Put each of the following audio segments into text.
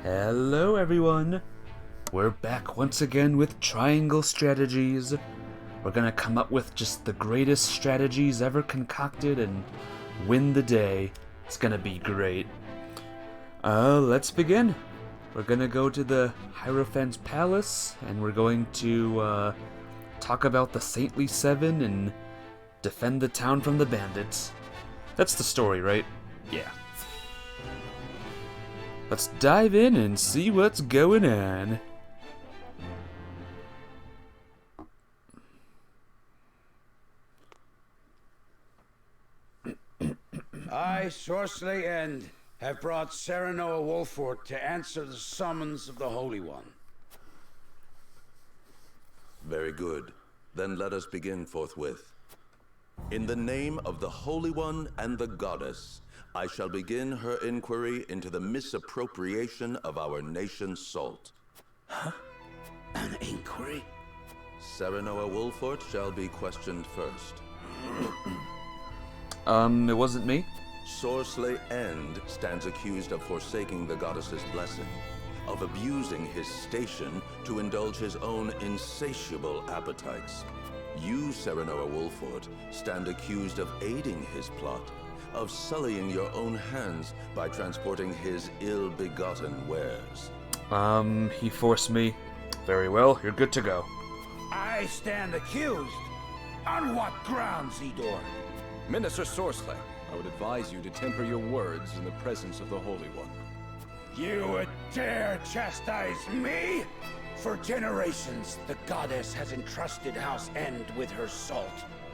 Hello everyone! We're back once again with Triangle Strategies. We're gonna come up with just the greatest strategies ever concocted and win the day. It's gonna be great. Let's begin. We're gonna go to the Hierophant's Palace, and we're going to talk about the Saintly Seven and defend the town from the bandits. That's the story, right? Yeah. Let's dive in and see what's going on. I, Sorcery End, have brought Serenoa Wolfort to answer the summons of the Holy One. Very good. Then let us begin forthwith. In the name of the Holy One and the Goddess, I shall begin her inquiry into the misappropriation of our nation's salt. Huh? An inquiry? Serenoa Wolfort shall be questioned first. It wasn't me. Sorcery End stands accused of forsaking the goddess's blessing, of abusing his station to indulge his own insatiable appetites. You, Serenoa Wolfort, stand accused of aiding his plot, of sullying your own hands by transporting his ill-begotten wares. He forced me. Very well, you're good to go. I stand accused? On what grounds, Idor? Minister Sorcerer, I would advise you to temper your words in the presence of the Holy One. You would dare chastise me? For generations, the goddess has entrusted House End with her salt,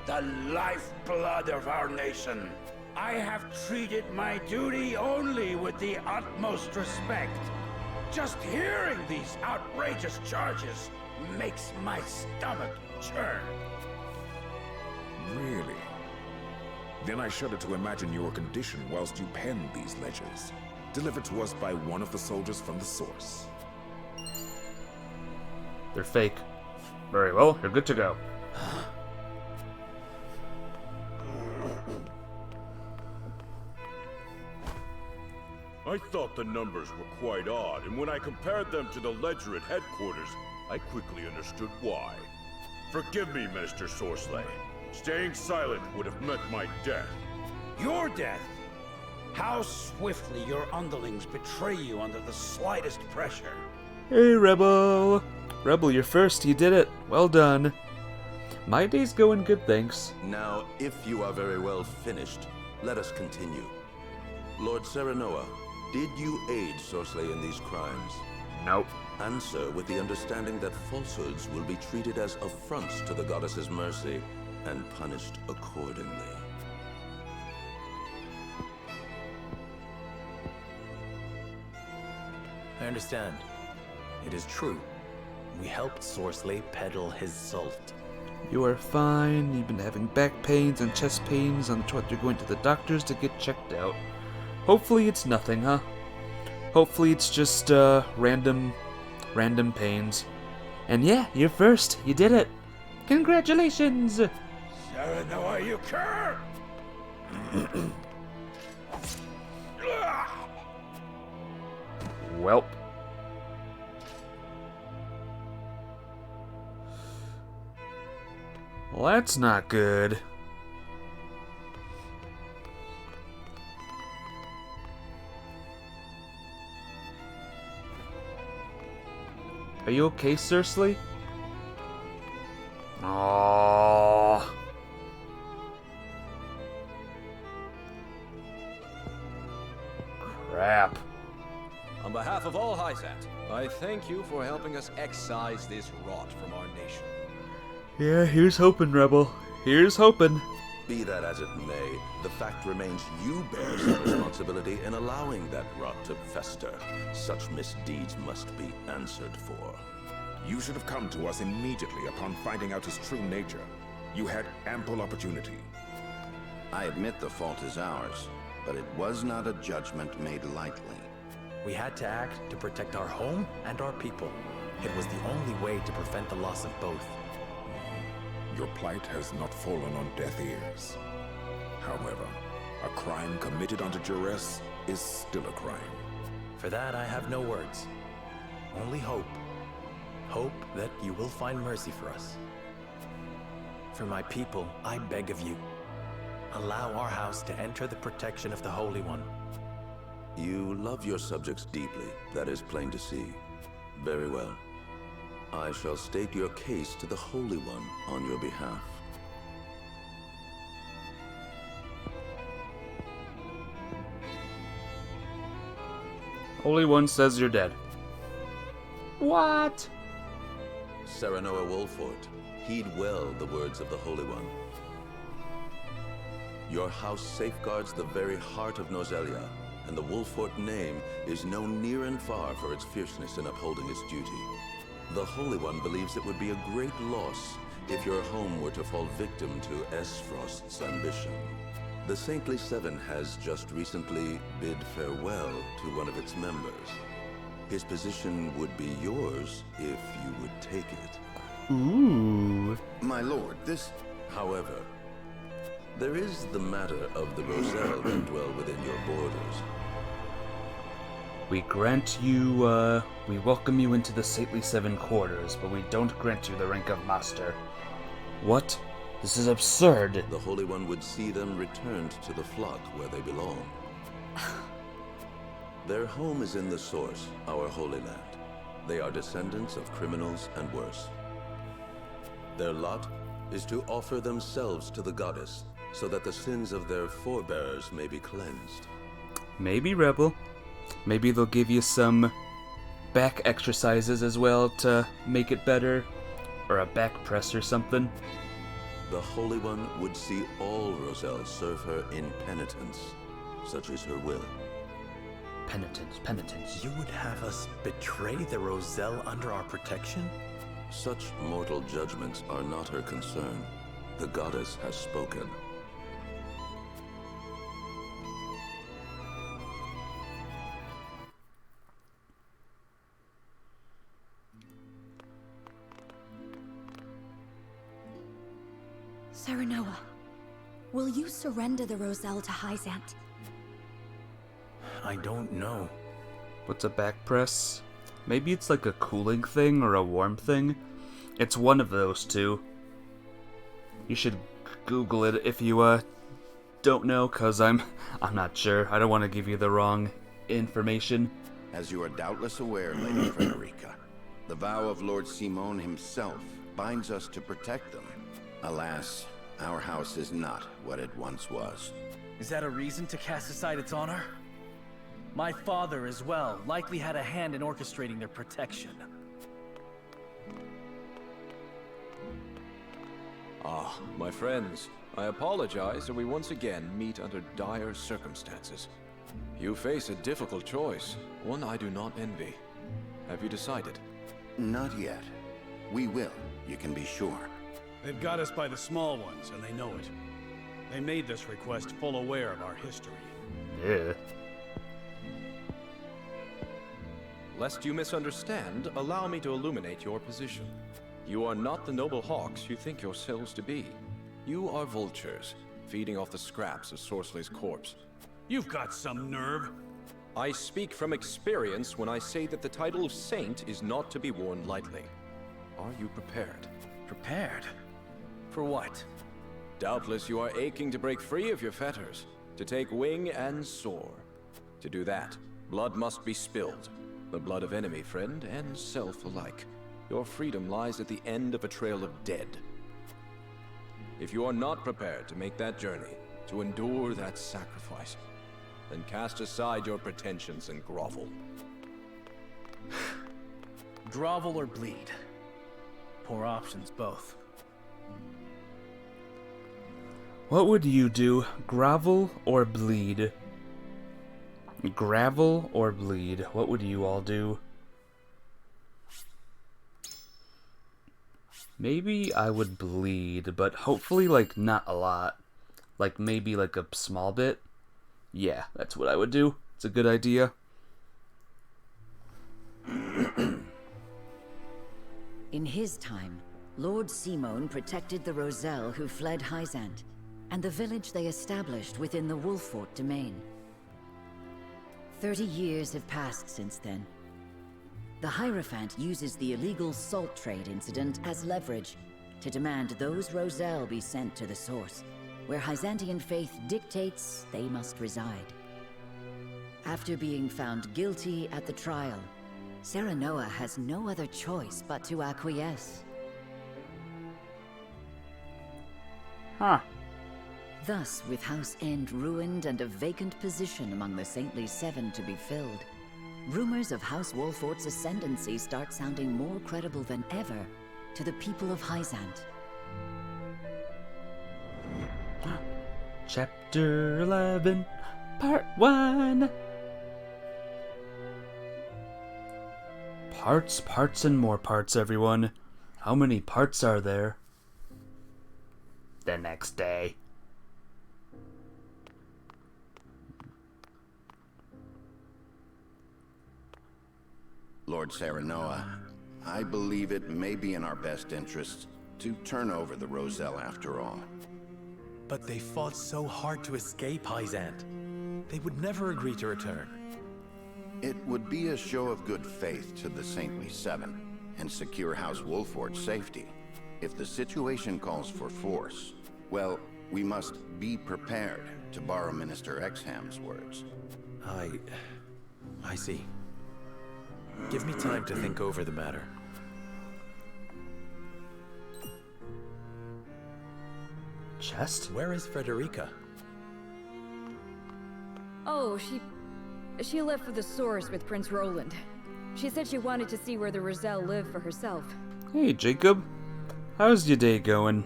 the lifeblood of our nation. I have treated my duty only with the utmost respect. Just hearing these outrageous charges makes my stomach churn. Really? Then I shudder to imagine your condition whilst you pen these ledgers, delivered to us by one of the soldiers from the source. They're fake. Very well, you're good to go. I thought the numbers were quite odd, and when I compared them to the ledger at headquarters, I quickly understood why. Forgive me, Minister Sorcerer. Staying silent would have meant my death. Your death? How swiftly your underlings betray you under the slightest pressure. Hey, Rebel! Rebel, you're first, you did it. Well done. My day's going good, thanks. Now, if you are very well finished, let us continue. Lord Serenoa, did you aid Sorcery in these crimes? Nope. Answer with the understanding that falsehoods will be treated as affronts to the goddess's mercy and punished accordingly. I understand. It is true. We helped Sorcery peddle his salt. You are fine. You've been having back pains and chest pains on the thought you're going to the doctors to get checked out. Hopefully it's nothing, huh? Hopefully it's just, random pains. And yeah, you're first. You did it. Congratulations! Serenoa, you cur! Welp. Well, that's not good. Are you okay, Cersei? Aww. Crap. On behalf of all Hyzat, I thank you for helping us excise this rot from our nation. Yeah, here's hoping, Rebel. Here's hoping. Be that as it may, the fact remains you bear some responsibility in allowing that rot to fester. Such misdeeds must be answered for. You should have come to us immediately upon finding out his true nature. You had ample opportunity. I admit the fault is ours, but it was not a judgment made lightly. We had to act to protect our home and our people. It was the only way to prevent the loss of both. Your plight has not fallen on deaf ears. However, a crime committed under duress is still a crime. For that, I have no words. Only hope. Hope that you will find mercy for us. For my people, I beg of you, allow our house to enter the protection of the Holy One. You love your subjects deeply, that is plain to see. Very well. I shall state your case to the Holy One on your behalf. Holy One says you're dead. What? Serenoa Wolfort, heed well the words of the Holy One. Your house safeguards the very heart of Nozelia, and the Wolfort name is known near and far for its fierceness in upholding its duty. The Holy One believes it would be a great loss if your home were to fall victim to Esfrost's ambition. The Saintly Seven has just recently bid farewell to one of its members. His position would be yours if you would take it. Ooh. My lord, this... However, there is the matter of the Rosell that dwell within your borders. We grant you, we welcome you into the Saintly Seven quarters, but we don't grant you the rank of Master. What? This is absurd. The Holy One would see them returned to the flock where they belong. Their home is in the Source, our Holy Land. They are descendants of criminals and worse. Their lot is to offer themselves to the goddess, so that the sins of their forebears may be cleansed. Maybe, Rebel. Maybe they'll give you some back exercises as well to make it better. Or a back press or something. The Holy One would see all Rosell serve her in penitence. Such is her will. Penitence. You would have us betray the Rosell under our protection? Such mortal judgments are not her concern. The goddess has spoken. Serenoa, will you surrender the Rosell to Hyzant? I don't know. What's a back press? Maybe it's like a cooling thing or a warm thing. It's one of those two. You should Google it if you don't know, cause I'm not sure. I don't want to give you the wrong information. As you are doubtless aware, Lady Frederica, the vow of Lord Simon himself binds us to protect them. Alas, our house is not what it once was. Is that a reason to cast aside its honor? My father, as well, likely had a hand in orchestrating their protection. Ah, my friends, I apologize that we once again meet under dire circumstances. You face a difficult choice, one I do not envy. Have you decided? Not yet. We will, you can be sure. They've got us by the small ones, and they know it. They made this request full aware of our history. Yeah. Lest you misunderstand, allow me to illuminate your position. You are not the noble hawks you think yourselves to be. You are vultures, feeding off the scraps of Sorceley's corpse. You've got some nerve. I speak from experience when I say that the title of Saint is not to be worn lightly. Are you prepared? Prepared? For what? Doubtless you are aching to break free of your fetters, to take wing and soar. To do that, blood must be spilled. The blood of enemy, friend, and self alike. Your freedom lies at the end of a trail of dead. If you are not prepared to make that journey, to endure that sacrifice, then cast aside your pretensions and grovel. Grovel or bleed? Poor options, both. What would you do? Grovel or bleed? Gravel or bleed? What would you all do? Maybe I would bleed, but hopefully, like, not a lot. Like, maybe, like, a small bit. Yeah, that's what I would do. It's a good idea. In his time, Lord Simon protected the Rosell who fled Hyzant, and the village they established within the Wolfort domain. 30 years have passed since then. The Hierophant uses the illegal salt trade incident as leverage to demand those Roselle be sent to the source, where Byzantine faith dictates they must reside. After being found guilty at the trial, Serenoa has no other choice but to acquiesce. Huh. Thus, with House End ruined and a vacant position among the Saintly Seven to be filled, rumors of House Wolfort's ascendancy start sounding more credible than ever to the people of Hyzant. Chapter 11, Part 1. Parts, and more parts, everyone. How many parts are there? The next day. Lord Serenoa, I believe it may be in our best interest to turn over the Roselle after all. But they fought so hard to escape Hyzant. They would never agree to return. It would be a show of good faith to the Saintly Seven and secure House Wolfort's safety. If the situation calls for force, well, we must be prepared, to borrow Minister Exham's words. I see. Give me time to think over the matter. Chest? Where is Frederica? Oh, she left for the source with Prince Roland. She said she wanted to see where the Roselle live for herself. Hey, Jacob. How's your day going?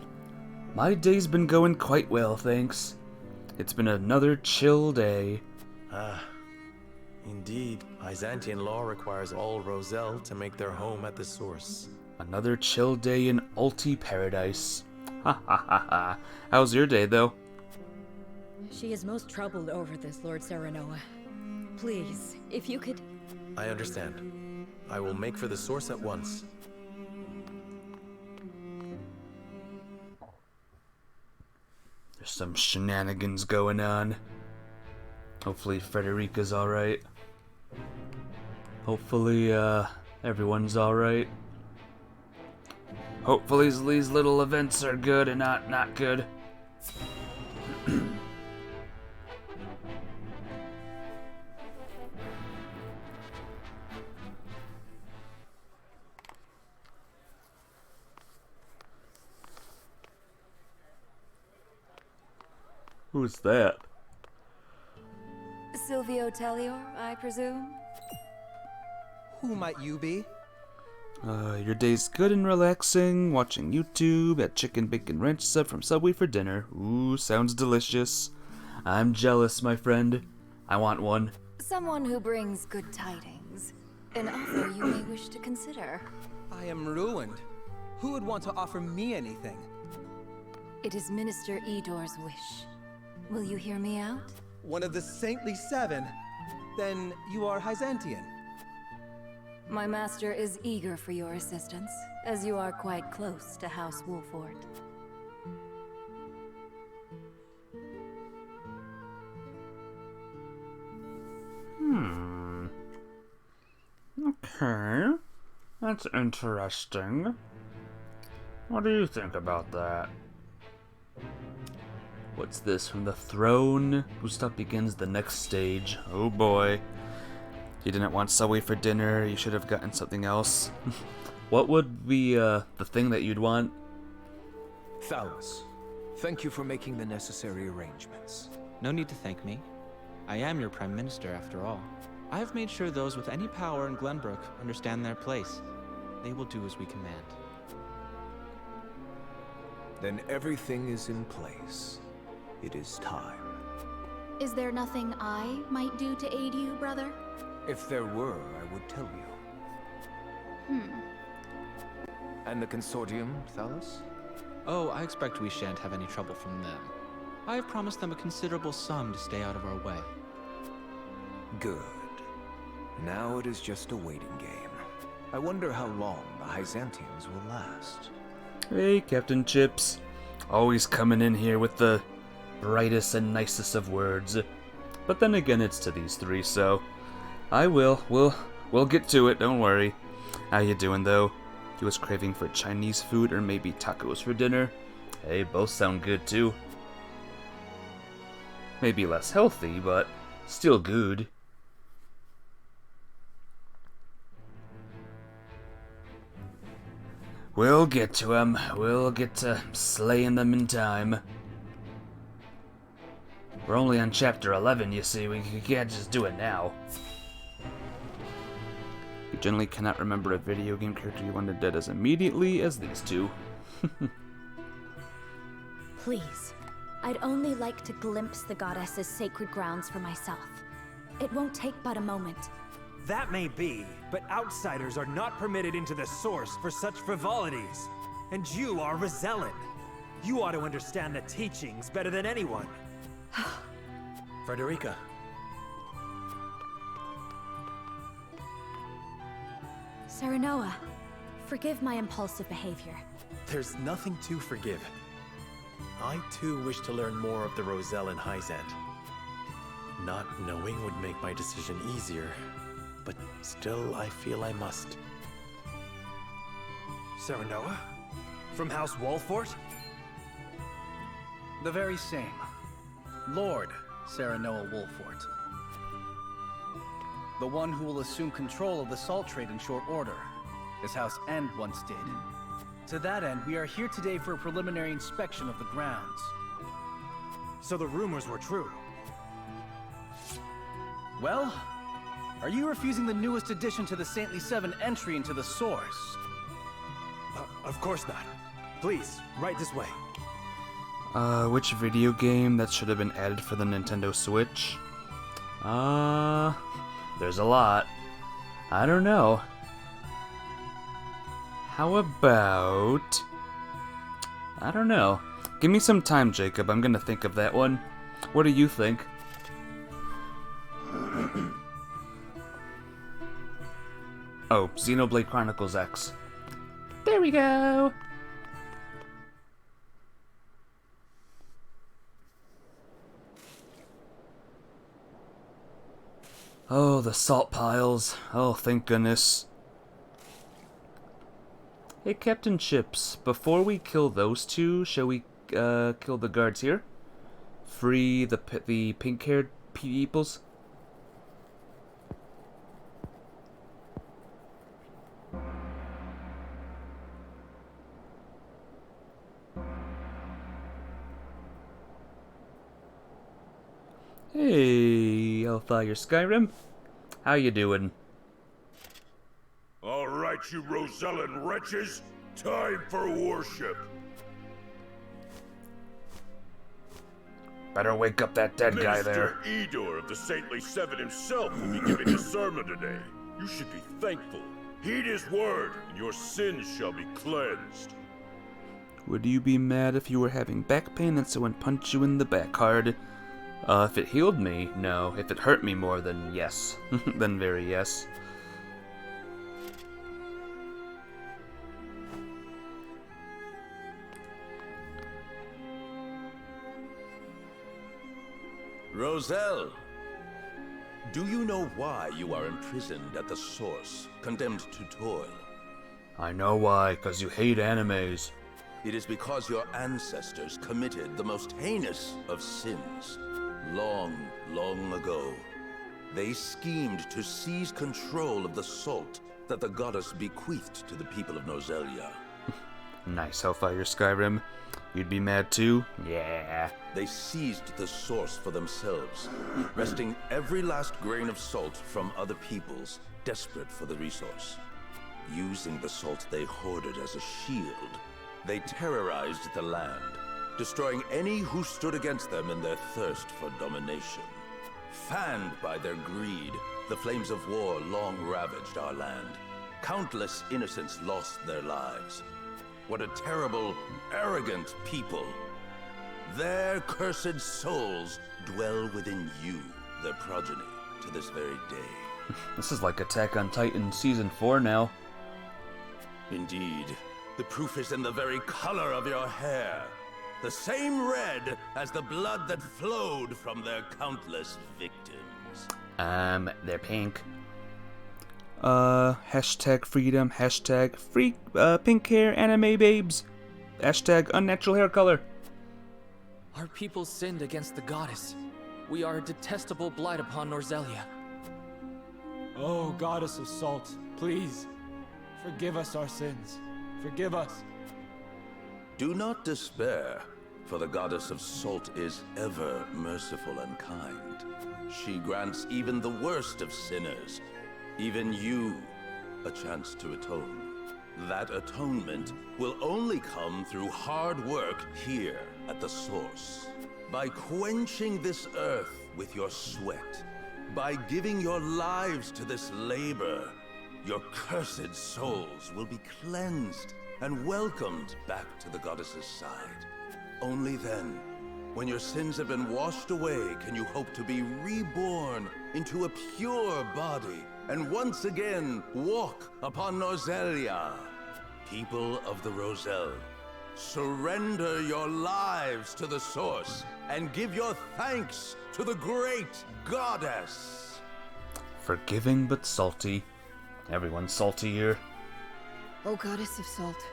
My day's been going quite well, thanks. It's been another chill day. Indeed. Byzantine law requires all Roselle to make their home at the source. Another chill day in Ulti Paradise. Ha ha ha ha. How's your day, though? She is most troubled over this, Lord Serenoa. Please, if you could... I understand. I will make for the source at once. There's some shenanigans going on. Hopefully Frederica's alright. Hopefully, everyone's alright. Hopefully these little events are good and not good. Who's that? Silvio Tellior, I presume? Who might you be? Your day's good and relaxing, watching YouTube, at Chicken Bacon Ranch sub from Subway for dinner. Ooh, sounds delicious. I'm jealous, my friend. I want one. Someone who brings good tidings. An offer you may wish to consider. I am ruined. Who would want to offer me anything? It is Minister Edor's wish. Will you hear me out? One of the Saintly Seven? Then you are Byzantian. My master is eager for your assistance, as you are quite close to House Wolfort. Okay. That's interesting. What do you think about that? What's this? From the throne? Whose stuff begins the next stage? Oh boy. You didn't want Subway for dinner, you should have gotten something else. What would be the thing that you'd want? Thalus, thank you for making the necessary arrangements. No need to thank me. I am your Prime Minister, after all. I have made sure those with any power in Glenbrook understand their place. They will do as we command. Then everything is in place. It is time. Is there nothing I might do to aid you, brother? If there were, I would tell you. And the consortium, Thalus? Oh, I expect we shan't have any trouble from them. I have promised them a considerable sum to stay out of our way. Good. Now it is just a waiting game. I wonder how long the Byzantians will last. Hey, Captain Chips. Always coming in here with the brightest and nicest of words. But then again, it's to these three, so I will. We'll get to it, don't worry. How you doing, though? You was craving for Chinese food or maybe tacos for dinner? Hey, both sound good, too. Maybe less healthy, but still good. We'll get to them. We'll get to slaying them in time. We're only on chapter 11, you see. We can't just do it now. You generally cannot remember a video game character you wanted dead as immediately as these two. Please, I'd only like to glimpse the goddess's sacred grounds for myself. It won't take but a moment. That may be, but outsiders are not permitted into the source for such frivolities. And you are Rosellan. You ought to understand the teachings better than anyone. Frederica. Serenoa, forgive my impulsive behavior. There's nothing to forgive. I too wish to learn more of the Rosellan Hyzant. Not knowing would make my decision easier, but still I feel I must. Serenoa? From House Wolfort? The very same. Lord Serenoa Wolfort. The one who will assume control of the salt trade in short order, as House End once did. To that end, we are here today for a preliminary inspection of the grounds. So the rumors were true? Well, are you refusing the newest addition to the Saintly Seven entry into the source? Of course not. Please, right this way. Which video game that should have been added for the Nintendo Switch? There's a lot. I don't know. How about... I don't know. Give me some time, Jacob. I'm gonna think of that one. What do you think? Oh, Xenoblade Chronicles X. There we go! Oh, the salt piles. Oh, thank goodness. Hey, Captain Chips, before we kill those two, shall we kill the guards here? Free the pink-haired peoples? Hey, Hellfire Skyrim. How you doing? All right, you Rosellan wretches. Time for worship. Better wake up that dead guy there. Mr. Edor of the Saintly Seven himself will be giving a sermon today. You should be thankful. Heed his word, and your sins shall be cleansed. Would you be mad if you were having back pain and someone punched you in the back hard? If it healed me, no. If it hurt me more, then yes. Then very yes. Roselle, do you know why you are imprisoned at the source, condemned to toil? I know why, 'cause you hate animes. It is because your ancestors committed the most heinous of sins. Long, long ago, they schemed to seize control of the salt that the goddess bequeathed to the people of Nozelia. Nice, Hellfire Skyrim. You'd be mad too? Yeah. They seized the source for themselves, wresting every last grain of salt from other peoples, desperate for the resource. Using the salt they hoarded as a shield, they terrorized the land, destroying any who stood against them in their thirst for domination. Fanned by their greed, the flames of war long ravaged our land. Countless innocents lost their lives. What a terrible, arrogant people. Their cursed souls dwell within you, their progeny, to this very day. This is like Attack on Titan Season 4 now. Indeed. The proof is in the very color of your hair. The same red as the blood that flowed from their countless victims. They're pink. Hashtag freedom, hashtag free, pink hair anime babes, hashtag unnatural hair color. Our people sinned against the goddess. We are a detestable blight upon Norzelia. Oh, goddess of salt, please, forgive us our sins. Forgive us. Do not despair, for the goddess of salt is ever merciful and kind. She grants even the worst of sinners, even you, a chance to atone. That atonement will only come through hard work here at the source. By quenching this earth with your sweat, by giving your lives to this labor, your cursed souls will be cleansed and welcomed back to the goddess's side. Only then, when your sins have been washed away, can you hope to be reborn into a pure body and once again walk upon Norzelia. People of the Roselle, surrender your lives to the source and give your thanks to the great goddess. Forgiving but salty. Everyone's salty here. O goddess of salt,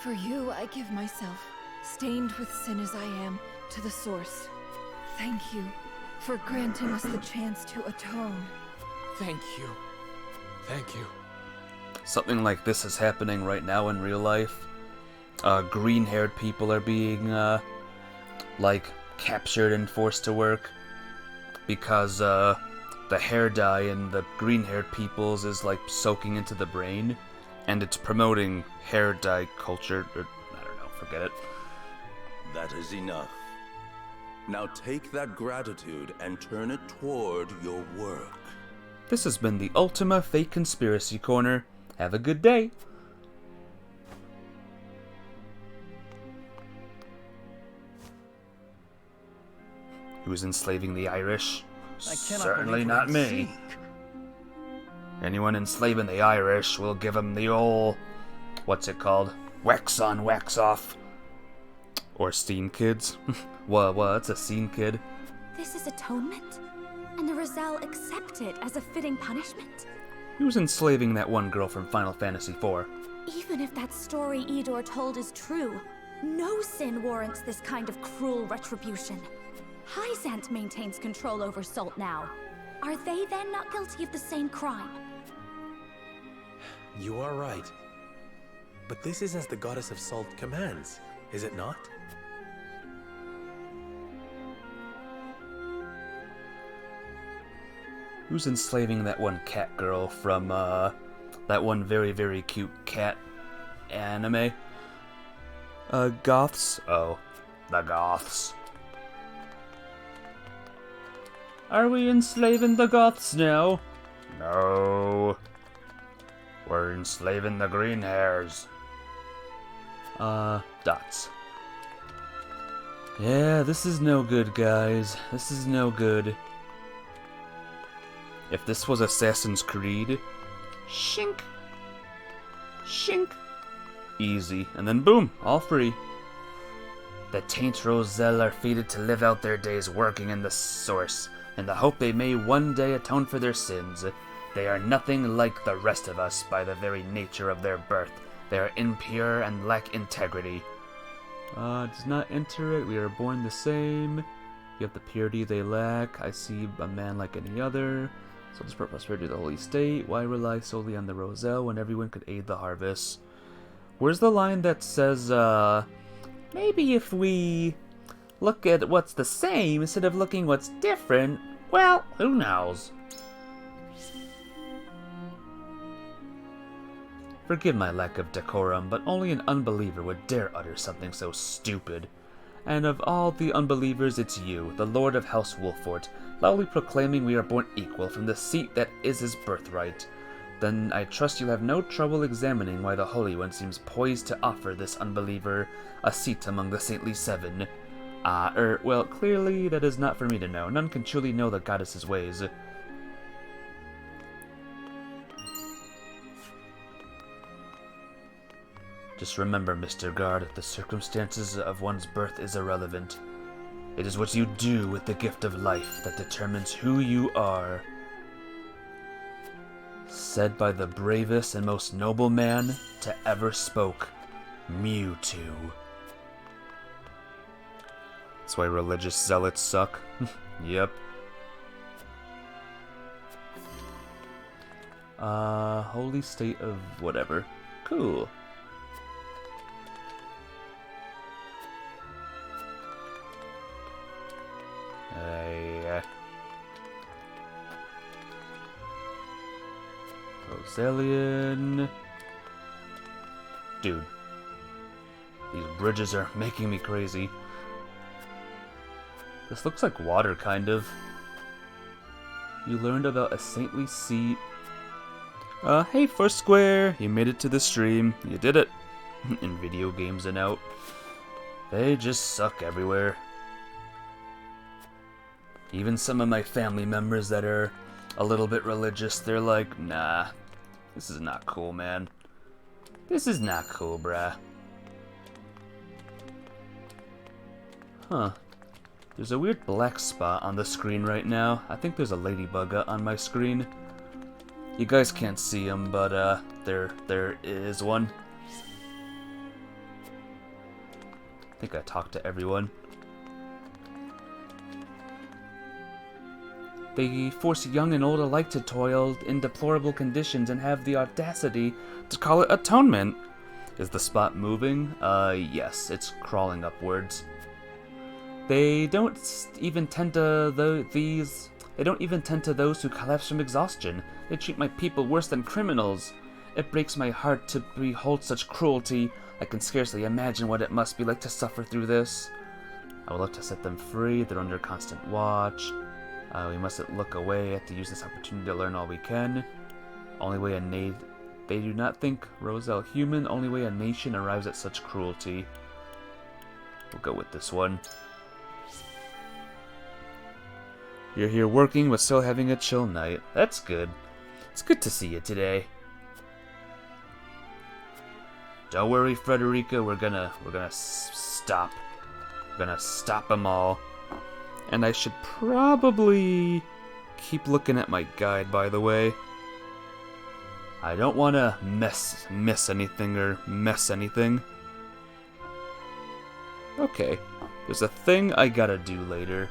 for you I give myself, stained with sin as I am, to the source. Thank you for granting us the chance to atone. Thank you. Thank you. Something like this is happening right now in real life. Green-haired people are being, captured and forced to work because, the hair dye in the green-haired peoples is, soaking into the brain, and it's promoting hair dye culture, or, I don't know, forget it. That is enough. Now take that gratitude and turn it toward your work. This has been the Ultima Fake Conspiracy Corner. Have a good day. Who's enslaving the Irish? Certainly not me. Anyone enslaving the Irish will give them the ol'... what's it called? Wax on, wax off. Or Scene Kids. What's a Scene Kid? This is atonement? And the Roselle accept it as a fitting punishment? Who's enslaving that one girl from Final Fantasy IV? Even if that story Idor told is true, no sin warrants this kind of cruel retribution. Hyzant maintains control over Salt now. Are they then not guilty of the same crime? You are right. But this is as the goddess of salt commands, is it not? Who's enslaving that one cat girl from, that one very, very cute cat anime? Goths? Oh, the Goths. Are we enslaving the Goths now? No. We're enslaving the green hairs. Dots. Yeah, this is no good, guys. This is no good. If this was Assassin's Creed, shink, shink, easy, and then boom, all free. The Taint Roselle are fated to live out their days working in the source, in the hope they may one day atone for their sins. They are nothing like the rest of us by the very nature of their birth. They are impure and lack integrity. Does not enter it. We are born the same. You have the purity they lack. I see a man like any other. So to spread prosperity to the holy state. Why rely solely on the Roselle when everyone could aid the harvest? Where's the line that says, maybe if we look at what's the same instead of looking what's different? Well, who knows? Forgive my lack of decorum, but only an unbeliever would dare utter something so stupid. And of all the unbelievers, it's you, the Lord of House Wolfort, loudly proclaiming we are born equal from the seat that is his birthright. Then I trust you'll have no trouble examining why the Holy One seems poised to offer this unbeliever a seat among the Saintly Seven. Well, clearly that is not for me to know. None can truly know the goddess's ways. Just remember, Mr. Guard, the circumstances of one's birth is irrelevant. It is what you do with the gift of life that determines who you are. said by the bravest and most noble man to ever spoke, Mewtwo. That's why religious zealots suck. Yep. Holy state of whatever. Cool. Rosellian. Dude. These bridges are making me crazy. This looks like water, kind of. You learned about a saintly sea. Hey Foursquare, you made it to the stream. You did it. In video games and out. They just suck everywhere. Even some of my family members that are a little bit religious, they're like, nah, this is not cool, man. This is not cool, bruh. Huh. There's a weird black spot on the screen right now. I think there's a ladybug on my screen. You guys can't see him, but there is one. I think I talked to everyone. They force young and old alike to toil in deplorable conditions and have the audacity to call it atonement. Is the spot moving? Yes, it's crawling upwards. They don't even tend to those who collapse from exhaustion. They treat my people worse than criminals. It breaks my heart to behold such cruelty. I can scarcely imagine what it must be like to suffer through this. I would love to set them free. They're under constant watch. We mustn't look away. Have to use this opportunity to learn all we can. Only way they do not think Roselle human. Only way a nation arrives at such cruelty. We'll go with this one. You're here working, but still having a chill night. That's good. It's good to see you today. Don't worry, Frederica. We're gonna stop. We're gonna stop them all. And I should probably keep looking at my guide, by the way. I don't want to miss anything or mess anything. Okay, there's a thing I gotta do later,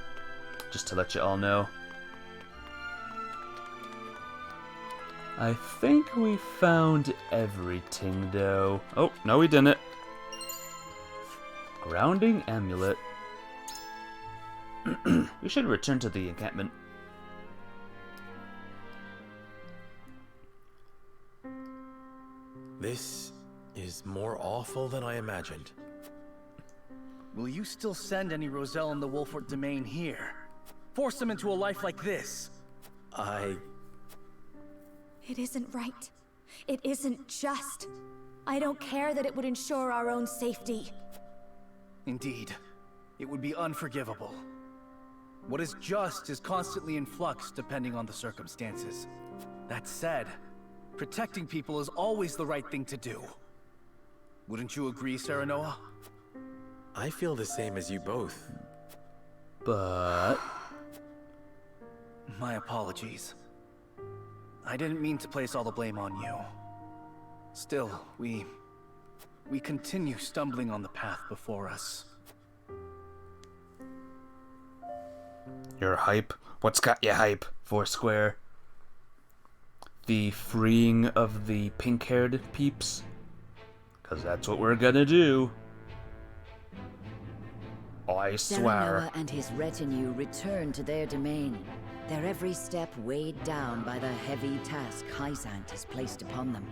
just to let you all know. I think we found everything, though. Oh, no we didn't. Grounding amulet. We should return to the encampment. This is more awful than I imagined. Will you still send any Roselle in the Wolfort domain here? Force them into a life like this? It isn't right. It isn't just. I don't care that it would ensure our own safety. Indeed. It would be unforgivable. What is just is constantly in flux depending on the circumstances. That said, protecting people is always the right thing to do. Wouldn't you agree, Serenoa? I feel the same as you both. But... My apologies. I didn't mean to place all the blame on you. Still, we continue stumbling on the path before us. You're hype? What's got you hype, Foursquare? The freeing of the pink-haired peeps? Because that's what we're gonna do. I swear. Serenoa and his retinue return to their domain, their every step weighed down by the heavy task Hyzant has placed upon them.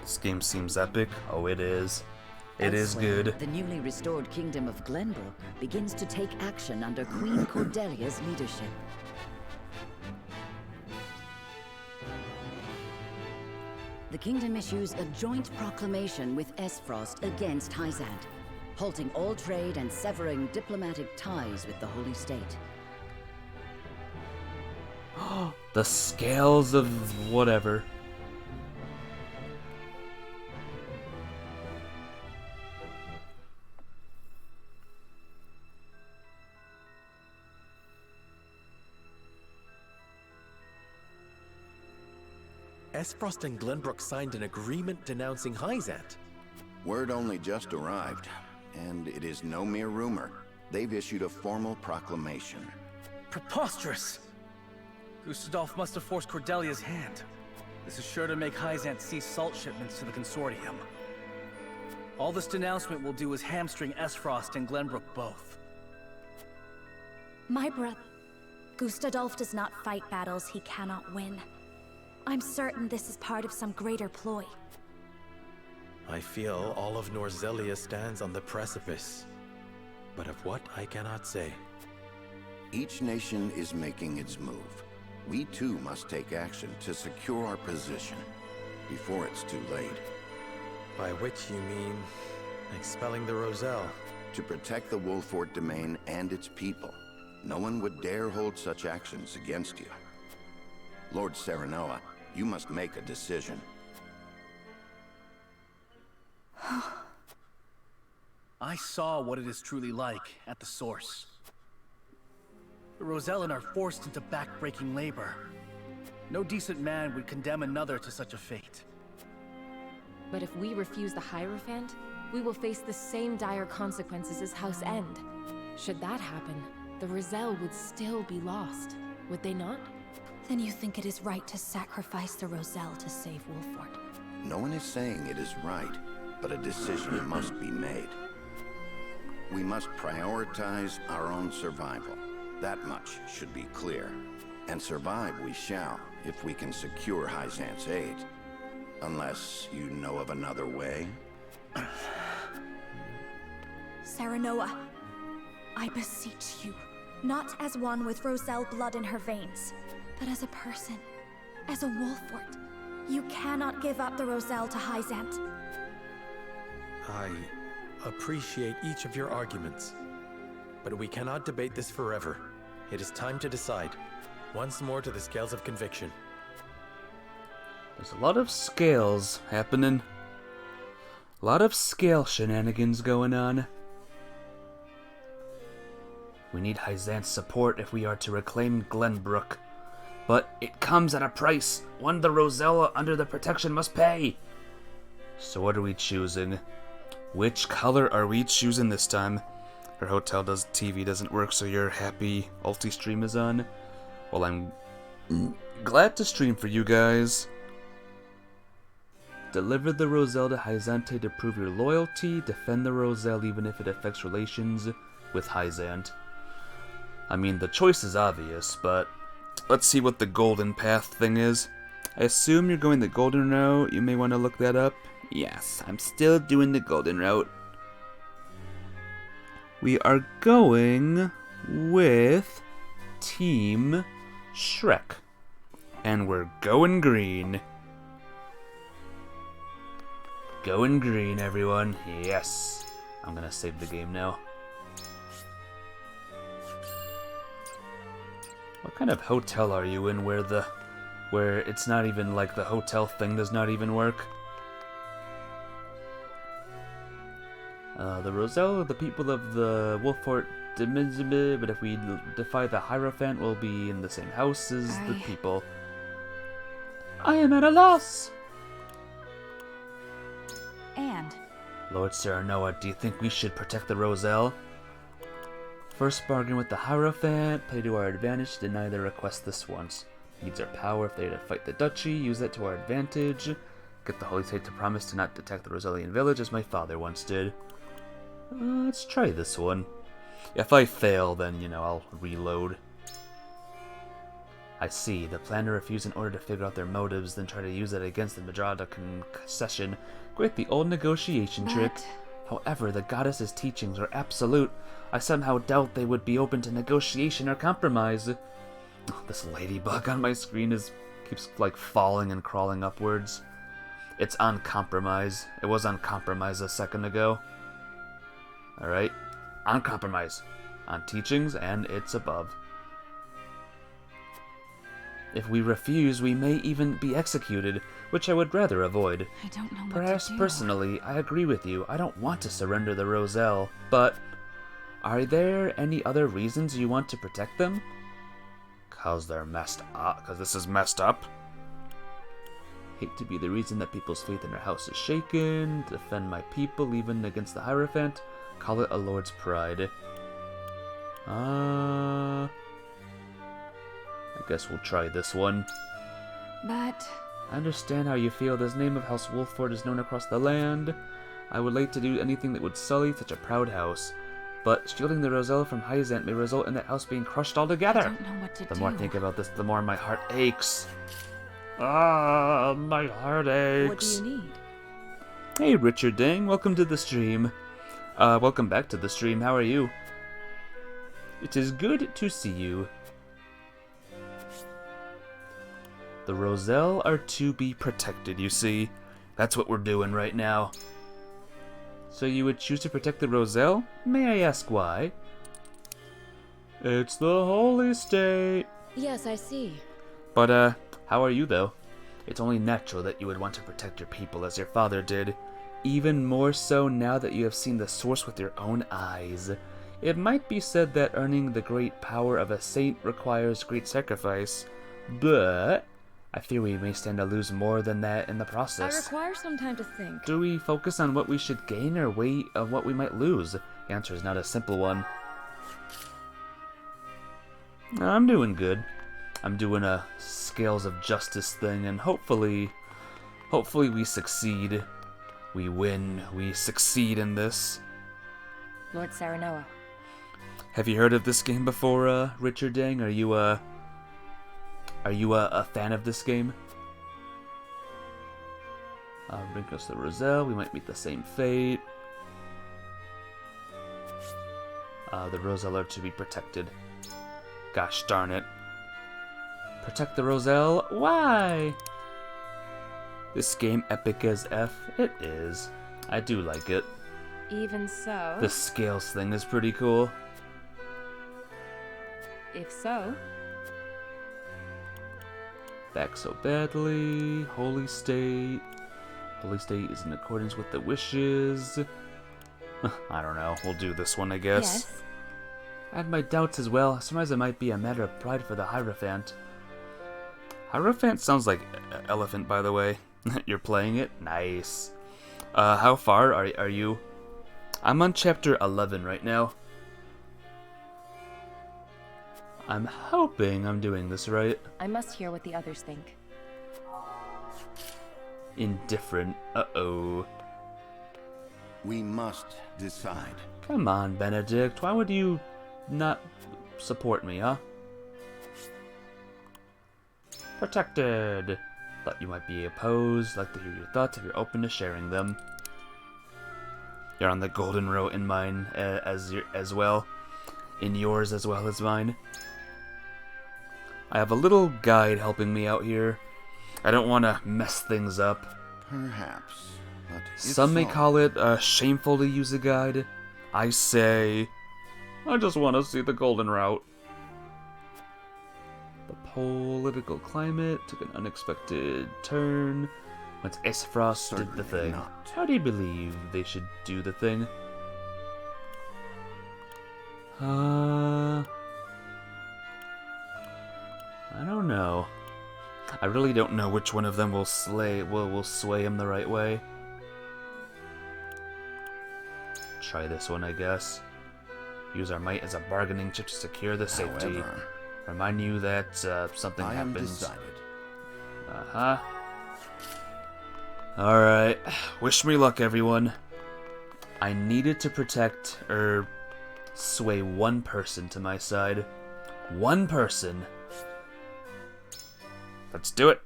This game seems epic. Oh, it is. It is good. The newly restored kingdom of Glenbrook begins to take action under Queen Cordelia's leadership. The kingdom issues a joint proclamation with Esfrost against Hyzant, halting all trade and severing diplomatic ties with the Holy State. The scales of whatever. Esfrost and Glenbrook signed an agreement denouncing Hyzant. Word only just arrived, and it is no mere rumor. They've issued a formal proclamation. Preposterous! Gustadolf must have forced Cordelia's hand. This is sure to make Hyzant cease salt shipments to the Consortium. All this denouncement will do is hamstring Esfrost and Glenbrook both. My brother... Gustadolf does not fight battles he cannot win. I'm certain this is part of some greater ploy. I feel all of Norzelia stands on the precipice. But of what I cannot say. Each nation is making its move. We too must take action to secure our position before it's too late. By which you mean expelling the Roselle? To protect the Wolfort domain and its people. No one would dare hold such actions against you. Lord Serenoa, you must make a decision. I saw what it is truly like at the source. The Rosellan are forced into back-breaking labor. No decent man would condemn another to such a fate. But if we refuse the Hierophant, we will face the same dire consequences as House End. Should that happen, the Roselle would still be lost, would they not? Then you think it is right to sacrifice the Roselle to save Wolfort? No one is saying it is right, but a decision must be made. We must prioritize our own survival. That much should be clear. And survive we shall, if we can secure Hyzant's aid. Unless you know of another way? Serenoa, I beseech you, not as one with Roselle blood in her veins, but as a person, as a Wolfort. You cannot give up the Roselle to Hyzant. I appreciate each of your arguments, but we cannot debate this forever. It is time to decide. Once more to the scales of conviction. There's a lot of scales happening. A lot of scale shenanigans going on. We need Hyzant's support if we are to reclaim Glenbrook. But it comes at a price, one the Rosella under the protection must pay. So what are we choosing? Which color are we choosing this time? Our hotel TV doesn't work, so you're happy Ulti-stream is on? Well, I'm glad to stream for you guys. Deliver the Roselle to Hyzante to prove your loyalty. Defend the Roselle even if it affects relations with Hyzant. I mean, the choice is obvious, but let's see what the Golden Path thing is. I assume you're going the Golden Route. You may want to look that up. Yes, I'm still doing the Golden Route. We are going with Team Shrek. And we're going green. Going green, everyone. Yes. I'm gonna save the game now. What kind of hotel are you in where it's not even like the hotel thing does not even work? The Roselle, the people of the Wolfort, but if we defy the Hierophant, we'll be in the same house as the people. I am at a loss! And? Lord Serenoa, do you think we should protect the Roselle? First bargain with the Hierophant, play to our advantage, deny their request this once. Needs our power if they're to fight the Duchy, use that to our advantage. Get the Holy State to promise to not attack the Rosellian village as my father once did. Let's try this one. If I fail, then, I'll reload. I see. The plan to refuse in order to figure out their motives, then try to use it against them to draw a concession. Quite the old negotiation trick. However, the goddess's teachings are absolute. I somehow doubt they would be open to negotiation or compromise. Oh, this ladybug on my screen keeps falling and crawling upwards. It's on compromise. It was on compromise a second ago. Alright. On compromise. On teachings, and it's above. If we refuse, we may even be executed, which I would rather avoid. I don't know what Perhaps to do. personally, I agree with you. I don't want to surrender the Roselle, but are there any other reasons you want to protect them? Cause they're messed up. Cause this is messed up. Hate to be the reason that people's faith in our house is shaken. Defend my people, even against the Hierophant. Call it a lord's pride. I guess we'll try this one. But... I understand how you feel. The name of House Wolfford is known across the land. I would like to do anything that would sully such a proud house. But shielding the Roselle from Hyzant may result in that house being crushed altogether. I don't know what to do. The more I think about this, the more my heart aches. Ah, my heart aches. What do you need? Hey, Richard Dang, welcome to the stream. Welcome back to the stream. How are you? It is good to see you. The Roselle are to be protected, you see. That's what we're doing right now. So you would choose to protect the Roselle? May I ask why? It's the holy state. Yes, I see. But, how are you, though? It's only natural that you would want to protect your people as your father did. Even more so now that you have seen the source with your own eyes. It might be said that earning the great power of a saint requires great sacrifice, but I fear we may stand to lose more than that in the process. I require some time to think. Do we focus on what we should gain or wait of what we might lose? The answer is not a simple one. I'm doing good. I'm doing a scales of justice thing, and hopefully we succeed. We win. We succeed in this. Lord Saranoa. Have you heard of this game before, Richard Dang? Are you a fan of this game? Bring us the Roselle. We might meet the same fate. The Roselle are to be protected. Gosh darn it. Protect the Roselle? Why? This game epic as F? It is. I do like it. Even so... The scales thing is pretty cool. If so... Back so badly. Holy state. Holy state is in accordance with the wishes. I don't know. We'll do this one, I guess. Yes. I have my doubts as well. Sometimes it might be a matter of pride for the Hierophant. Hierophant sounds like elephant, by the way. You're playing it? Nice. How far are you? I'm on chapter 11 right now. I'm hoping I'm doing this right. I must hear what the others think. Indifferent. Uh-oh. We must decide. Come on, Benedict. Why would you not support me, huh? Protected. Thought you might be opposed. Like to hear your thoughts if you're open to sharing them. You're on the golden row in mine as well. In yours as well as mine. I have a little guide helping me out here. I don't want to mess things up. Perhaps. But some may call it shameful to use a guide. I say, I just want to see the golden route. The political climate took an unexpected turn once Aesfrost did the thing. Not. How do you believe they should do the thing? I don't know. I really don't know which one of them will sway him the right way. Try this one, I guess. Use our might as a bargaining chip to secure the safety. However, remind you that something I am happens. decided. Uh-huh. Alright. Wish me luck, everyone. I needed to protect, or sway one person to my side. One person. Let's do it.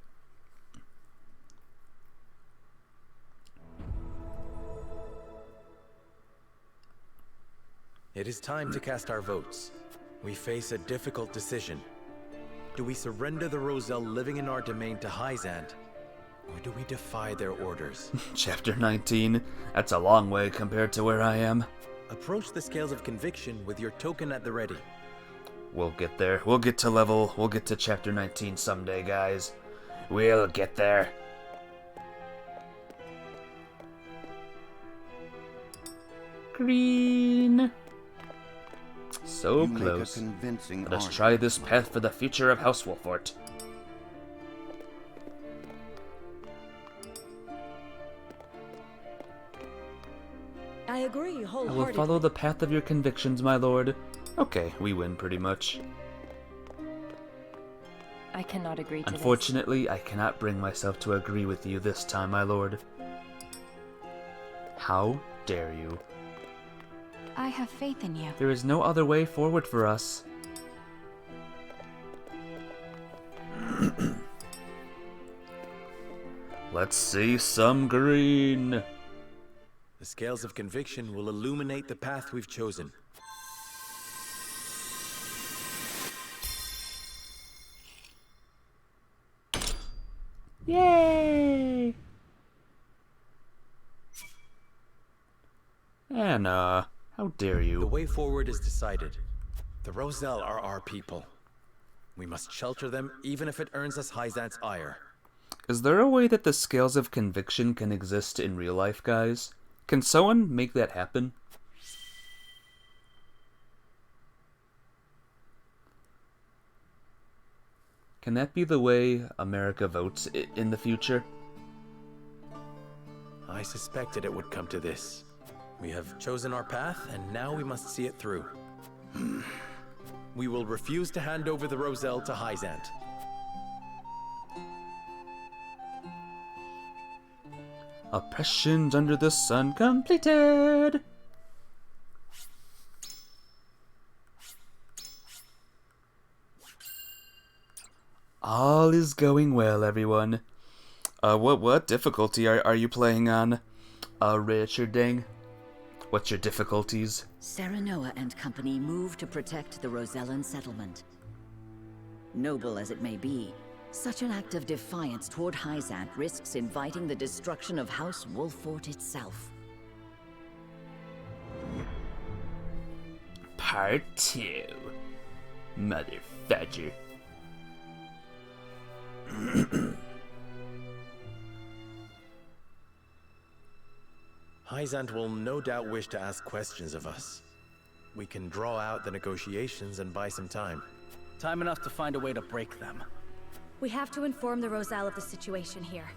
It is time to cast our votes. We face a difficult decision. Do we surrender the Roselle living in our domain to Hyzant, or do we defy their orders? Chapter 19. That's a long way compared to where I am. Approach the scales of conviction with your token at the ready. We'll get there. We'll get to chapter 19 someday, guys. We'll get there. Green. So You close. Make a convincing Let us argument. try this path for the future of House Wolffort. agree I will wholeheartedly. follow the path of your convictions, my lord. Okay, we win pretty much. I cannot agree to this. Unfortunately, I cannot bring myself to agree with you this time, my lord. How dare you? I have faith in you. There is no other way forward for us. Let's see some green. The scales of conviction will illuminate the path we've chosen. Yay! Anna, how dare you? The way forward is decided. The Rosell are our people. We must shelter them, even if it earns us Hyzant's ire. Is there a way that the scales of conviction can exist in real life, guys? Can someone make that happen? Can that be the way America votes in the future? I suspected it would come to this. We have chosen our path, and now we must see it through. We will refuse to hand over the Rosell to Hyzant. Oppressions under the sun completed! All is going well, everyone. What difficulty are you playing on? Richard Dang? What's your difficulties? Serenoa and company move to protect the Rosellan settlement. Noble as it may be, such an act of defiance toward Hyzant risks inviting the destruction of House Wolfort itself. Part 2. Mother fudger. Hyzant will no doubt wish to ask questions of us. We can draw out the negotiations and buy some time. Time enough to find a way to break them. We have to inform the Rosell of the situation here.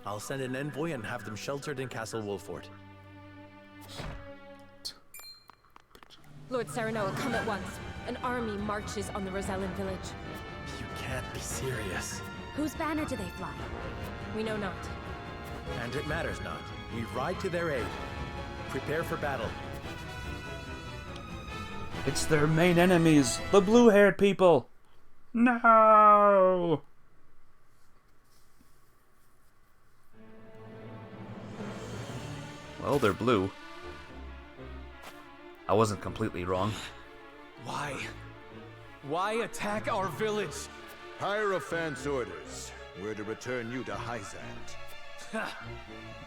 I'll send an envoy and have them sheltered in Castle Wolfort. Lord Serenoa, come at once. An army marches on the Rosellan village. You can't be serious. Whose banner do they fly? We know not. And it matters not. We ride to their aid. Prepare for battle. It's their main enemies, the blue-haired people! No! Well, they're blue. I wasn't completely wrong. Why? Why attack our village? Hierophant's orders. We're to return you to Hyzant.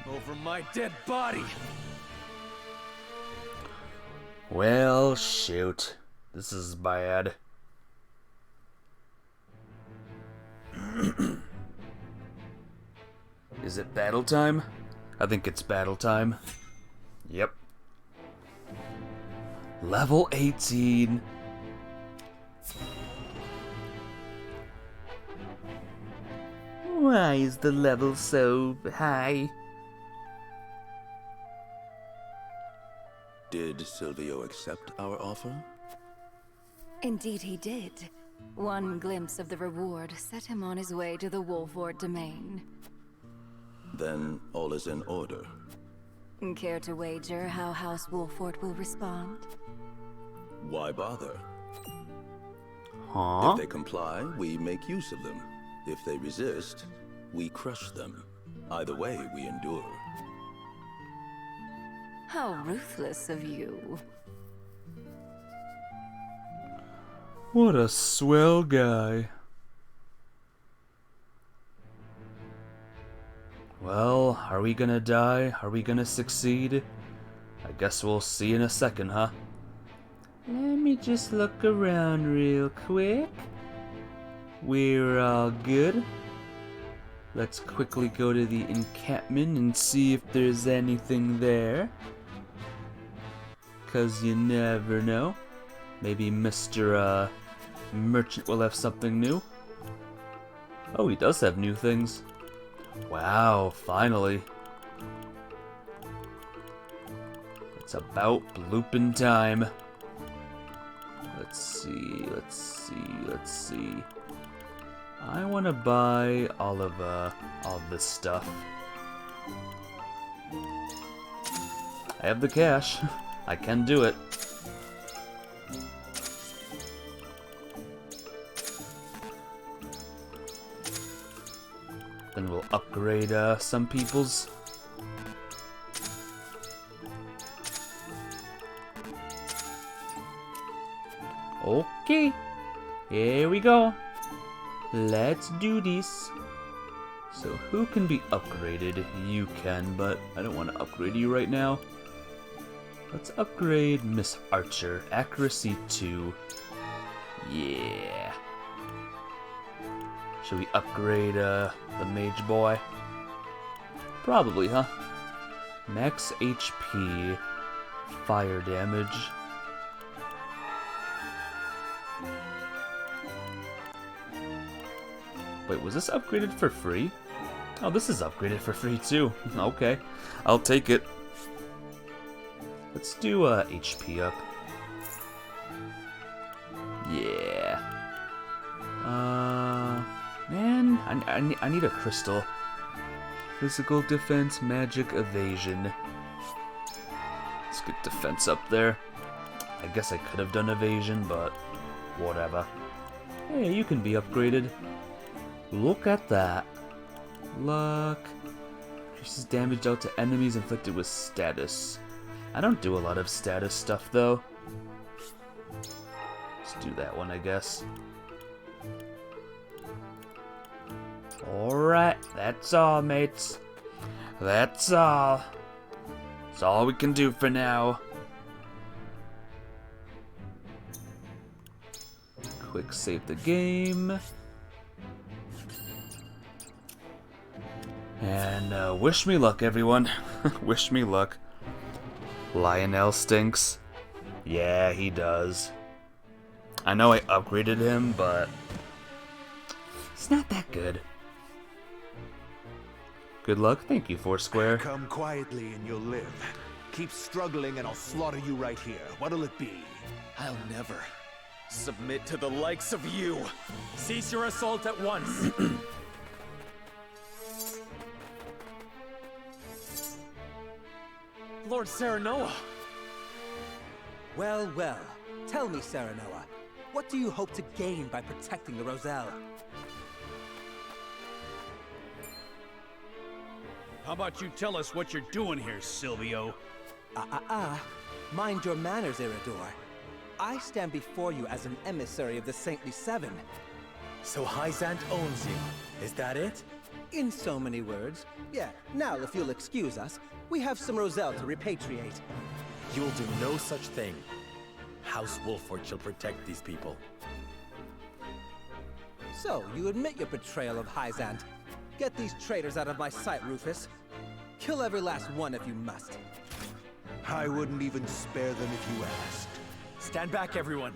Over my dead body! Well, shoot. This is bad. Is it battle time? I think it's battle time. Yep. Level 18. Why is the level so high? Did Silvio accept our offer? Indeed he did. One glimpse of the reward set him on his way to the Wolfort domain. Then all is in order. Care to wager how House Wolfort will respond? Why bother? Huh? If they comply, we make use of them. If they resist, we crush them. Either way, we endure. How ruthless of you. What a swell guy. Well, are we gonna die? Are we gonna succeed? I guess we'll see in a second, huh? Let me just look around real quick. We're all good. Let's quickly go to the encampment and see if there's anything there. 'Cause you never know. Maybe Mr. Merchant will have something new. Oh, he does have new things. Wow, finally. It's about blooping time. Let's see, let's see, let's see. I want to buy all this stuff. I have the cash. I can do it. Then we'll upgrade some people's. Okay, here we go. Let's do this. So who can be upgraded? You can, but I don't want to upgrade you right now. Let's upgrade Miss Archer. Accuracy 2. Yeah. Should we upgrade the mage boy? Probably, huh? Max HP. Fire damage. Wait, was this upgraded for free? Oh, this is upgraded for free too. Okay, I'll take it. Let's do HP up. Yeah. Man, I need a crystal. Physical defense, magic, evasion. Let's get defense up there. I guess I could have done evasion, but whatever. Hey, you can be upgraded. Look at that. Luck. Increases damage dealt to enemies inflicted with status. I don't do a lot of status stuff though. Let's do that one, I guess. Alright, that's all, mates. That's all. That's all we can do for now. Quick save the game. And wish me luck, everyone. Wish me luck. Lionel stinks. Yeah, he does. I know I upgraded him, but it's not that good. Good luck. Thank you, Foursquare. Come quietly and you'll live. Keep struggling and I'll slaughter you right here. What'll it be? I'll never submit to the likes of you. Cease your assault at once. Lord Serenoa. Well, well. Tell me, Serenoa, what do you hope to gain by protecting the Roselle? How about you tell us what you're doing here, Silvio? Mind your manners, Iridor. I stand before you as an emissary of the Saintly Seven. So Hyzant owns you, is that it? In so many words. Yeah, now if you'll excuse us, we have some Roselle to repatriate. You will do no such thing. House Wolford shall protect these people. So, you admit your betrayal of Hyzant. Get these traitors out of my sight, Rufus. Kill every last one if you must. I wouldn't even spare them if you asked. Stand back, everyone.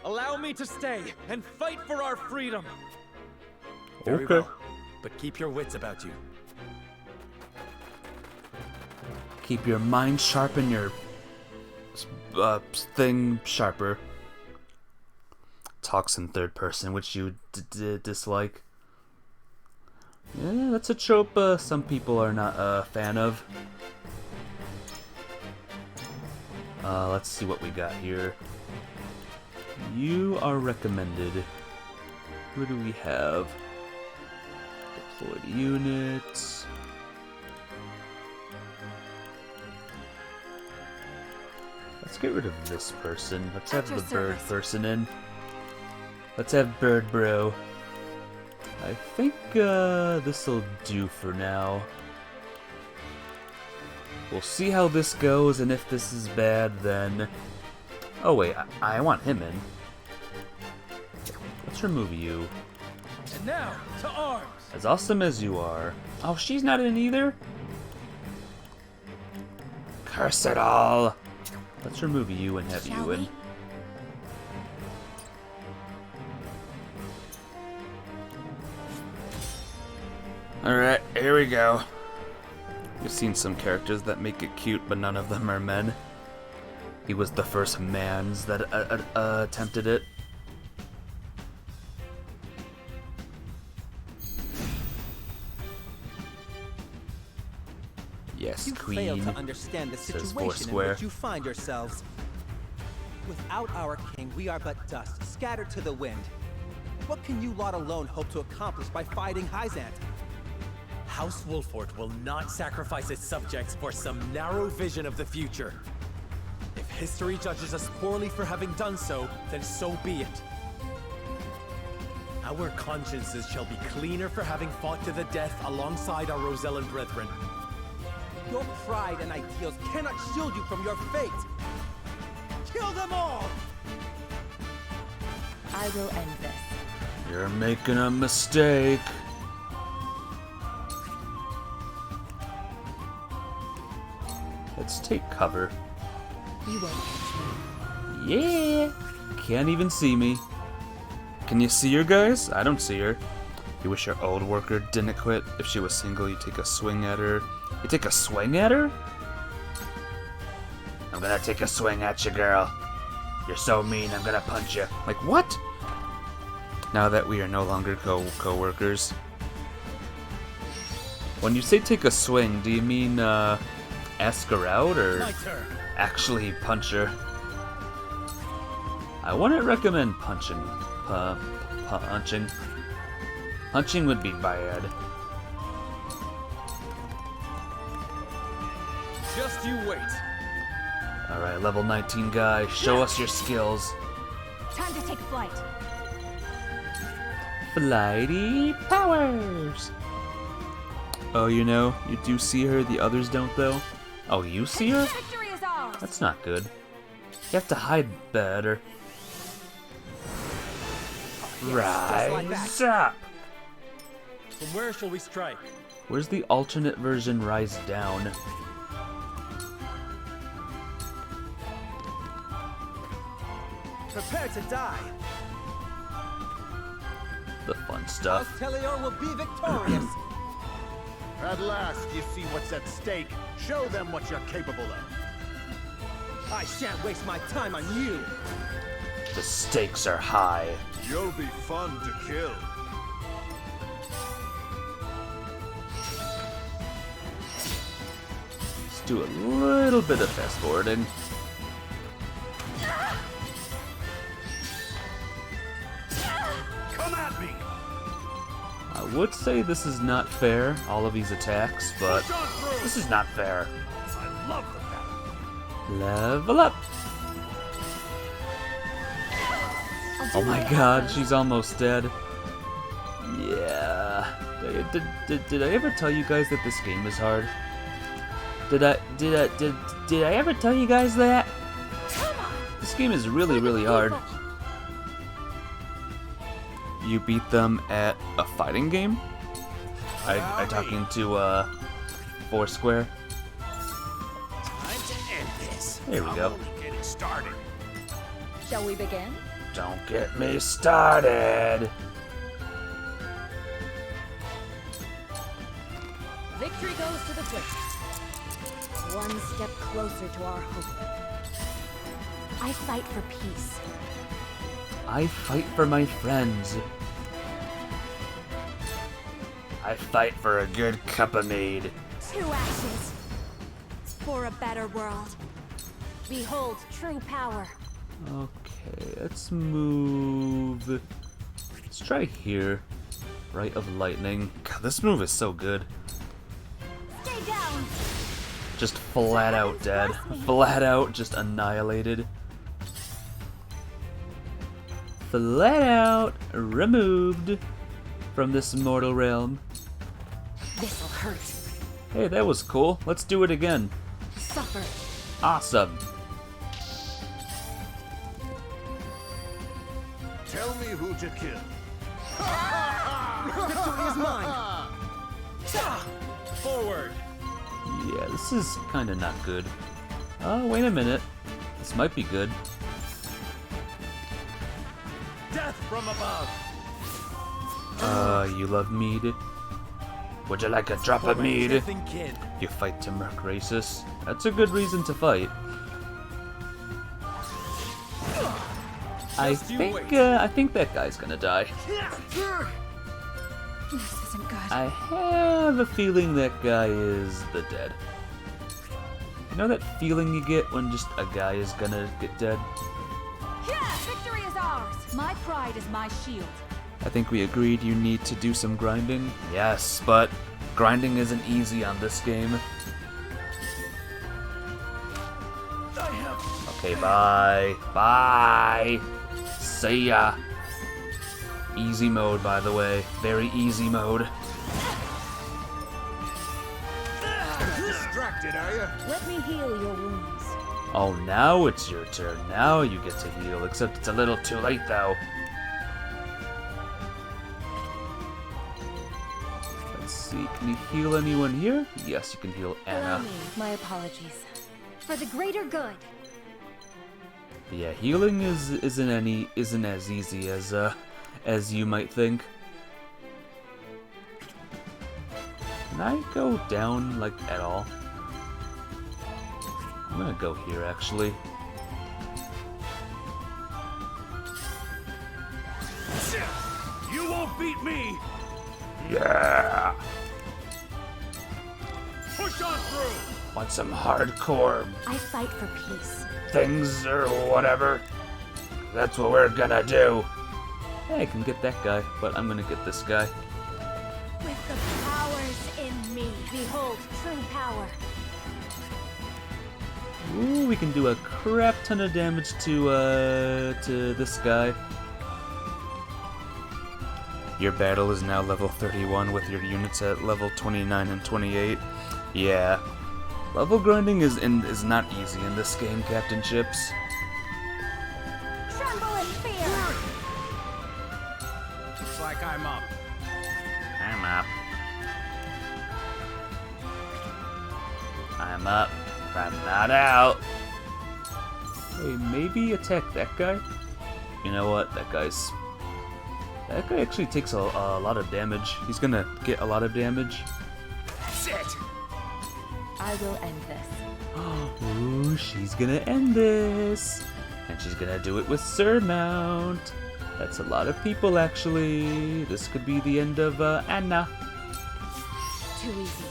Allow me to stay and fight for our freedom. Very Okay. well, but keep your wits about you. Keep your mind sharp and your thing sharper. Talks in third person, which you dislike. Yeah, that's a trope some people are not a fan of. Let's see what we got here. You are recommended. Who do we have? Deployed units. Let's get rid of this person. Let's have the bird person in. Let's have Bird Bro. I think this'll do for now. We'll see how this goes, and if this is bad, then... Oh wait, I want him in. Let's remove you. And now, to arms! As awesome as you are. Oh, she's not in either? Curse it all! Let's remove you and have you in. Alright, here we go. You've seen some characters that make it cute, but none of them are men. He was the first mans that attempted it. Yes, you Queen. fail to understand the Says situation in Foursquare. which you find yourselves. Without our king, we are but dust, scattered to the wind. What can you lot alone hope to accomplish by fighting Hyzant? House Wolfort will not sacrifice its subjects for some narrow vision of the future. If history judges us poorly for having done so, then so be it. Our consciences shall be cleaner for having fought to the death alongside our Rosellan brethren. Your pride and ideals cannot shield you from your fate! Kill them all! I will end this. You're making a mistake. Let's take cover. You won't catch Yeah! Can't even see me. Can you see her, guys? I don't see her. You wish your old worker didn't quit. If she was single, you take a swing at her. You take a swing at her? I'm gonna take a swing at you, girl. You're so mean, I'm gonna punch you. Like, what? Now that we are no longer co-workers. When you say take a swing, do you mean, ask her out, or actually punch her? I wouldn't recommend punching. Punching. Punching would be bad. Just you wait. Alright, level 19 guy, show us your skills. Time to take flight. Flighty powers! Oh, you know, you do see her, the others don't though. Oh, you see her? Victory is ours. That's not good. You have to hide better. Rise up! From where shall we strike? Where's the alternate version rise down? Prepare to die! The fun stuff. House Teleor will be victorious! At last, you see what's at stake. Show them what you're capable of. I shan't waste my time on you! The stakes are high. You'll be fun to kill. Let's do a little bit of fast forwarding. Come at me! I would say this is not fair, all of these attacks, but this is not fair. I love the battle. Level up! Oh my god, she's almost dead. Yeah. Did I ever tell you guys that this game is hard? Did I ever tell you guys that? This game is really hard. You beat them at a fighting game? I talking to Foursquare. Time to end this. There we go. I'm only getting started. Shall we begin? Don't get me started. Victory goes to the swift. One step closer to our hope. I fight for peace. I fight for my friends. I fight for a good cup of mead. To ashes. For a better world. Behold true power. Okay, let's move. Let's try here. Rite of Lightning. God, this move is so good. Stay down. Just flat out dead. Flat out just annihilated. Flat out removed from this mortal realm. This'll hurt. Hey, that was cool. Let's do it again. Suffer. Awesome. Tell me who to kill. Victory is mine! Forward! Yeah, this is kind of not good. Oh, wait a minute. This might be good. Death from above. You love mead? Would you like a drop of mead? Romantic kid. You fight to murk racists. That's a good reason to fight. I think that guy's gonna die. This isn't good. I have a feeling that guy is the dead. You know that feeling you get when just a guy is gonna get dead? Yeah, victory is ours. My pride is my shield. I think we agreed you need to do some grinding. Yes, but grinding isn't easy on this game. Okay, bye. Bye. See ya. Easy mode, by the way. Very easy mode. Distracted, are you? Let me heal your wounds. Oh, now it's your turn. Now you get to heal, except it's a little too late, though. Let's see, can you heal anyone here? Yes, you can heal Allow Anna. me. My apologies. For the greater good. But yeah, healing isn't as easy as you might think. Can I go down like at all? I'm gonna go here actually. You won't beat me! Yeah! Push on through! Want some hardcore I fight for peace. things or whatever? That's what we're gonna do. Hey, I can get that guy, but I'm gonna get this guy. With the powers in me, behold true power. Ooh, we can do a crap ton of damage to this guy. Your battle is now level 31 with your units at level 29 and 28. Yeah. Level grinding is not easy in this game, Captain Chips. Tremble in fear. Looks like I'm up. I'm up. I'm up. I'm not out. Hey, maybe attack that guy? You know what? That guy actually takes a lot of damage. He's gonna get a lot of damage. That's it! I will end this. Ooh, she's gonna end this. And she's gonna do it with Surmount. That's a lot of people, actually. This could be the end of Anna. Too easy.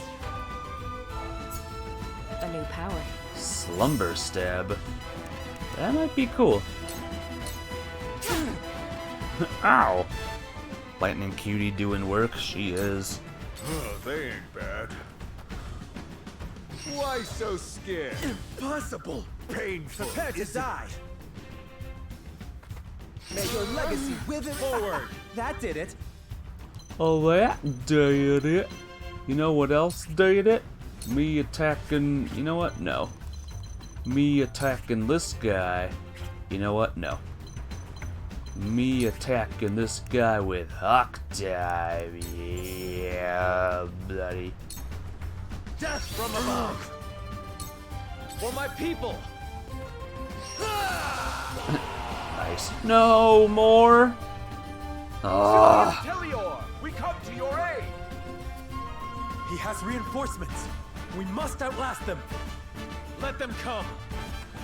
A new power. Slumber Stab. That might be cool. Ow! Lightning Cutie doing work. She is. They ain't bad. Why so scared? Impossible. Painful. Prepare to die. May your legacy wither forward. That did it. Oh, that did it. You know what else did it? Me attacking. You know what? No. Me attacking this guy. You know what? No. Me attacking this guy with Hawk Dive. Yeah, buddy. Death from above. For my people. Nice. No more. Ah. Telior, we come to your aid. He has reinforcements. We must outlast them. Let them come.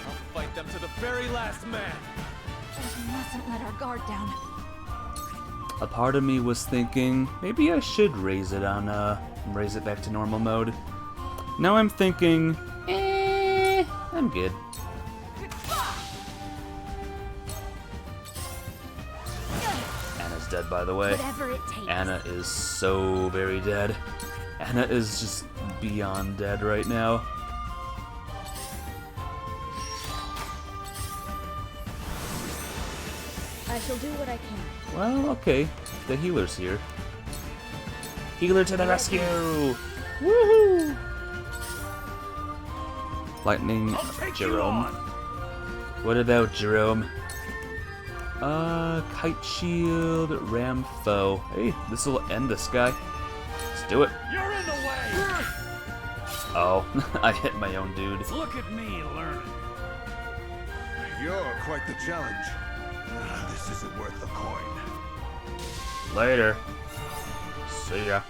I'll fight them to the very last man. We mustn't let our guard down. A part of me was thinking maybe I should raise it back to normal mode. Now I'm thinking, I'm good. Anna's dead, by the way. Whatever it takes. Anna is so very dead. Anna is just beyond dead right now. I shall do what I can. Well, okay. The healer's here. Healer to the rescue! Woohoo! Lightning Jerome. What about Jerome? Kite Shield, Ram Foe. Hey, this will end this guy. Let's do it. You're in the way! Oh, I hit my own dude. Look at me learning. You're quite the challenge. This isn't worth the coin. Later. See ya.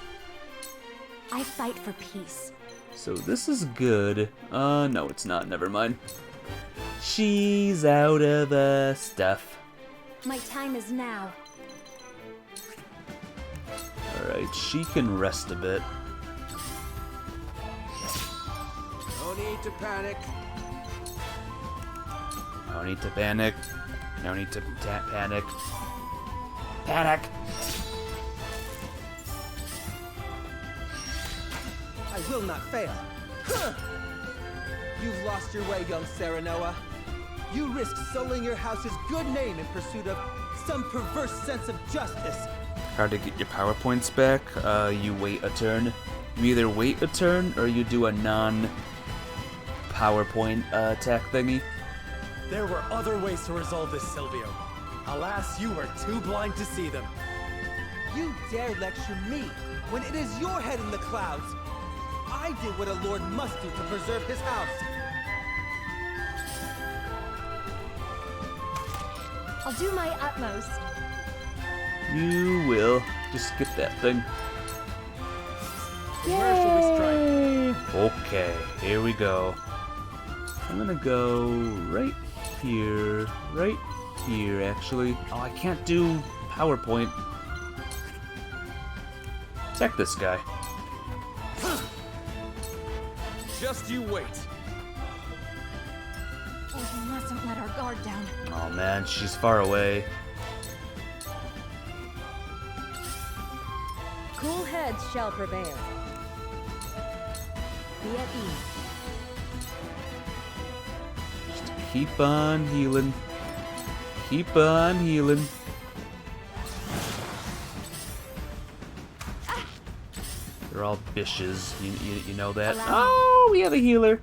I fight for peace. So this is good. No, it's not. Never mind. She's out of stuff. My time is now. Alright, she can rest a bit. No need to panic. No need to panic. No need to panic. Panic! I will not fail. Huh. You've lost your way, young Serenoa. You risk sullying your house's good name in pursuit of some perverse sense of justice. How to get your power points back? You wait a turn. You either wait a turn or you do a non-PowerPoint attack thingy. There were other ways to resolve this, Silvio. Alas, you were too blind to see them. You dare lecture me when it is your head in the clouds. I did what a lord must do to preserve his house. I'll do my utmost. You will. Just get that thing. Where shall we strike? Okay, here we go. I'm gonna go right here actually. Oh, I can't do PowerPoint. Attack this guy. Just you wait. Oh, we mustn't let our guard down. Oh man, she's far away. Cool heads shall prevail. Be at ease. Just keep on healing. Keep on healing. They're all bishes. You know that? Oh, we have a healer.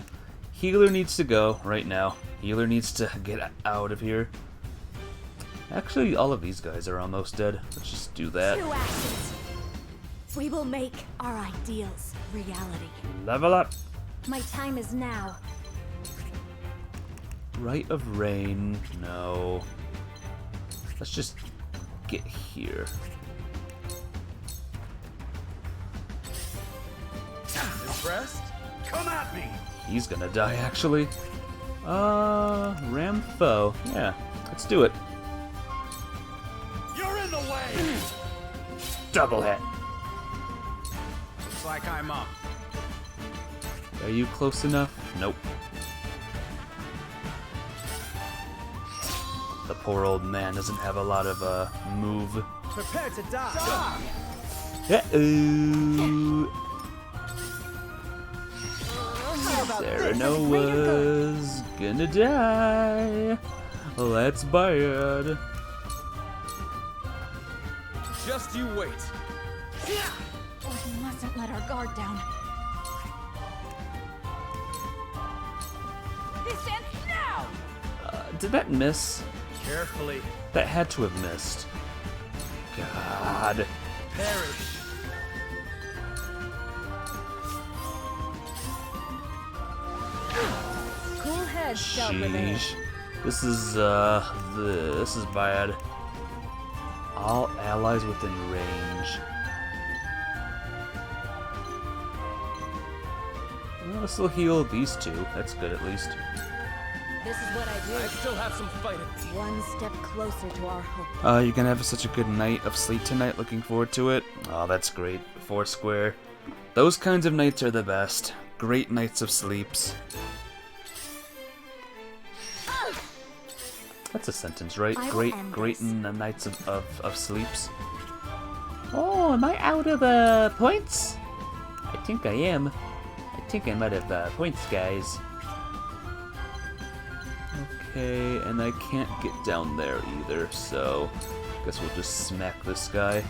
Healer needs to go right now. Healer needs to get out of here. Actually, all of these guys are almost dead. Let's just do that. 2 actions. We will make our ideals reality. Level up. My time is now. Rite of Rain. No. Let's just get here. Impressed? Come at me! He's gonna die, actually. Ramfo. Yeah, let's do it. You're in the way! Double hit. Looks like I'm up. Are you close enough? Nope. The poor old man doesn't have a lot of, move. Prepare to die! Uh-oh. Serenoa's gonna die. That's bad. Just you wait. Oh, we mustn't let our guard down. This ends now! Did that miss? Carefully. That had to have missed. God. Perish. Cool heads shall prevail. Sheesh. This is bad. All allies within range. Well, this will heal these two. That's good, at least. This is what I do. I still have some fighting. One step closer to our hope. You're gonna have such a good night of sleep tonight. Looking forward to it. Oh, that's great. Foursquare. Those kinds of nights are the best. Great nights of sleeps. That's a sentence, right? Great nights of sleeps. Oh, am I out of points? I think I am. I think I'm out of points, guys. Okay, and I can't get down there either, so guess we'll just smack this guy.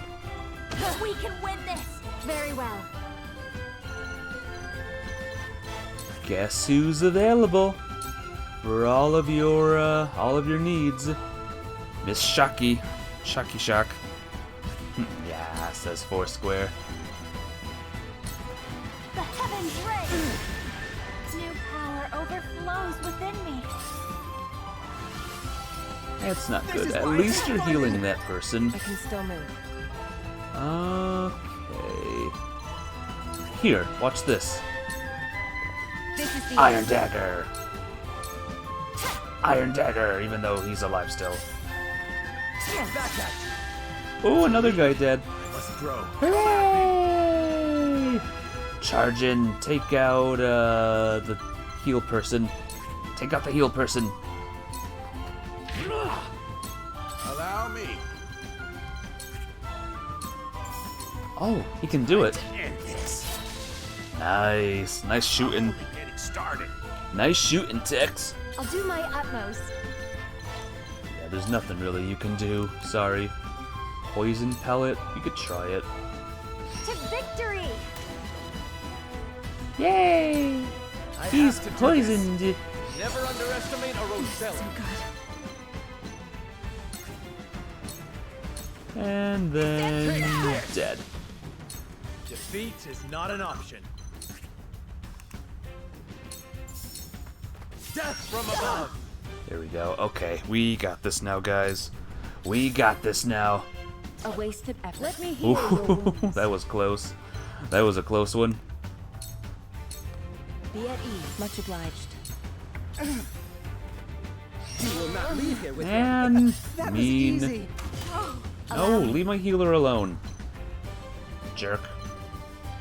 We can win this! Very well. Guess who's available for all of your needs? Miss Shocky. Shocky Shock. Yeah, says Foursquare. The heavens ring! New power overflows within me. That's not good. At least you're healing that person. I can still move. Okay. Here, watch this. This is the Iron Dagger. Iron Dagger, even though he's alive still. Oh, another guy dead. Hooray! Charge in, take out the heal person. Take out the heal person. Allow me. Oh, he can do it. Nice. Nice shooting. Nice shooting, Tex. I'll do my utmost. Yeah, there's nothing really you can do. Sorry. Poison pellet, you could try it. To victory! Yay! He's poisoned. Never underestimate a Rosellans. And then dead. Defeat is not an option. Death from above. There we go. Okay, we got this now, guys. We got this now. A wasted effort. Let me heal your Ooh, wounds. that was close. That was a close one. Be at ease. Much obliged. You will not leave here with And that was mean. easy. No, leave my healer alone. Jerk.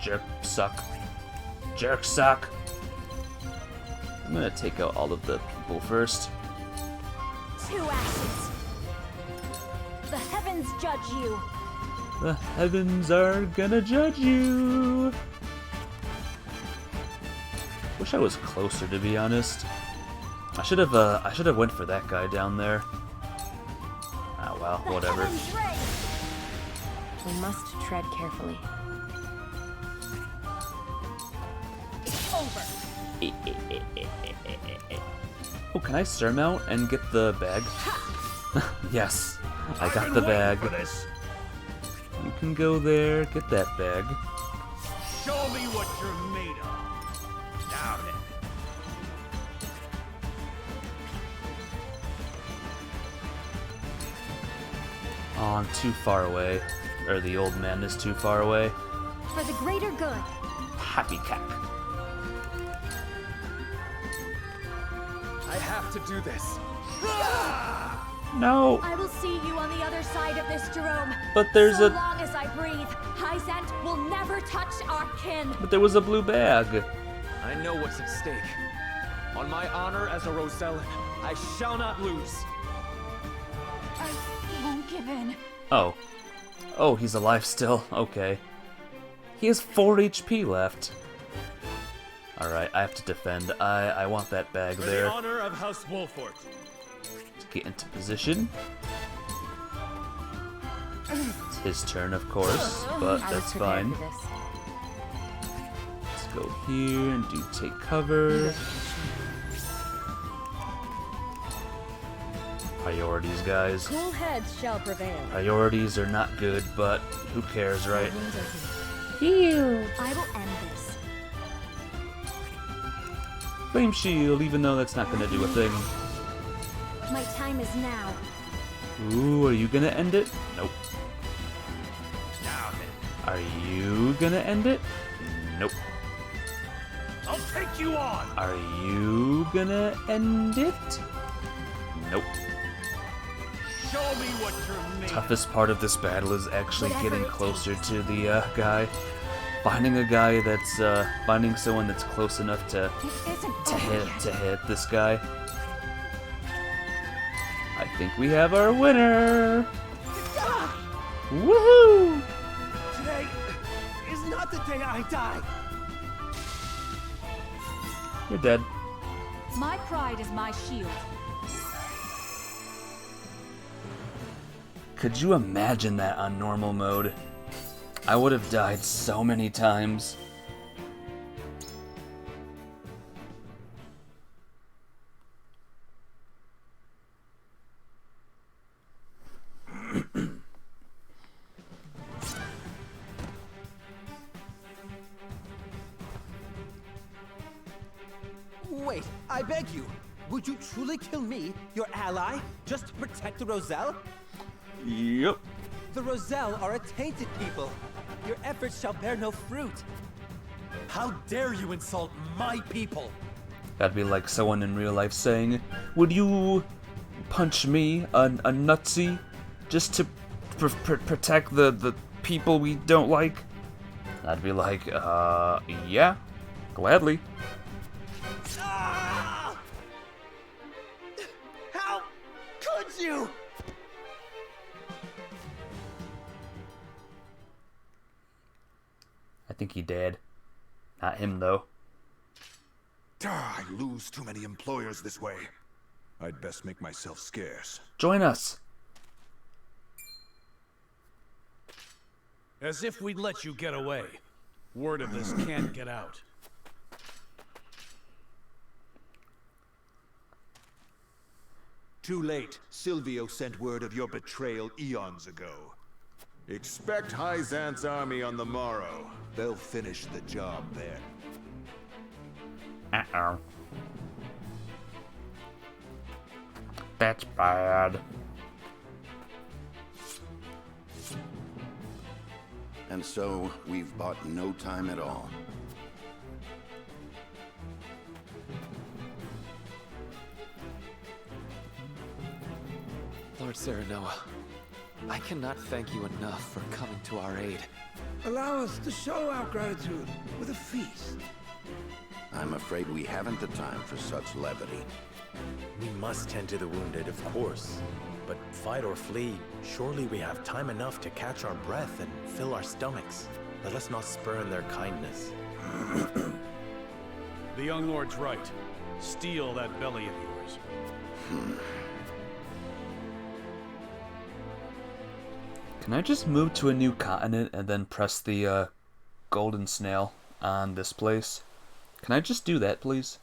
Jerk suck. Jerk suck. I'm gonna take out all of the people first. 2 ashes. The heavens judge you. The heavens are gonna judge you. Wish I was closer, to be honest. I should have went for that guy down there. Ah, well, whatever. We must tread carefully. It's over. Oh, can I surmount and get the bag? Yes, I got the bag. You can go there, get that bag. Show me what you're made of. Now then. Oh, I'm too far away. Or the old man is too far away. For the greater good. Happy cack. I have to do this. No. I will see you on the other side of this, Jerome. But there's so a- long as I breathe, Hyzant will never touch our kin. But there was a blue bag. I know what's at stake. On my honor as a Rosellan, I shall not lose. I won't give in. Oh. Oh, he's alive still. Okay. He has 4 HP left. Alright, I have to defend. I want that bag For there. the honor of House Wolfort. To get into position. It's his turn, of course, but that's fine. Let's go here and do take cover. Priorities, guys. Cool heads shall prevail. Priorities are not good, but who cares, right? Heal. I will end this. Flame shield, even though that's not gonna do a thing. My time is now. Ooh, are you gonna end it? Nope. Now then. Are you gonna end it? Nope. I'll take you on. Are you gonna end it? Nope. Show me what you're made of. Toughest part of this battle is actually Whatever getting it closer to the guy. Finding a guy that's finding someone that's close enough to hit this guy. I think we have our winner. Woohoo! Today is not the day I die. You're dead. My pride is my shield. Could you imagine that on normal mode? I would have died so many times. Wait, I beg you. Would you truly kill me, your ally, just to protect the Roselle? Yep. The Roselle are a tainted people. Your efforts shall bear no fruit. How dare you insult my people? That'd be like someone in real life saying, "Would you punch me, a nutsy, just to protect the people we don't like?" I'd be like, yeah, gladly. Ah! How could you? I think he did. Not him, though. I lose too many employers this way. I'd best make myself scarce. Join us. As if we'd let you get away. Word of this can't get out. Too late. Silvio sent word of your betrayal eons ago. Expect Hyzant's army on the morrow. They'll finish the job then. Uh-oh. That's bad. And so, we've bought no time at all. Lord Serenoa, I cannot thank you enough for coming to our aid. Allow us to show our gratitude with a feast. I'm afraid we haven't the time for such levity. We must tend to the wounded, of course. But fight or flee, surely we have time enough to catch our breath and fill our stomachs. Let us not spurn their kindness. The young lord's right. Steal that belly of yours. Can I just move to a new continent and then press the golden snail on this place? Can I just do that, please?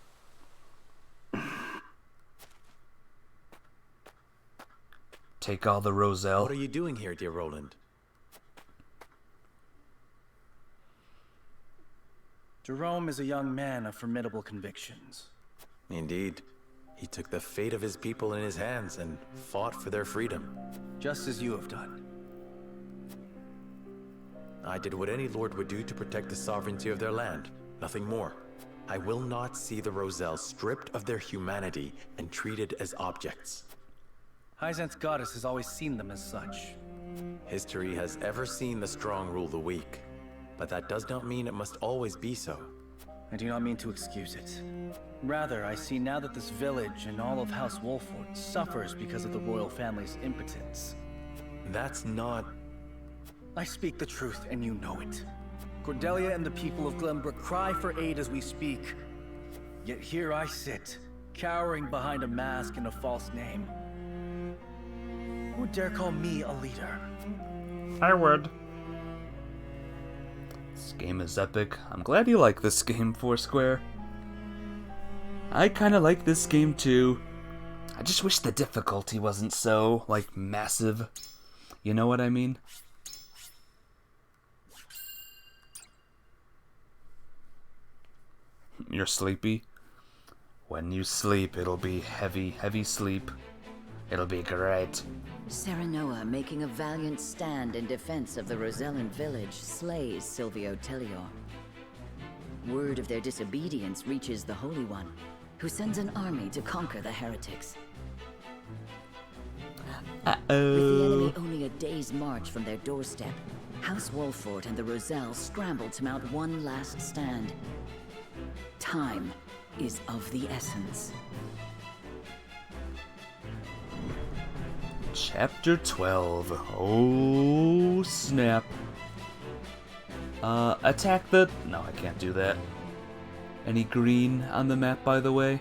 Take all the Roselle. What are you doing here, dear Roland? Jerome is a young man of formidable convictions. Indeed. He took the fate of his people in his hands and fought for their freedom. Just as you have done. I did what any lord would do to protect the sovereignty of their land. Nothing more. I will not see the Roselle stripped of their humanity and treated as objects. Hyzant's goddess has always seen them as such. History has ever seen the strong rule the weak, but that does not mean it must always be so. I do not mean to excuse it. Rather, I see now that this village and all of House Wolford suffers because of the royal family's impotence. That's not... I speak the truth, and you know it. Cordelia and the people of Glenbrook cry for aid as we speak. Yet here I sit, cowering behind a mask and a false name. Who dare call me a leader? I would. This game is epic. I'm glad you like this game, Foursquare. I kinda like this game too. I just wish the difficulty wasn't so, like, massive. You know what I mean? You're sleepy? When you sleep, it'll be heavy, heavy sleep. It'll be great. Serenoa, making a valiant stand in defense of the Rosellan village, slays Silvio Tellior. Word of their disobedience reaches the Holy One, who sends an army to conquer the heretics. With the enemy only a day's march from their doorstep, House Wolford and the Roselle scramble to mount one last stand. Time is of the essence. Chapter 12. Oh, snap. Attack the... No, I can't do that. Any green on the map, by the way?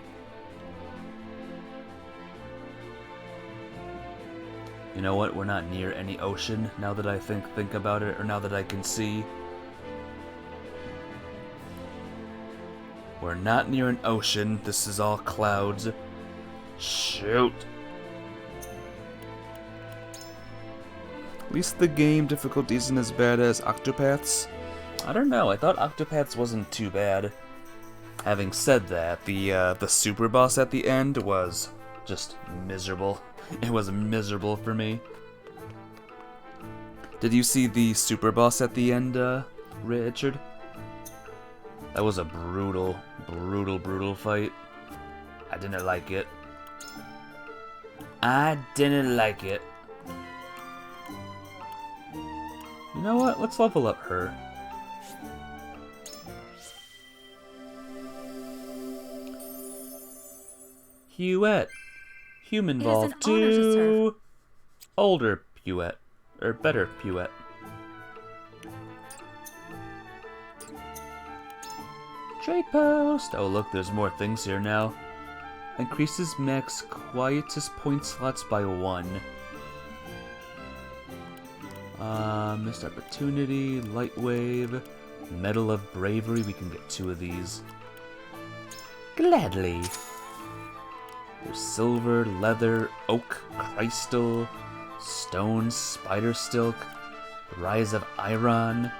You know what? We're not near any ocean, now that I think about it, or now that I can see. We're not near an ocean. This is all clouds. Shoot. At least the game difficulty isn't as bad as Octopath's. I don't know, I thought Octopath's wasn't too bad. Having said that, the super boss at the end was just miserable. It was miserable for me. Did you see the super boss at the end, Richard? That was a brutal, brutal fight. I didn't like it. I didn't like it. You know what? Let's level up her. Huette. Human Evolve to older Puette. Or better Puette. Trade post! Oh look, there's more things here now. Increases max quietus point slots by 1. Missed Opportunity, Light Wave, Medal of Bravery, we can get 2 of these. Gladly. There's Silver, Leather, Oak, Crystal, Stone, Spider Stilk, Rise of Iron.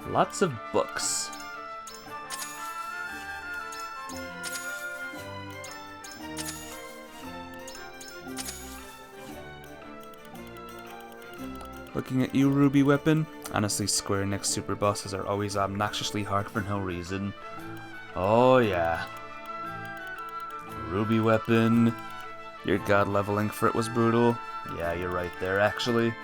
Lots of books. Looking at you, Ruby Weapon. Honestly, Square Enix super bosses are always obnoxiously hard for no reason. Oh yeah. Ruby Weapon. Your god leveling for it was brutal. Yeah, you're right there, actually.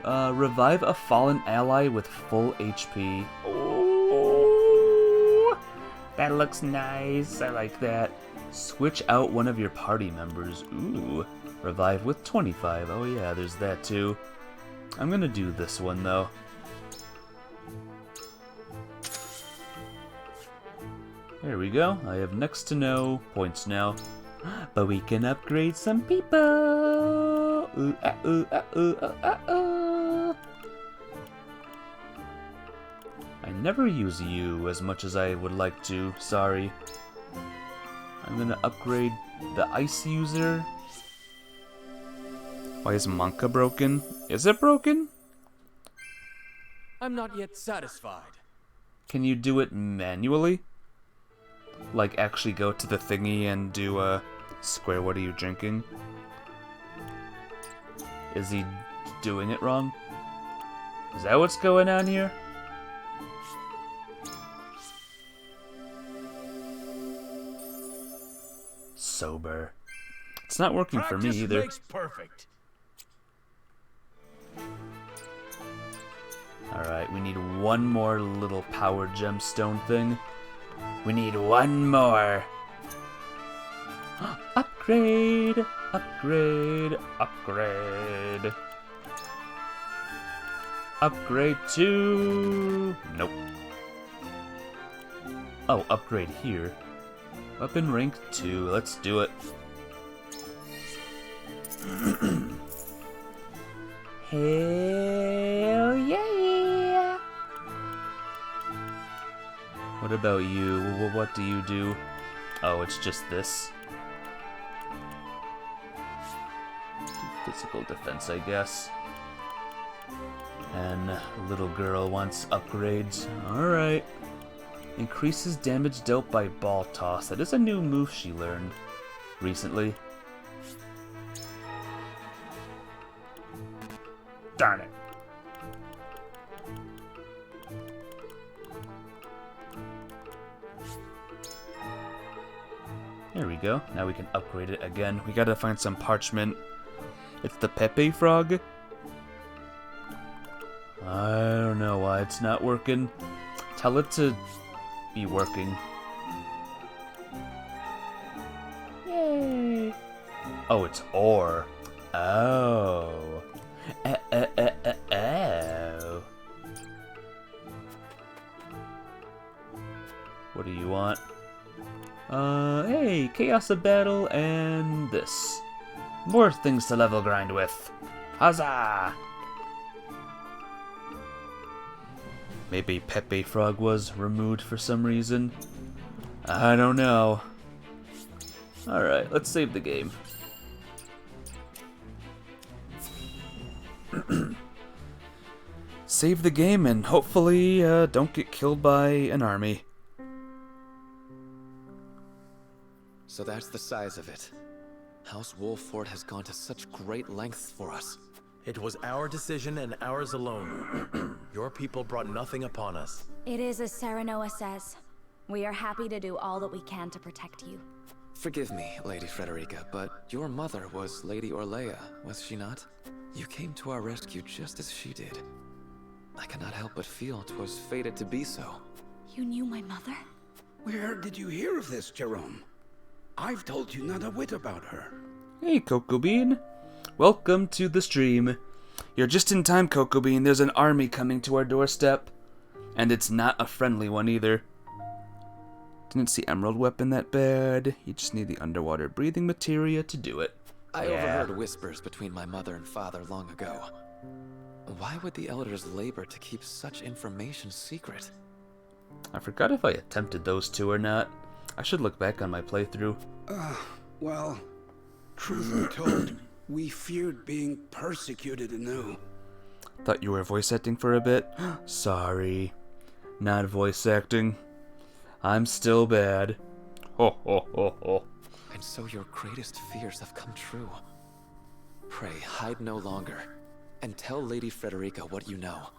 Revive a fallen ally with full HP. Ooh, that looks nice. I like that. Switch out one of your party members. Ooh. Revive with 25. Oh yeah, there's that too. I'm gonna do this one though. There we go. I have next to no points now. But we can upgrade some people. Ooh, ooh, ooh, ooh. I never use you as much as I would like to. Sorry. I'm gonna upgrade the ice user. Why is Monka broken? Is it broken? I'm not yet satisfied. Can you do it manually? Like actually go to the thingy and do a Square, what are you drinking? Is he doing it wrong? Is that what's going on here? Sober. It's not working for me either. Makes perfect. Alright, we need one more little power gemstone thing. We need one more. Upgrade! Upgrade! Upgrade! Upgrade to... Nope. Oh, upgrade here. Weapon rank 2. Let's do it. Hell yeah! What about you? What do you do? Oh, it's just this. Physical defense, I guess. And little girl wants upgrades. Alright. Increases damage dealt by ball toss. That is a new move she learned recently. Darn it. There we go. Now we can upgrade it again. We gotta find some parchment. It's the Pepe Frog. I don't know why it's not working. Tell it to be working. Yay! Oh, it's ore. Oh. Oh. What do you want? Hey, Chaos of Battle and this. More things to level grind with. Huzzah! Maybe Pepe Frog was removed for some reason. I don't know. Alright, let's save the game. Save the game and hopefully don't get killed by an army. So that's the size of it. House Wolffort has gone to such great lengths for us. It was our decision and ours alone. Your people brought nothing upon us. It is as Serenoa says. We are happy to do all that we can to protect you. Forgive me, Lady Frederica, but your mother was Lady Orlea, was she not? You came to our rescue just as she did. I cannot help but feel 'twas fated to be so. You knew my mother? Where did you hear of this, Jerome? I've told you not a whit about her. Hey, Cocoa Bean. Welcome to the stream. You're just in time, Cocoa Bean. There's an army coming to our doorstep. And it's not a friendly one either. Didn't see Emerald Weapon that bad. You just need the underwater breathing materia to do it. I overheard whispers between my mother and father long ago. Why would the elders labor to keep such information secret? I forgot if I attempted those two or not. I should look back on my playthrough. Well, truth be told, we feared being persecuted anew. Thought you were voice acting for a bit? Sorry. Not voice acting. I'm still bad. Ho ho ho ho. And so your greatest fears have come true. Pray, hide no longer, and tell Lady Frederica what you know.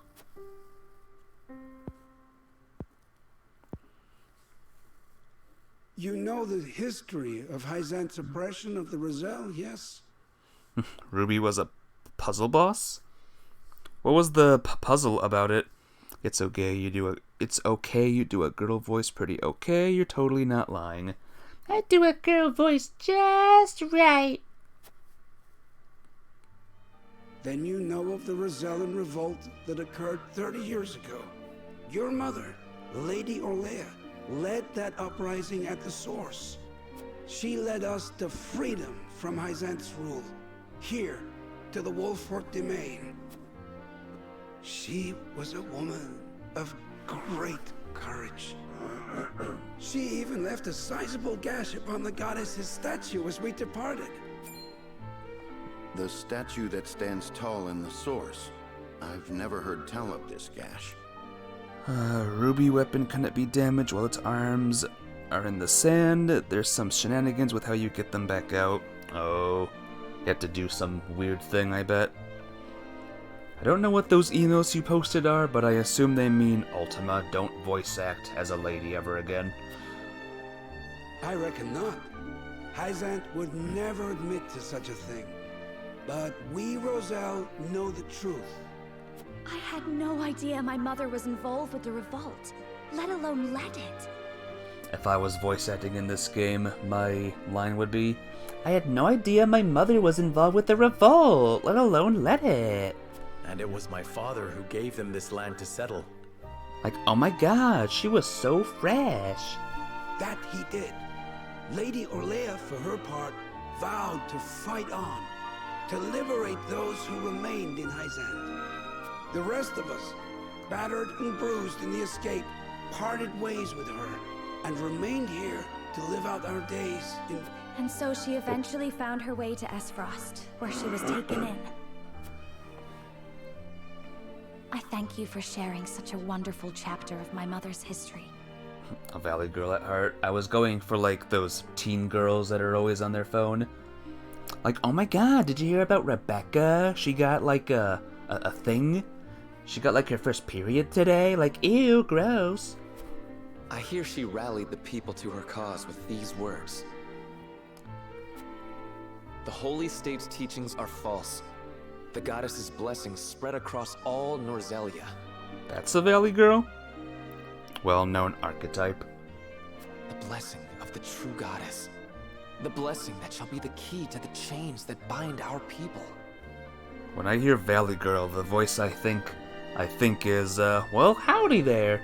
You know the history of Hyzant's oppression of the Rosell, yes? Ruby was a puzzle boss? What was the puzzle about it? It's okay you do a girl voice pretty okay. You're totally not lying. I do a girl voice just right. Then you know of the Rosellan revolt that occurred 30 years ago. Your mother, Lady Orlea, led that uprising at the source. She led us to freedom from Hyzant's rule, here to the Wolfort domain. She was a woman of great courage. She even left a sizable gash upon the goddess's statue as we departed. The statue that stands tall in the source. I've never heard tell of this gash. Ruby weapon couldn't be damaged while its arms are in the sand. There's some shenanigans with how you get them back out. Oh, you have to do some weird thing, I bet. I don't know what those emails you posted are, but I assume they mean Ultima, don't voice act as a lady ever again. I reckon not. Hyzant would never admit to such a thing. But we, Roselle, know the truth. I had no idea my mother was involved with the revolt, let alone led it. If I was voice acting in this game, my line would be, I had no idea my mother was involved with the revolt, let alone led it. And it was my father who gave them this land to settle. Like, oh my god, she was so fresh. That he did. Lady Orlea, for her part, vowed to fight on, to liberate those who remained in Hyzant. The rest of us, battered and bruised in the escape, parted ways with her, and remained here to live out our days in... And so she eventually found her way to Esfrost, where she was taken in. I thank you for sharing such a wonderful chapter of my mother's history. A valley girl at heart. I was going for like those teen girls that are always on their phone. Like, oh my god, did you hear about Rebecca? She got like a thing? She got like her first period today? Like, ew, gross. I hear she rallied the people to her cause with these words. The Holy State's teachings are false. The goddess's blessings spread across all Norzelia. That's a valley girl? Well-known archetype. The blessing of the true goddess. The blessing that shall be the key to the chains that bind our people. When I hear Valley Girl, the voice I think is, well, howdy there.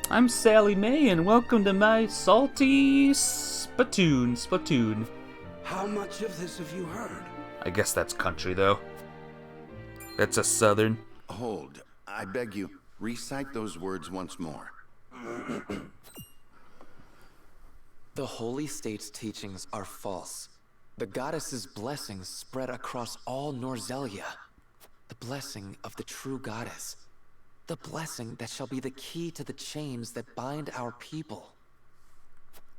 I'm Sally Mae, and welcome to my salty Splatoon. How much of this have you heard? I guess that's country, though. That's a southern. Hold. I beg you, recite those words once more. The Holy State's teachings are false. The goddess's blessings spread across all Norzelia. The blessing of the true goddess. The blessing that shall be the key to the chains that bind our people.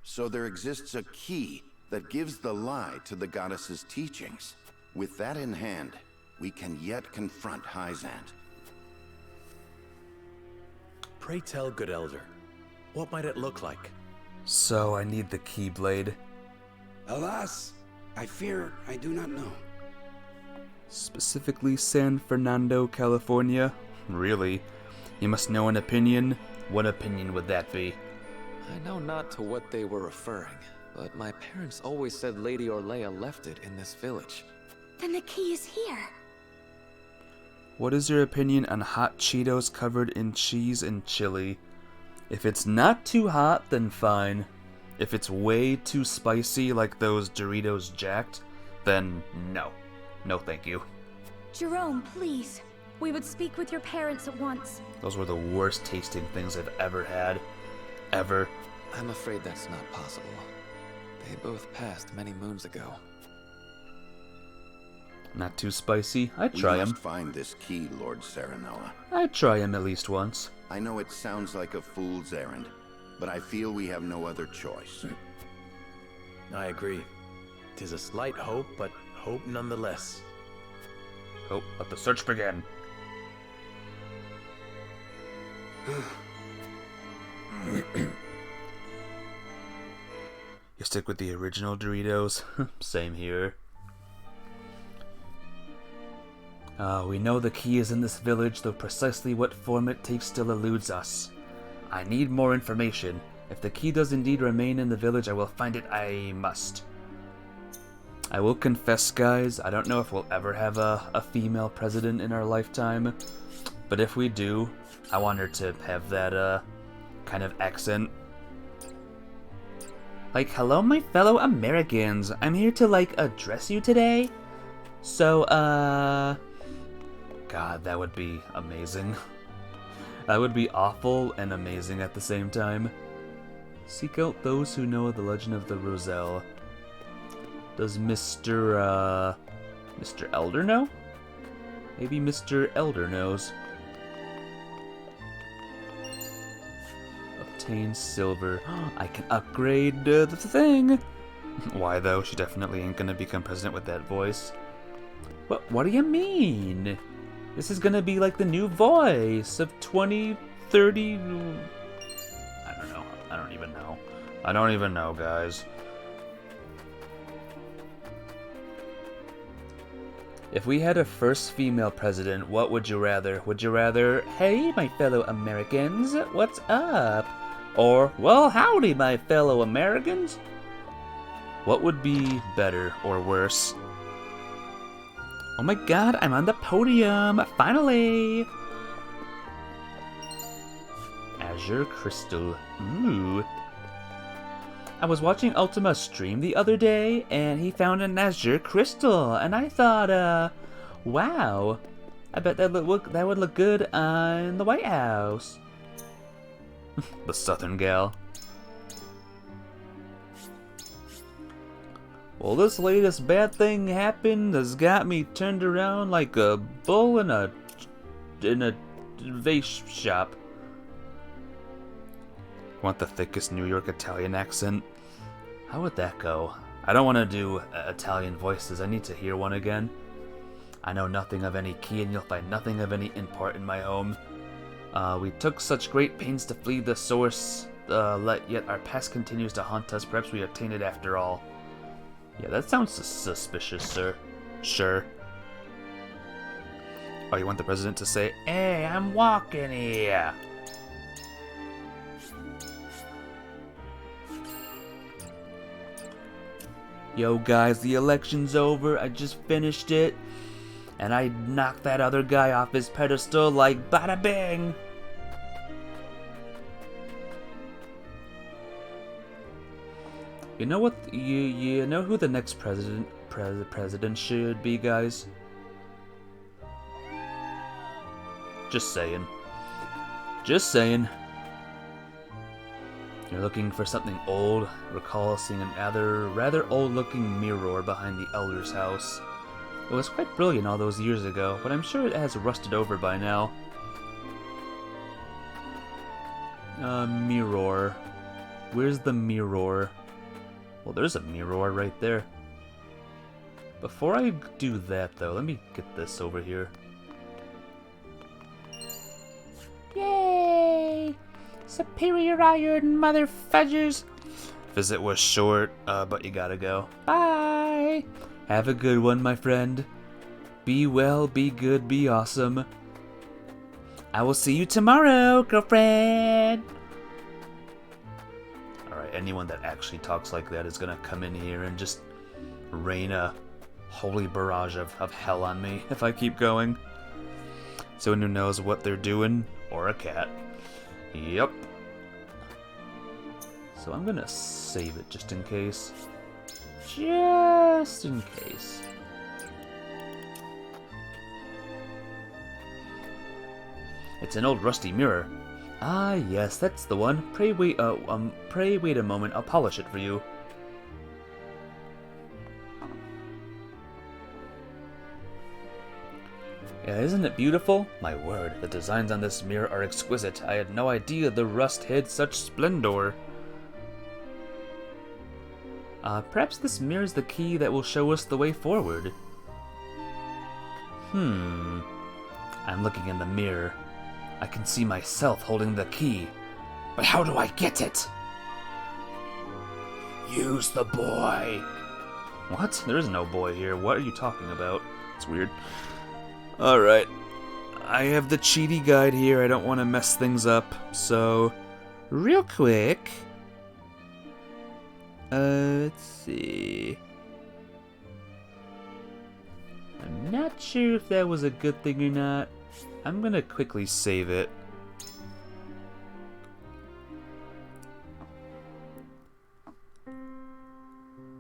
So there exists a key that gives the lie to the goddess's teachings. With that in hand, we can yet confront Hyzant. Pray tell, good elder, what might it look like? So I need the Keyblade. Alas, I fear I do not know. Specifically San Fernando, California? Really? You must know an opinion? What opinion would that be? I know not to what they were referring, but my parents always said Lady Orlea left it in this village. Then the key is here. What is your opinion on hot Cheetos covered in cheese and chili? If it's not too hot, then fine. If it's way too spicy like those Doritos Jacked, then no. No thank you. Jerome, please. We would speak with your parents at once. Those were the worst tasting things I've ever had. Ever. I'm afraid that's not possible. They both passed many moons ago. Not too spicy? I'd try We them. must find this key, Lord Serenoa. I'd try them at least once. I know it sounds like a fool's errand, but I feel we have no other choice. I agree. 'Tis a slight hope, but hope nonetheless. Oh, let the search begin. You stick with the original Doritos? Same here. We know the key is in this village, though precisely what form it takes still eludes us. I need more information. If the key does indeed remain in the village, I will find it. I must. I will confess, guys, I don't know if we'll ever have a female president in our lifetime, but if we do, I want her to have that, kind of accent. Like, hello, my fellow Americans. I'm here to, like, address you today. So, God, that would be amazing. That would be awful and amazing at the same time. Seek out those who know the legend of the Roselle. Does Mr. Elder know? Maybe Mr. Elder knows. Obtain silver. I can upgrade the thing. Why though? She definitely ain't gonna become president with that voice. What do you mean? This is gonna be like the new voice of 2030. I don't know. I don't even know. I don't even know, guys. If we had a first female president, what would you rather? Would you rather, hey, my fellow Americans, what's up? Or, well, howdy, my fellow Americans? What would be better or worse? Oh my god, I'm on the podium! Finally! Azure Crystal. Ooh. I was watching Ultima stream the other day, and he found an Azure Crystal, and I thought, wow. I bet that would look good in the White House. The Southern gal. Well, this latest bad thing happened has got me turned around like a bull in a vase shop. Want the thickest New York Italian accent? How would that go? I don't want to do Italian voices. I need to hear one again. I know nothing of any key, and you'll find nothing of any import in my home. We took such great pains to flee the source, yet our past continues to haunt us. Perhaps we obtain it after all. Yeah, that sounds suspicious, sir. Sure. Oh, you want the president to say, hey, I'm walking here. Yo, guys, the election's over. I just finished it. And I knocked that other guy off his pedestal like bada bing. You know what? You know who the next president should be, guys? Just saying. Just saying. You're looking for something old. Recall seeing an rather old-looking mirror behind the elder's house. It was quite brilliant all those years ago, but I'm sure it has rusted over by now. Mirror. Where's the mirror? Well, there's a mirror right there. Before I do that, though, let me get this over here. Yay! Superior iron, mother fudgers. Visit was short, but you gotta go. Bye! Have a good one, my friend. Be well, be good, be awesome. I will see you tomorrow, girlfriend! Alright, anyone that actually talks like that is gonna come in here and just rain a holy barrage of hell on me if I keep going. Someone who knows what they're doing, or a cat. Yep. So I'm gonna save it just in case. Just in case. It's an old rusty mirror. Ah, yes, that's the one. Pray wait a moment. I'll polish it for you. Yeah, isn't it beautiful? My word, the designs on this mirror are exquisite. I had no idea the rust hid such splendor. Perhaps this mirror is the key that will show us the way forward. I'm looking in the mirror. I can see myself holding the key. But how do I get it? Use the boy. What? There is no boy here. What are you talking about? It's weird. Alright. I have the cheaty guide here. I don't want to mess things up. So, real quick. Let's see. I'm not sure if that was a good thing or not. I'm gonna quickly save it.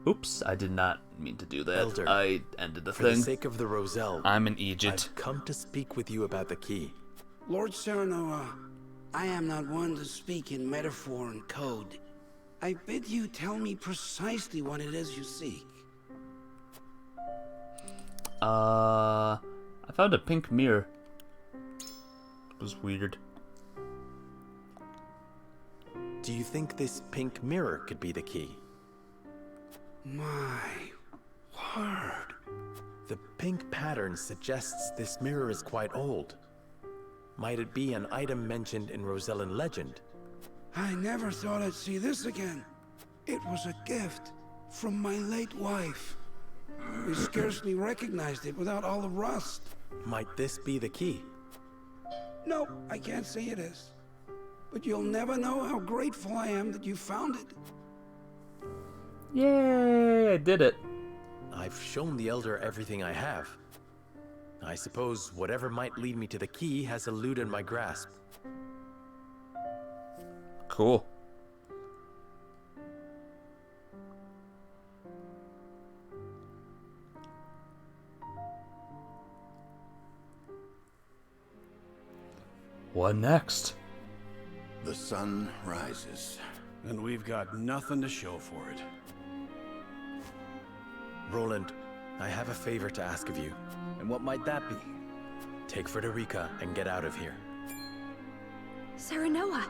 Oops, I did not mean to do that. Elder, I ended the for thing. the sake of the Roselle, I'm in Egypt. I've come to speak with you about the key. Lord Serenoa, I am not one to speak in metaphor and code. I bid you tell me precisely what it is you seek. I found a pink mirror. It was weird. Do you think this pink mirror could be the key? My word. The pink pattern suggests this mirror is quite old. Might it be an item mentioned in Rosellan legend? I never thought I'd see this again. It was a gift from my late wife. We scarcely recognized it without all the rust. Might this be the key? No, I can't say it is. But you'll never know how grateful I am that you found it. Yay, I did it. I've shown the Elder everything I have. I suppose whatever might lead me to the key has eluded my grasp. Cool. What next? The sun rises. And we've got nothing to show for it. Roland, I have a favor to ask of you. And what might that be? Take Frederica and get out of here. Serenoa!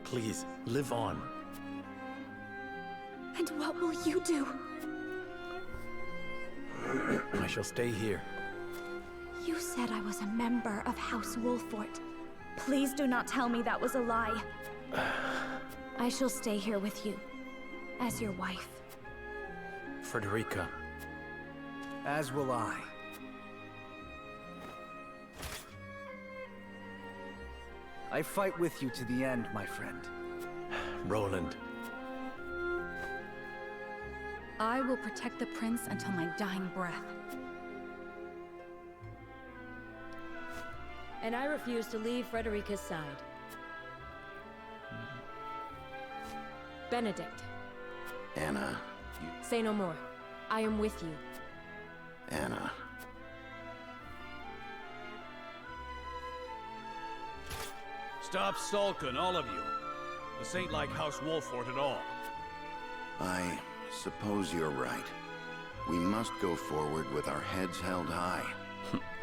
Please, live on. And what will you do? I shall stay here. You said I was a member of House Wolfort. Please do not tell me that was a lie. I shall stay here with you, as your wife. Frederica. As will I. I fight with you to the end, my friend. Roland. I will protect the prince until my dying breath. And I refuse to leave Frederica's side. Benedict. Anna, Say no more. I am with you. Anna. Stop sulking, all of you. This ain't like House Wolfort at all. I suppose you're right. We must go forward with our heads held high.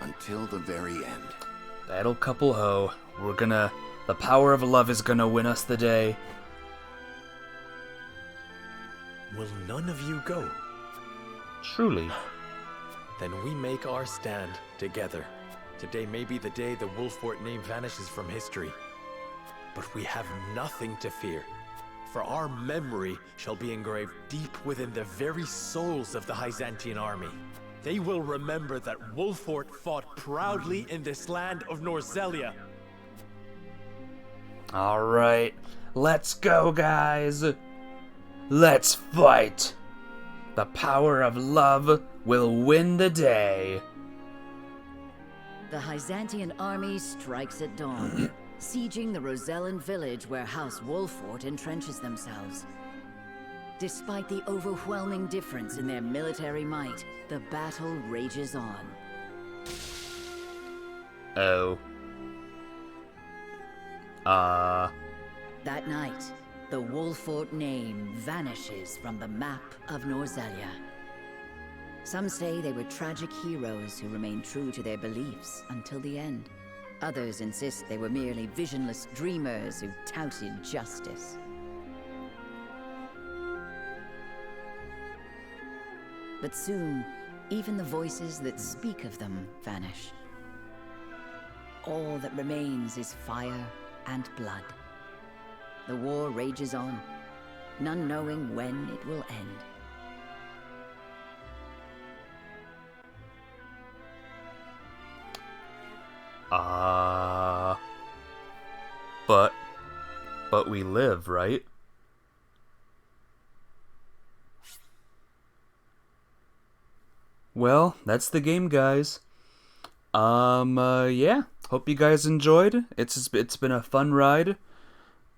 Until the very end. Battle couple ho. The power of love is gonna win us the day. Will none of you go? Truly. Then we make our stand together. Today may be the day the Wolfort name vanishes from history. But we have nothing to fear, for our memory shall be engraved deep within the very souls of the Hyzantian army. They will remember that Wolfort fought proudly in this land of Norzelia. Alright, let's go, guys. Let's fight. The power of love will win the day. The Hyzantian army strikes at dawn, sieging the Rosellan village where House Wolfort entrenches themselves. Despite the overwhelming difference in their military might, the battle rages on. Oh. That night, the Wolfort name vanishes from the map of Norzelia. Some say they were tragic heroes who remained true to their beliefs until the end. Others insist they were merely visionless dreamers who touted justice. But soon, even the voices that speak of them vanish. All that remains is fire and blood. The war rages on, none knowing when it will end. But we live, right? Well, that's the game, guys. Yeah. Hope you guys enjoyed. It's been a fun ride.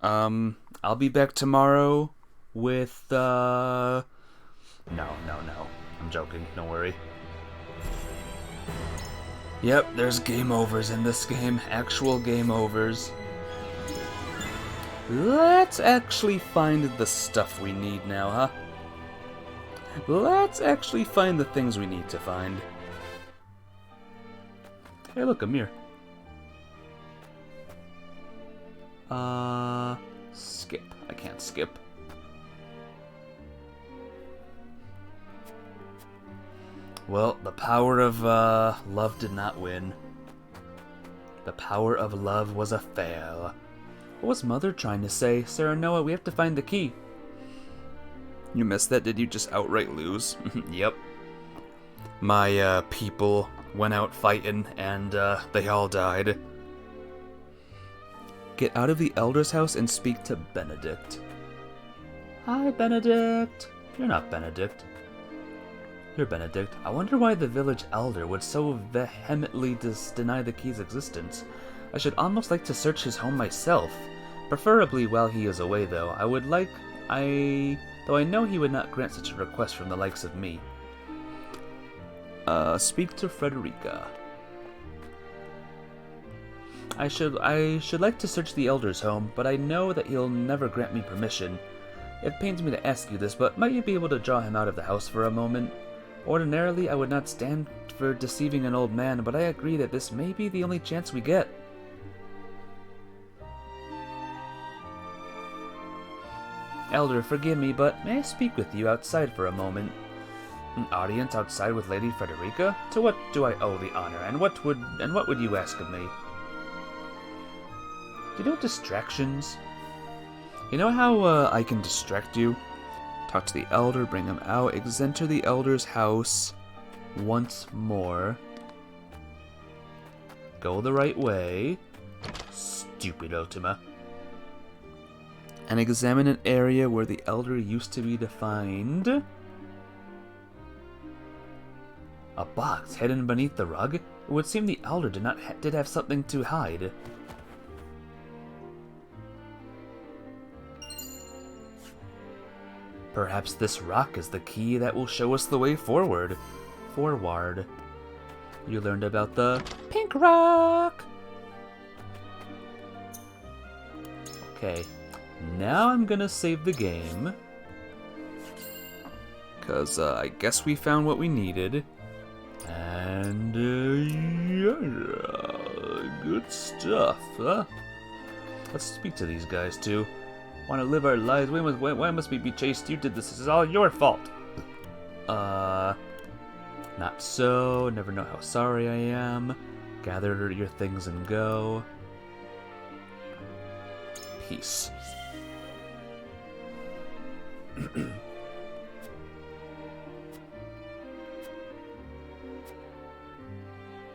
I'll be back tomorrow with, No. I'm joking. Don't worry. Yep, there's game overs in this game. Actual game overs. Let's actually find the stuff we need now, huh? Let's actually find the things we need to find. Hey, look, a mirror. Skip. I can't skip. Well, the power of, love did not win. The power of love was a fail. What was Mother trying to say? Sarah Noah, we have to find the key. You missed that? Did you just outright lose? Yep. My, people went out fighting, and, they all died. Get out of the Elder's house and speak to Benedict. Hi, Benedict. You're not Benedict. You're Benedict. I wonder why the village elder would so vehemently deny the key's existence. I should almost like to search his home myself. Preferably while he is away, though. Though I know he would not grant such a request from the likes of me. Speak to Frederica. I should like to search the elder's home, but I know that he'll never grant me permission. It pains me to ask you this, but might you be able to draw him out of the house for a moment? Ordinarily, I would not stand for deceiving an old man, but I agree that this may be the only chance we get. Elder, forgive me, but may I speak with you outside for a moment? An audience outside with Lady Frederica? To what do I owe the honor, and what would you ask of me? Do you know distractions? You know how I can distract you? Talk to the elder, bring him out, enter the elder's house once more. Go the right way. Stupid Ultima. And examine an area where the elder used to be defined. A box hidden beneath the rug? It would seem the elder did have something to hide. Perhaps this rock is the key that will show us the way forward. Forward. You learned about the pink rock! Okay. Now I'm gonna save the game. Because I guess we found what we needed. And, yeah, good stuff, huh? Let's speak to these guys, too. Want to live our lives? Why must we be chased? You did this. This is all your fault. Not so. Never know how sorry I am. Gather your things and go. Peace.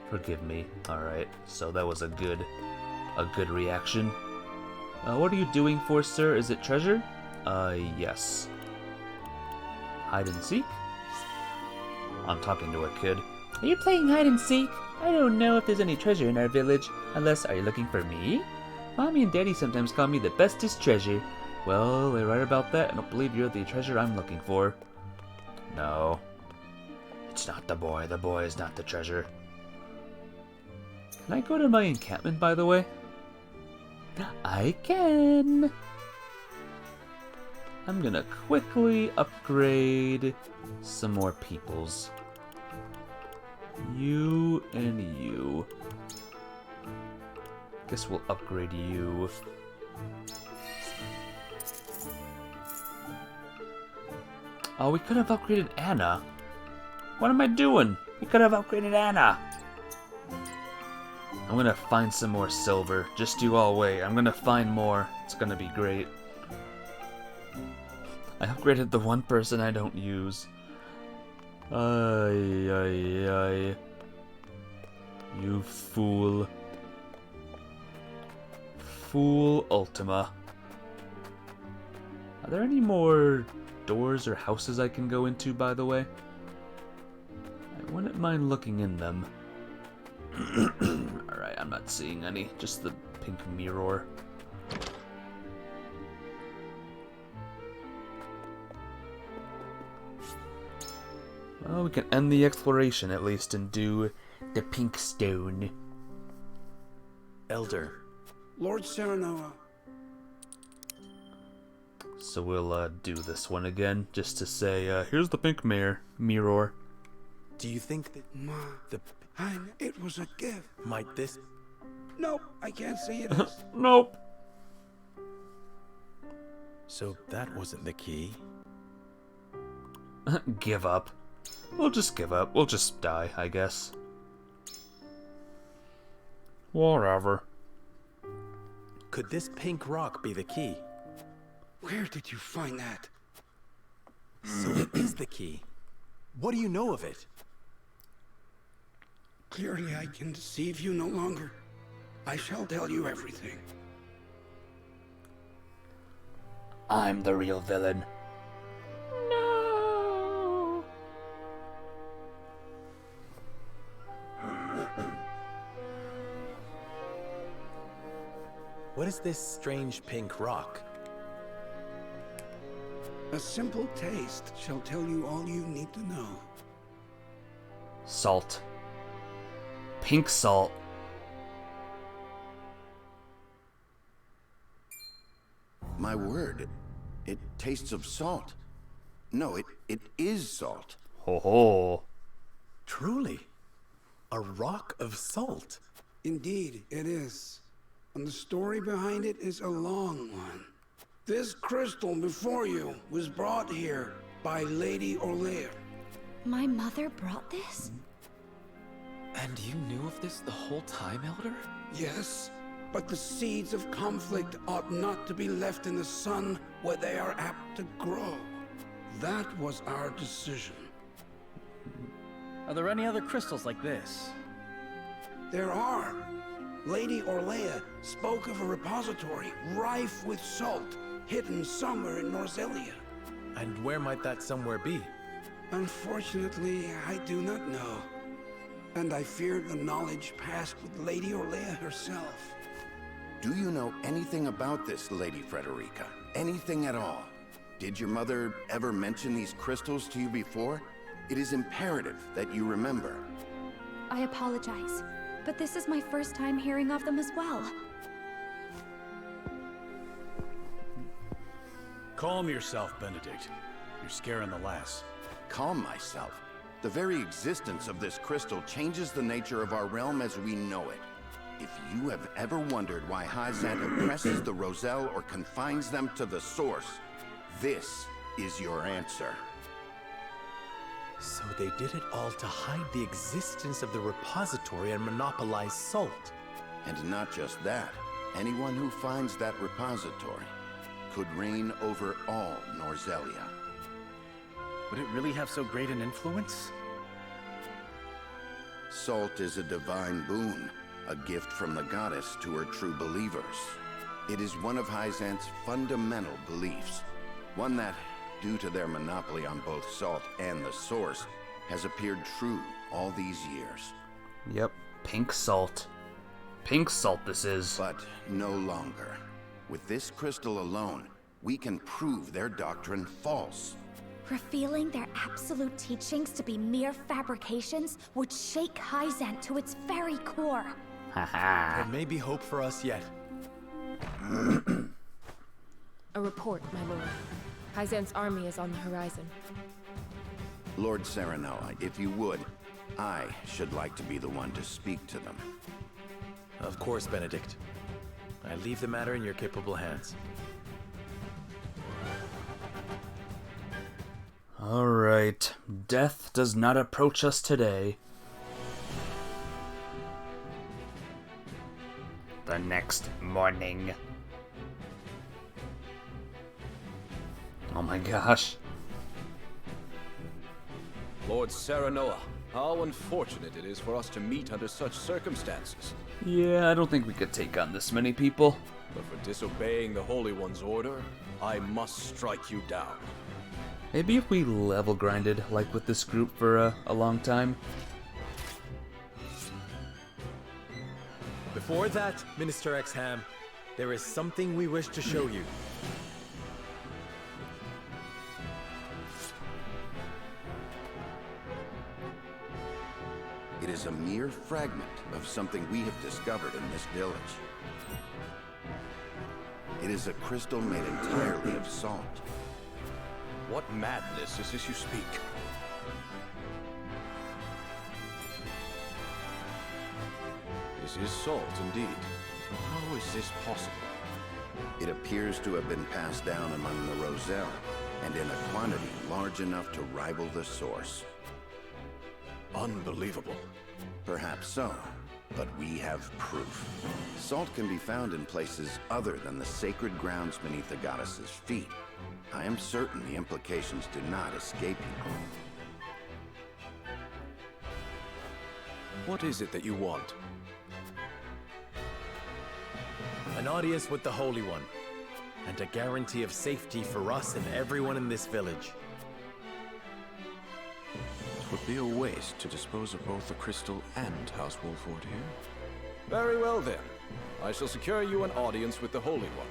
Forgive me. Alright, so that was a good reaction. What are you doing for, sir? Is it treasure? Yes. Hide and seek? I'm talking to a kid. Are you playing hide and seek? I don't know if there's any treasure in our village. Unless, are you looking for me? Mommy and Daddy sometimes call me the bestest treasure. Well, they're right about that. I don't believe you're the treasure I'm looking for. No. It's not the boy. The boy is not the treasure. Can I go to my encampment, by the way? I can. I'm gonna quickly upgrade some more peoples. You and you. Guess we'll upgrade you. Oh, we could have upgraded Anna. What am I doing? We could have upgraded Anna. I'm gonna find some more silver. Just you all wait. I'm gonna find more. It's gonna be great. I upgraded the one person I don't use. Ay, ay, ay. You fool. Fool Ultima. Are there any more doors or houses I can go into, by the way? I wouldn't mind looking in them. Alright, I'm not seeing any. Just the pink mirror. Well, we can end the exploration at least and do the pink stone. Elder. Lord Serenoa. So we'll do this one again, just to say, here's the pink mirror. Do you think that it was a gift. Might this? Nope, I can't say it is. Nope. So that wasn't the key. Give up. We'll just give up. We'll just die, I guess. Whatever. Could this pink rock be the key? Where did you find that? So it is the key. What do you know of it? Clearly I can deceive you no longer. I shall tell you everything. I'm the real villain. No. What is this strange pink rock? A simple taste shall tell you all you need to know. Salt. Pink salt. My word, it tastes of salt. No, it is salt. Ho ho. Truly, a rock of salt. Indeed, it is. And the story behind it is a long one. This crystal before you was brought here by Lady Orlear. My mother brought this? And you knew of this the whole time, Elder? Yes, but the seeds of conflict ought not to be left in the sun where they are apt to grow. That was our decision. Are there any other crystals like this? There are. Lady Orlear spoke of a repository rife with salt, hidden somewhere in Norzellia. And where might that somewhere be? Unfortunately, I do not know. And I fear the knowledge passed with Lady Orlear herself. Do you know anything about this, Lady Frederica? Anything at all? Did your mother ever mention these crystals to you before? It is imperative that you remember. I apologize, but this is my first time hearing of them as well. Calm yourself, Benedict. You're scaring the lass. Calm myself. The very existence of this crystal changes the nature of our realm as we know it. If you have ever wondered why Hyzant oppresses the Roselle or confines them to the source, this is your answer. So they did it all to hide the existence of the repository and monopolize salt. And not just that. Anyone who finds that repository could reign over all Norzelia. Would it really have so great an influence? Salt is a divine boon, a gift from the goddess to her true believers. It is one of Hyzant's fundamental beliefs, one that, due to their monopoly on both salt and the source, has appeared true all these years. Yep, pink salt. Pink salt this is. But no longer. With this crystal alone, we can prove their doctrine false. Revealing their absolute teachings to be mere fabrications would shake Hyzant to its very core. There may be hope for us yet. A report, my lord. Hyzant's army is on the horizon. Lord Serenoa, if you would, I should like to be the one to speak to them. Of course, Benedict. I leave the matter in your capable hands. Alright. Death does not approach us today. The next morning. Oh my gosh. Lord Serenoa, how unfortunate it is for us to meet under such circumstances. Yeah, I don't think we could take on this many people. But for disobeying the Holy One's order, I must strike you down. Maybe if we level grinded, like with this group for a long time. Before that, Minister Exham, there is something we wish to show you. It is a mere fragment of something we have discovered in this village. It is a crystal made entirely of salt. What madness is this you speak? This is salt, indeed. How is this possible? It appears to have been passed down among the Roselle, and in a quantity large enough to rival the source. Unbelievable. Perhaps so, but we have proof. Salt can be found in places other than the sacred grounds beneath the goddess's feet. I am certain the implications do not escape you. What is it that you want? An audience with the Holy One, and a guarantee of safety for us and everyone in this village. It would be a waste to dispose of both the crystal and House Wolford here. Very well then. I shall secure you an audience with the Holy One.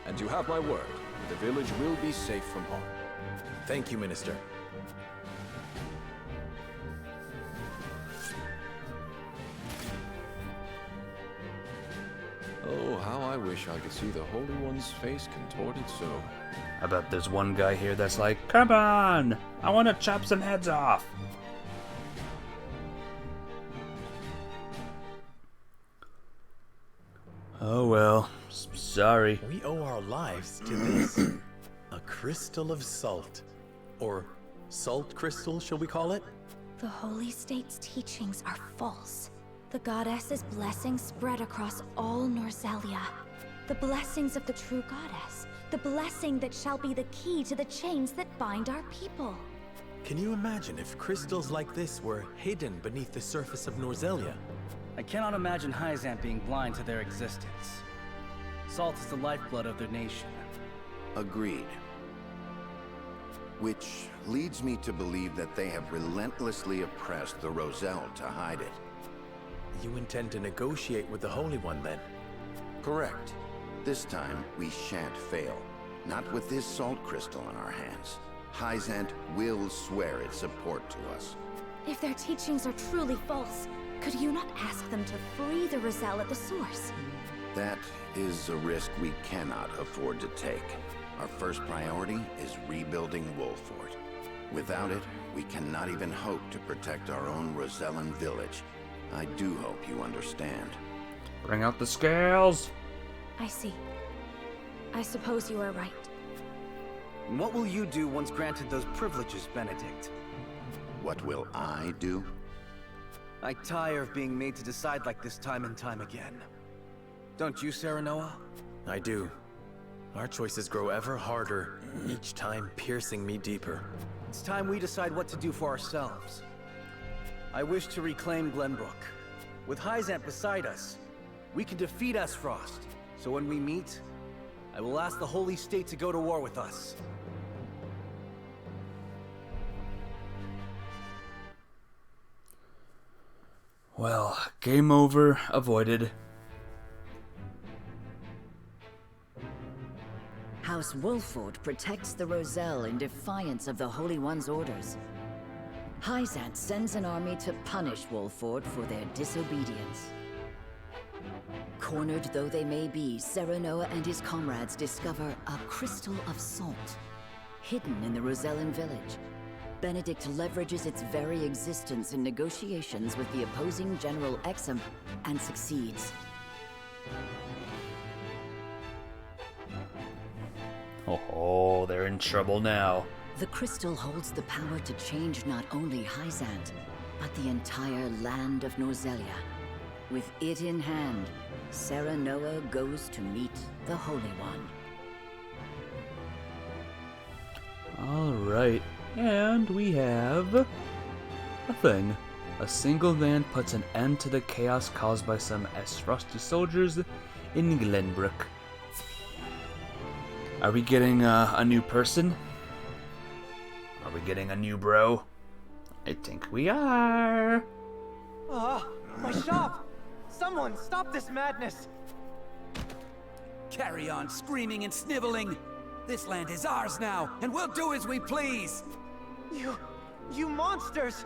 And you have my word, the village will be safe from harm. Thank you, Minister. Oh, how I wish I could see the Holy One's face contorted so. I bet there's one guy here that's like, come on! I want to chop some heads off! Oh well, sorry. We owe our lives to this. A crystal of salt. Or salt crystal, shall we call it? The Holy State's teachings are false. The goddess's blessings spread across all Norzelia. The blessings of the true goddess. The blessing that shall be the key to the chains that bind our people. Can you imagine if crystals like this were hidden beneath the surface of Norzelia? I cannot imagine Hyzant being blind to their existence. Salt is the lifeblood of their nation. Agreed. Which leads me to believe that they have relentlessly oppressed the Roselle to hide it. You intend to negotiate with the Holy One, then? Correct. This time, we shan't fail. Not with this salt crystal in our hands. Hyzant will swear its support to us. If their teachings are truly false, could you not ask them to free the Roselle at the source? That is a risk we cannot afford to take. Our first priority is rebuilding Wolford. Without it, we cannot even hope to protect our own Rosellan village. I do hope you understand. Bring out the scales! I see. I suppose you are right. What will you do once granted those privileges, Benedict? What will I do? I tire of being made to decide like this time and time again. Don't you, Serenoa? I do. Our choices grow ever harder, each time piercing me deeper. It's time we decide what to do for ourselves. I wish to reclaim Glenbrook. With Hyzant beside us, we can defeat Esfrost. So when we meet, I will ask the Holy State to go to war with us. Well, game over, avoided. House Wolford protects the Roselle in defiance of the Holy One's orders. Hyzant sends an army to punish Wolford for their disobedience. Cornered though they may be, Serenoa and his comrades discover a crystal of salt, hidden in the Rosellan village. Benedict leverages its very existence in negotiations with the opposing General Exum and succeeds. Oh, they're in trouble now. The crystal holds the power to change not only Hyzant, but the entire land of Norzelia. With it in hand, Serenoa goes to meet the Holy One. Alright, and we have a thing. A single man puts an end to the chaos caused by some Esfrosti soldiers in Glenbrook. Are we getting a new person? Are we getting a new bro? I think we are. My shop! Someone stop this madness! Carry on screaming and sniveling. This land is ours now, and we'll do as we please. You monsters!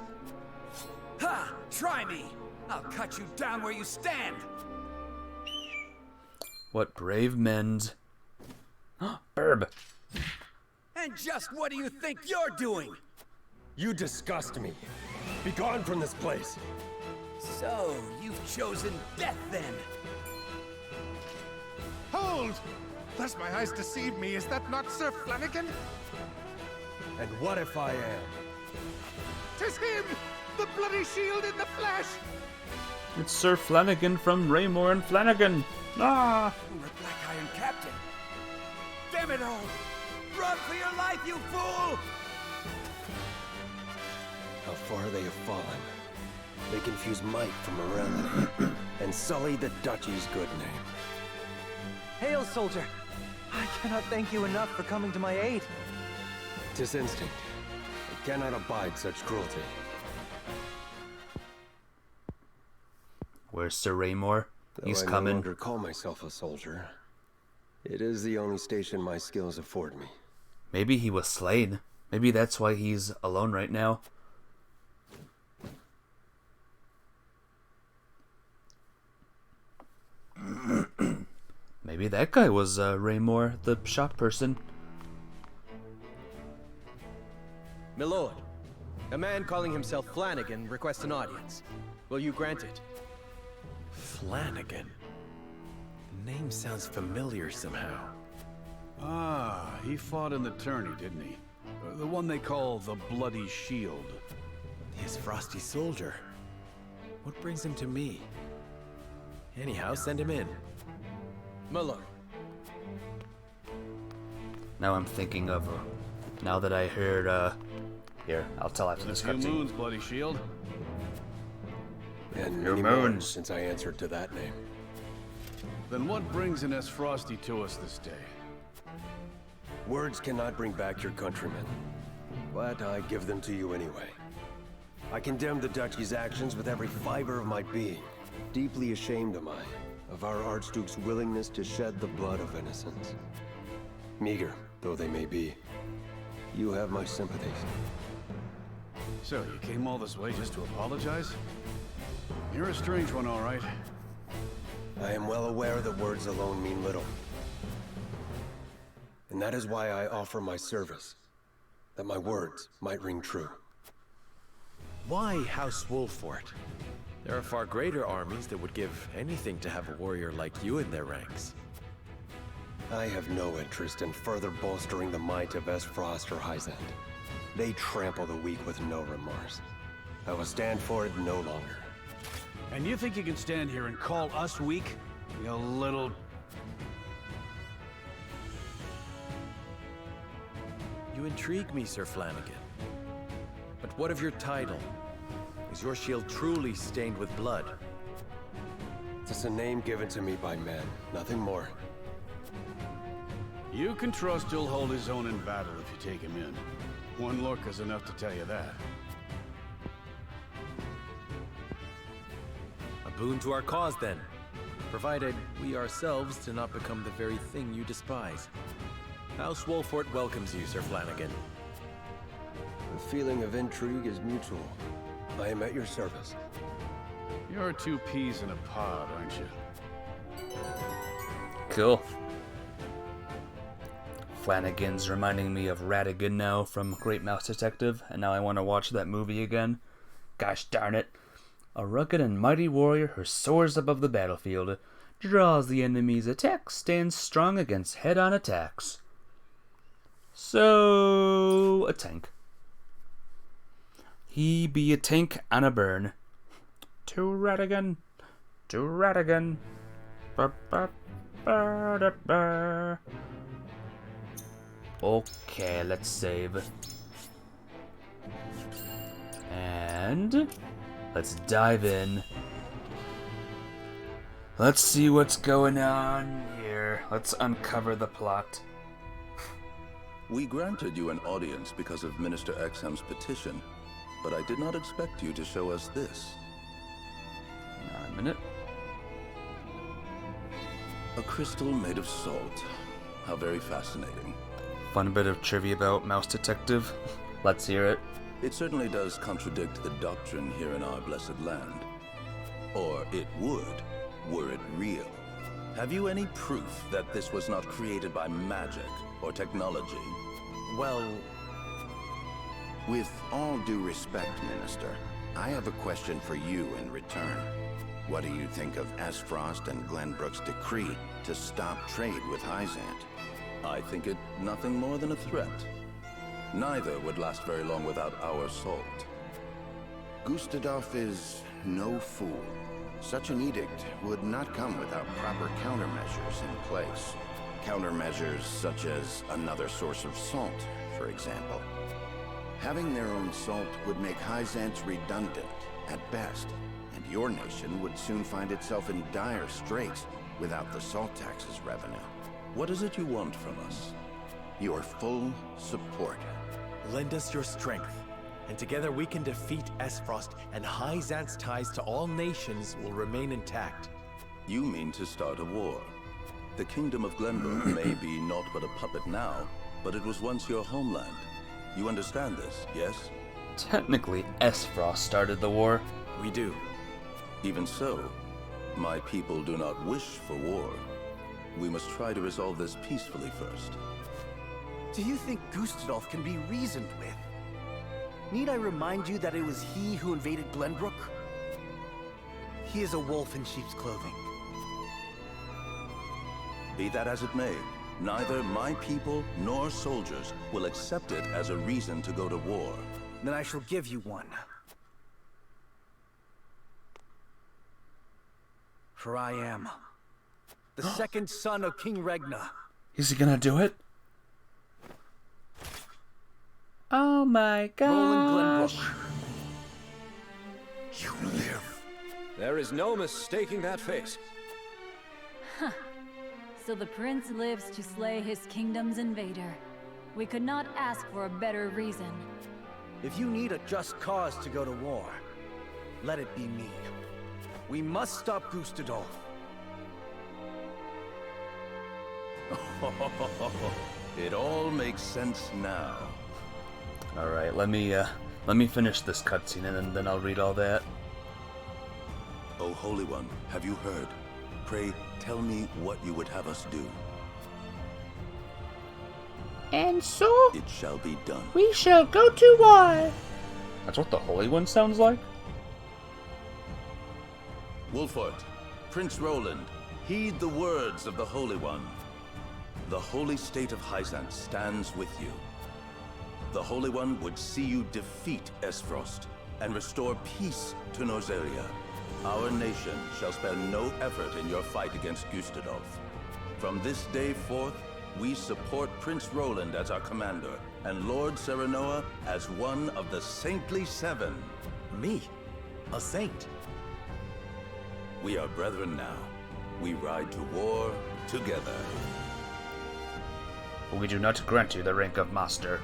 Ha! Try me! I'll cut you down where you stand! What brave men. Burb. And just what do you think you're doing? You disgust me. Be gone from this place. So, you've chosen death then? Hold! Lest my eyes deceive me, is that not Sir Flanagan? And what if I am? 'Tis him! The bloody shield in the flesh! It's Sir Flanagan from Raymore and Flanagan. Ah! The Black Iron Captain! Damn it all! Run for your life, you fool! How far they have fallen. They confuse might from morality, and sully the duchy's good name. Hail, soldier! I cannot thank you enough for coming to my aid. 'Tis instinct. I cannot abide such cruelty. Where's Sir Raymore? Though He's I coming. no longer call myself a soldier. It is the only station my skills afford me. Maybe he was slain. Maybe that's why he's alone right now. Maybe that guy was Raymore, the shop person. Milord, a man calling himself Flanagan requests an audience. Will you grant it? Flanagan? The name sounds familiar somehow. Ah, he fought in the tourney, didn't he? The one they call the Bloody Shield. His frosty soldier. What brings him to me? Anyhow, send him in. Milord. Now I'm thinking of, now that I heard, here, I'll tell after this A few cutscene. moons, Bloody Shield. And Your many more moons. since I answered to that name. Then what brings an Esfrosti to us this day? Words cannot bring back your countrymen, but I give them to you anyway. I condemn the duchy's actions with every fiber of my being. Deeply ashamed am I of our Archduke's willingness to shed the blood of innocents. Meager though they may be, you have my sympathies. So, you came all this way just to apologize? You're a strange one, all right. I am well aware that words alone mean little. And that is why I offer my service, that my words might ring true. Why House Wolford? There are far greater armies that would give anything to have a warrior like you in their ranks. I have no interest in further bolstering the might of Esfrost or Hyzant. They trample the weak with no remorse. I will stand for it no longer. And you think you can stand here and call us weak? You little... You intrigue me, Sir Flanagan. But what of your title? Is your shield truly stained with blood? It's a name given to me by men, nothing more. You can trust he'll hold his own in battle if you take him in. One look is enough to tell you that. A boon to our cause, then. Provided we ourselves do not become the very thing you despise. House Wolfort welcomes you, Sir Flanagan. The feeling of intrigue is mutual. I am at your service. You're two peas in a pod, aren't you? Cool. Flanagan's reminding me of Ratigan now from Great Mouse Detective, and now I want to watch that movie again. Gosh darn it. A rugged and mighty warrior who soars above the battlefield, draws the enemy's attacks, stands strong against head-on attacks. So, a tank. He be a tank on a burn. To Ratigan. To Ratigan. Okay, let's save. And let's dive in. Let's see what's going on here. Let's uncover the plot. We granted you an audience because of Minister Exham's petition, but I did not expect you to show us this. Hang on a minute. A crystal made of salt. How very fascinating. Fun bit of trivia about Mouse Detective. Let's hear it. It certainly does contradict the doctrine here in our blessed land. Or it would, were it real. Have you any proof that this was not created by magic or technology? Well, with all due respect, Minister, I have a question for you in return. What do you think of Esfrost and Glenbrook's decree to stop trade with Hyzant? I think it nothing more than a threat. Neither would last very long without our salt. Gustadolf is no fool. Such an edict would not come without proper countermeasures in place. Countermeasures such as another source of salt, for example. Having their own salt would make Hyzant redundant, at best, and your nation would soon find itself in dire straits without the salt tax's revenue. What is it you want from us? Your full support. Lend us your strength, and together we can defeat Esfrost, and Hyzant's ties to all nations will remain intact. You mean to start a war? The Kingdom of Glenbrook may be naught but a puppet now, but it was once your homeland. You understand this, yes? Technically, Esfrost started the war. We do. Even so, my people do not wish for war. We must try to resolve this peacefully first. Do you think Gustadolf can be reasoned with? Need I remind you that it was he who invaded Glenbrook? He is a wolf in sheep's clothing. Be that as it may, neither my people nor soldiers will accept it as a reason to go to war. Then I shall give you one. For I am the second son of King Regna. Is he gonna do it? Oh my gosh. You live. There is no mistaking that face. Huh. So the prince lives to slay his kingdom's invader. We could not ask for a better reason. If you need a just cause to go to war, let it be me. We must stop Gustadolf. It all makes sense now. All right, let me finish this cutscene and then I'll read all that. O Holy One, have you heard? Pray tell me what you would have us do. And so it shall be done. We shall go to war. That's what the Holy One sounds like. Wolfort, Prince Roland, heed the words of the Holy One. The holy state of Hyzant stands with you. the Holy One would see you defeat Esfrost and restore peace to Norzelia. Our nation shall spare no effort in your fight against Gustadolf. From this day forth, we support Prince Roland as our commander, and Lord Serenoa as one of the Saintly Seven. Me? A saint? We are brethren now. We ride to war together. We do not grant you the rank of master.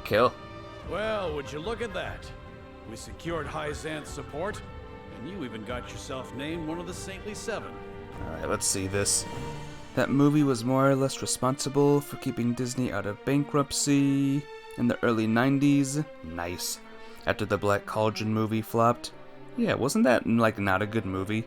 Kill. Well, would you look at that? We secured Hyzanth's support, and you even got yourself named one of the Saintly Seven. Alright, let's see this. That movie was more or less responsible for keeping Disney out of bankruptcy in the early 90s. Nice. After the Black Cauldron movie flopped. Yeah, wasn't that like not a good movie?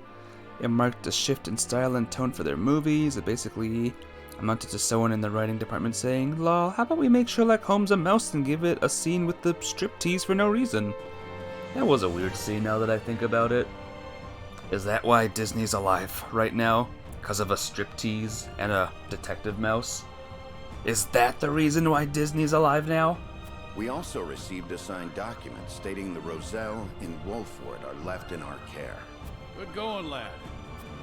It marked a shift in style and tone for their movies. It basically amounted to someone in the writing department saying, "Lol, how about we make Sherlock Holmes a mouse and give it a scene with the striptease for no reason?" That was a weird scene now that I think about it. Is that why Disney's alive right now? Because of a striptease and a detective mouse? Is that the reason why Disney's alive now? We also received a signed document stating the Roselle in Wolfwood are left in our care. Good going, lad.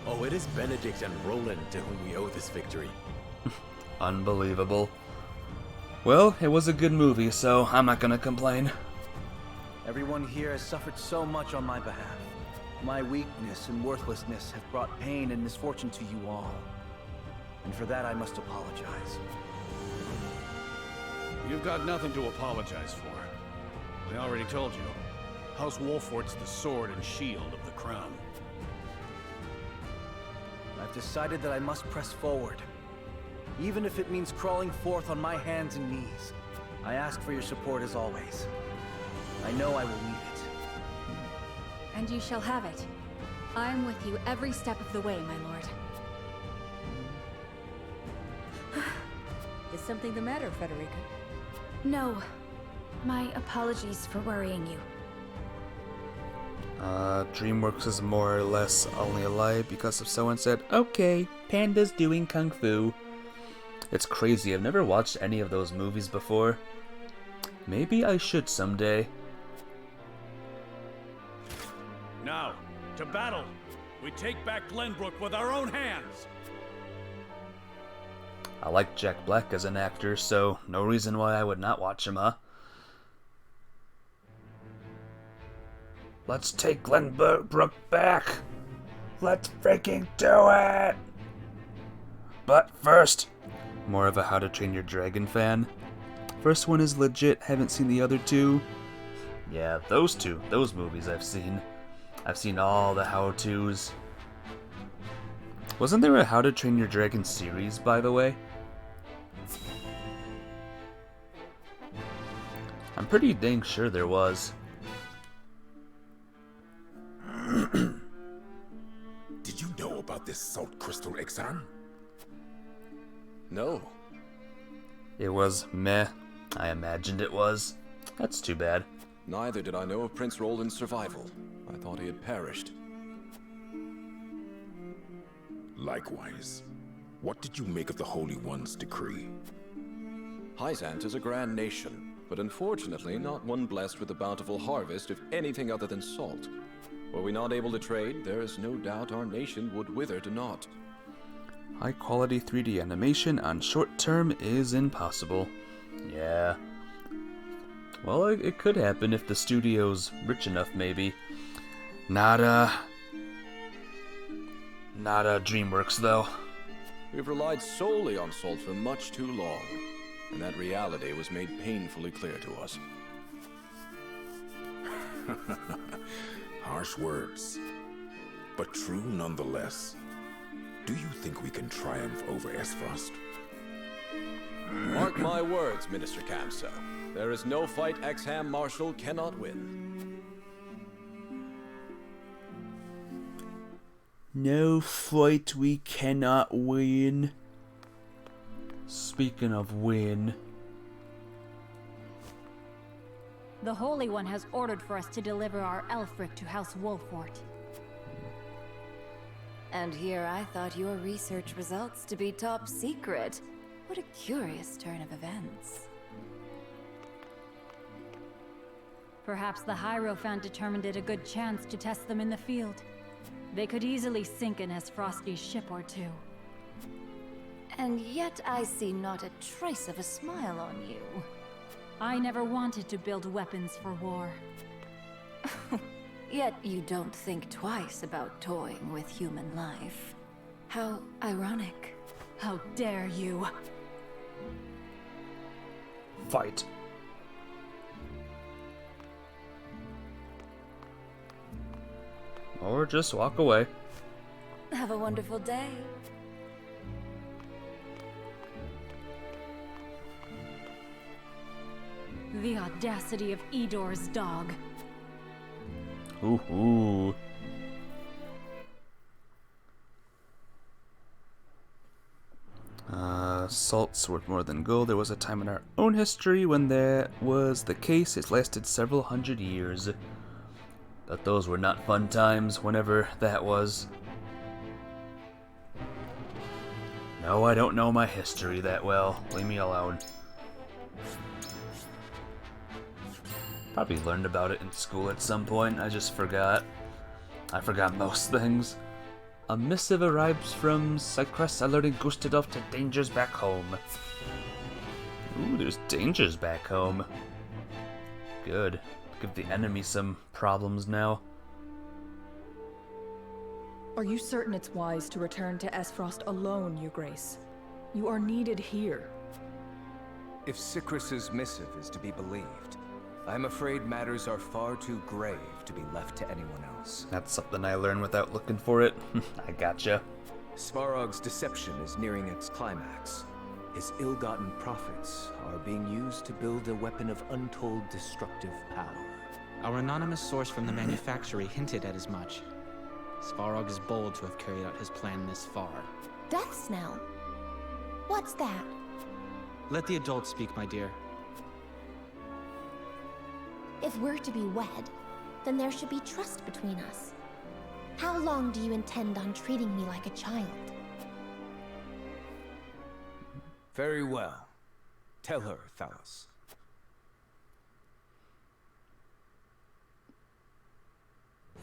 Oh, it is Benedict and Roland to whom we owe this victory. Unbelievable. Well, it was a good movie, so I'm not gonna complain. Everyone here has suffered so much on my behalf. My weakness and worthlessness have brought pain and misfortune to you all. And for that I must apologize. You've got nothing to apologize for. I already told you. House Wolfort's the sword and shield of the crown. I've decided that I must press forward. Even if it means crawling forth on my hands and knees. I ask for your support as always. I know I will need it. And you shall have it. I am with you every step of the way, my lord. Is something the matter, Frederica? No. My apologies for worrying you. DreamWorks is more or less only alive because of someone said, "Okay, Panda's doing Kung Fu." It's crazy, I've never watched any of those movies before. Maybe I should someday. Now, to battle! We take back Glenbrook with our own hands! I like Jack Black as an actor, so no reason why I would not watch him, huh? Let's take Glenbrook back! Let's freaking do it! But first, more of a How to Train Your Dragon fan. First one is legit, haven't seen the other two. Yeah, those movies I've seen. I've seen all the how-tos. Wasn't there a How to Train Your Dragon series, by the way? I'm pretty dang sure there was. Did you know about this salt crystal exam? No. It was meh. I imagined it was. That's too bad. Neither did I know of Prince Roland's survival. I thought he had perished. Likewise. What did you make of the Holy One's decree? Hyzanth is a grand nation, but unfortunately not one blessed with a bountiful harvest of anything other than salt. Were we not able to trade, there is no doubt our nation would wither to naught. High quality 3D animation on short term is impossible. Yeah. Well, it could happen if the studio's rich enough, maybe. Not DreamWorks, though. We've relied solely on salt for much too long, and that reality was made painfully clear to us. Harsh words, but true nonetheless. Do you think we can triumph over Esfrost? Mark my words, Minister Kamso. There is no fight Exham Marshal cannot win. No fight we cannot win. Speaking of win. The Holy One has ordered for us to deliver our Elfric to House Wolfort. And here I thought your research results to be top secret. What a curious turn of events. Perhaps the Hierophant determined it a good chance to test them in the field. They could easily sink an Frosty's ship or two. And yet I see not a trace of a smile on you. I never wanted to build weapons for war. Yet you don't think twice about toying with human life. How ironic. How dare you? Fight. Or just walk away. Have a wonderful day. The audacity of Edor's dog. Ooh. Salt's worth more than gold. There was a time in our own history when that was the case. It's lasted several hundred years. But those were not fun times, whenever that was. No, I don't know my history that well. Leave me alone. Probably learned about it in school at some point. I just forgot. I forgot most things. A missive arrives from Cycrus alerting Gustadov to dangers back home. Ooh, there's dangers back home. Good. Give the enemy some problems now. Are you certain it's wise to return to Esfrost alone, Your Grace? You are needed here. If Cycrus's missive is to be believed, I'm afraid matters are far too grave to be left to anyone else. That's something I learned without looking for it. I gotcha. Svarog's deception is nearing its climax. His ill-gotten profits are being used to build a weapon of untold destructive power. Our anonymous source from the manufactory hinted at as much. Svarog is bold to have carried out his plan this far. Death Snell? What's that? Let the adults speak, my dear. If we're to be wed, then there should be trust between us. How long do you intend on treating me like a child? Very well. Tell her, Thalos.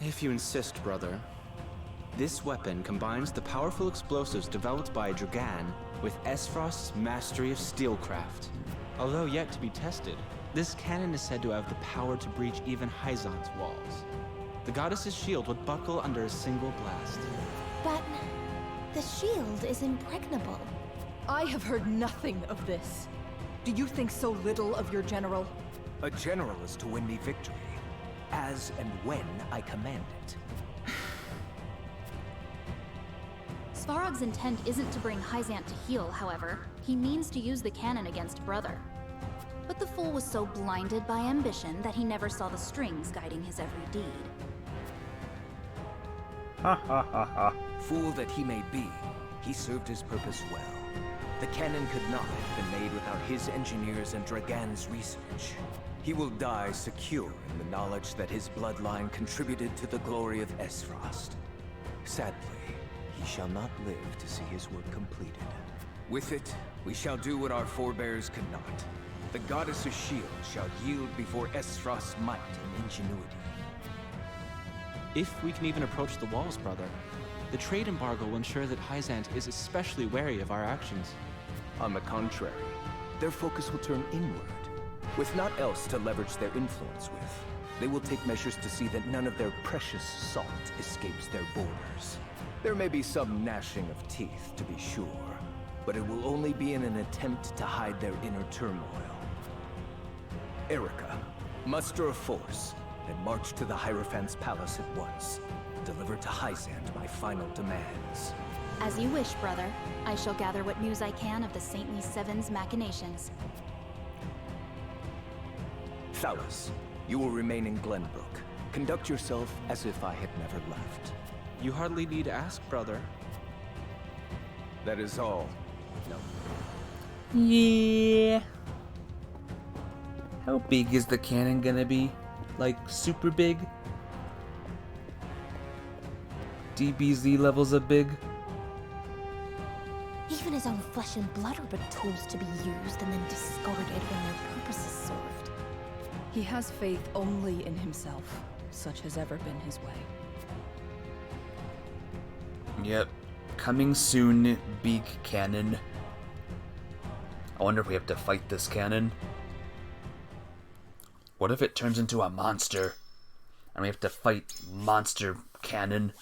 If you insist, brother. This weapon combines the powerful explosives developed by Dragan with Esfrost's mastery of steelcraft. Although yet to be tested, this cannon is said to have the power to breach even Hyzant's walls. The goddess's shield would buckle under a single blast. But the shield is impregnable. I have heard nothing of this. Do you think so little of your general? A general is to win me victory, as and when I command it. Svarog's intent isn't to bring Hyzant to heel, however. He means to use the cannon against Brother. But the fool was so blinded by ambition that he never saw the strings guiding his every deed. Ha ha ha ha. Fool that he may be, he served his purpose well. The cannon could not have been made without his engineers and Dragan's research. He will die secure in the knowledge that his bloodline contributed to the glory of Esfrost. Sadly, he shall not live to see his work completed. With it, we shall do what our forebears could not. The goddess's shield shall yield before Esfrost's might and ingenuity. If we can even approach the walls, brother, the trade embargo will ensure that Hyzant is especially wary of our actions. On the contrary, their focus will turn inward. With naught else to leverage their influence with, they will take measures to see that none of their precious salt escapes their borders. There may be some gnashing of teeth, to be sure, but it will only be in an attempt to hide their inner turmoil. Erica, muster a force and march to the Hierophant's palace at once. Deliver to Hyzant my final demands. As you wish, brother. I shall gather what news I can of the Saintly Seven's machinations. Thalos, you will remain in Glenbrook. Conduct yourself as if I had never left. You hardly need ask, brother. That is all. No. Yeah. How big is the cannon gonna be? Like, super big? DBZ levels of big. Even his own flesh and blood are but tools to be used and then discarded when their purpose is served. He has faith only in himself. Such has ever been his way. Yep. Coming soon, Beak Cannon. I wonder if we have to fight this cannon. What if it turns into a monster? And we have to fight Monster Cannon?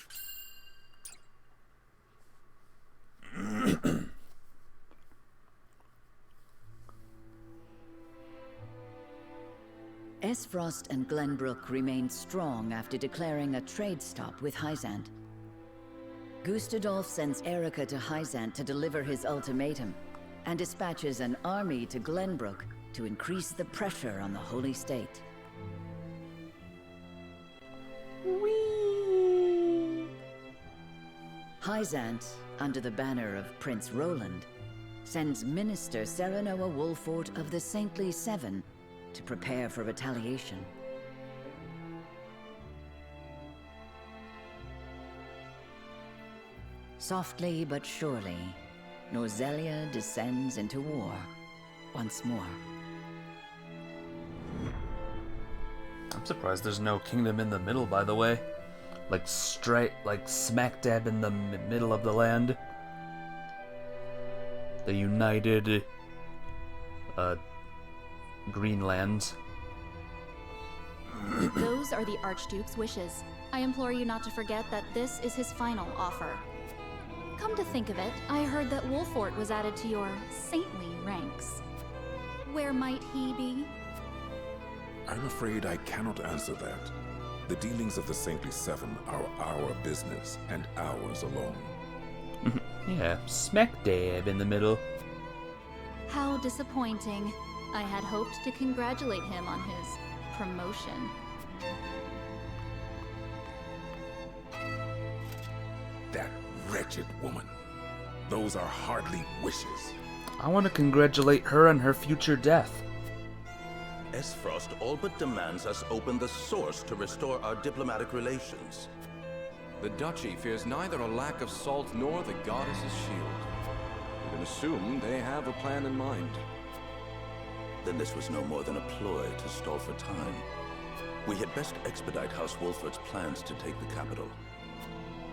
Esfrost and Glenbrook remained strong after declaring a trade stop with Hyzant. Gustadolf sends Erica to Hyzant to deliver his ultimatum, and dispatches an army to Glenbrook to increase the pressure on the Holy State. Hyzant, under the banner of Prince Roland, sends Minister Serenoa Wolfort of the Saintly Seven to prepare for retaliation. Softly but surely, Norzelia descends into war once more. I'm surprised there's no kingdom in the middle, by the way. Like smack dab in the middle of the land. The United Greenlands. Those are the Archduke's wishes. I implore you not to forget that this is his final offer. Come to think of it, I heard that Wolfort was added to your saintly ranks. Where might he be? I'm afraid I cannot answer that. The dealings of the Saintly Seven are our business, and ours alone. Yeah, smack dab in the middle. How disappointing. I had hoped to congratulate him on his promotion. That wretched woman. Those are hardly wishes. I want to congratulate her on her future death. Esfrost all but demands us open the source to restore our diplomatic relations. The Duchy fears neither a lack of salt nor the goddess's shield. We can assume they have a plan in mind. Then this was no more than a ploy to stall for time. We had best expedite House Wolfort's plans to take the capital.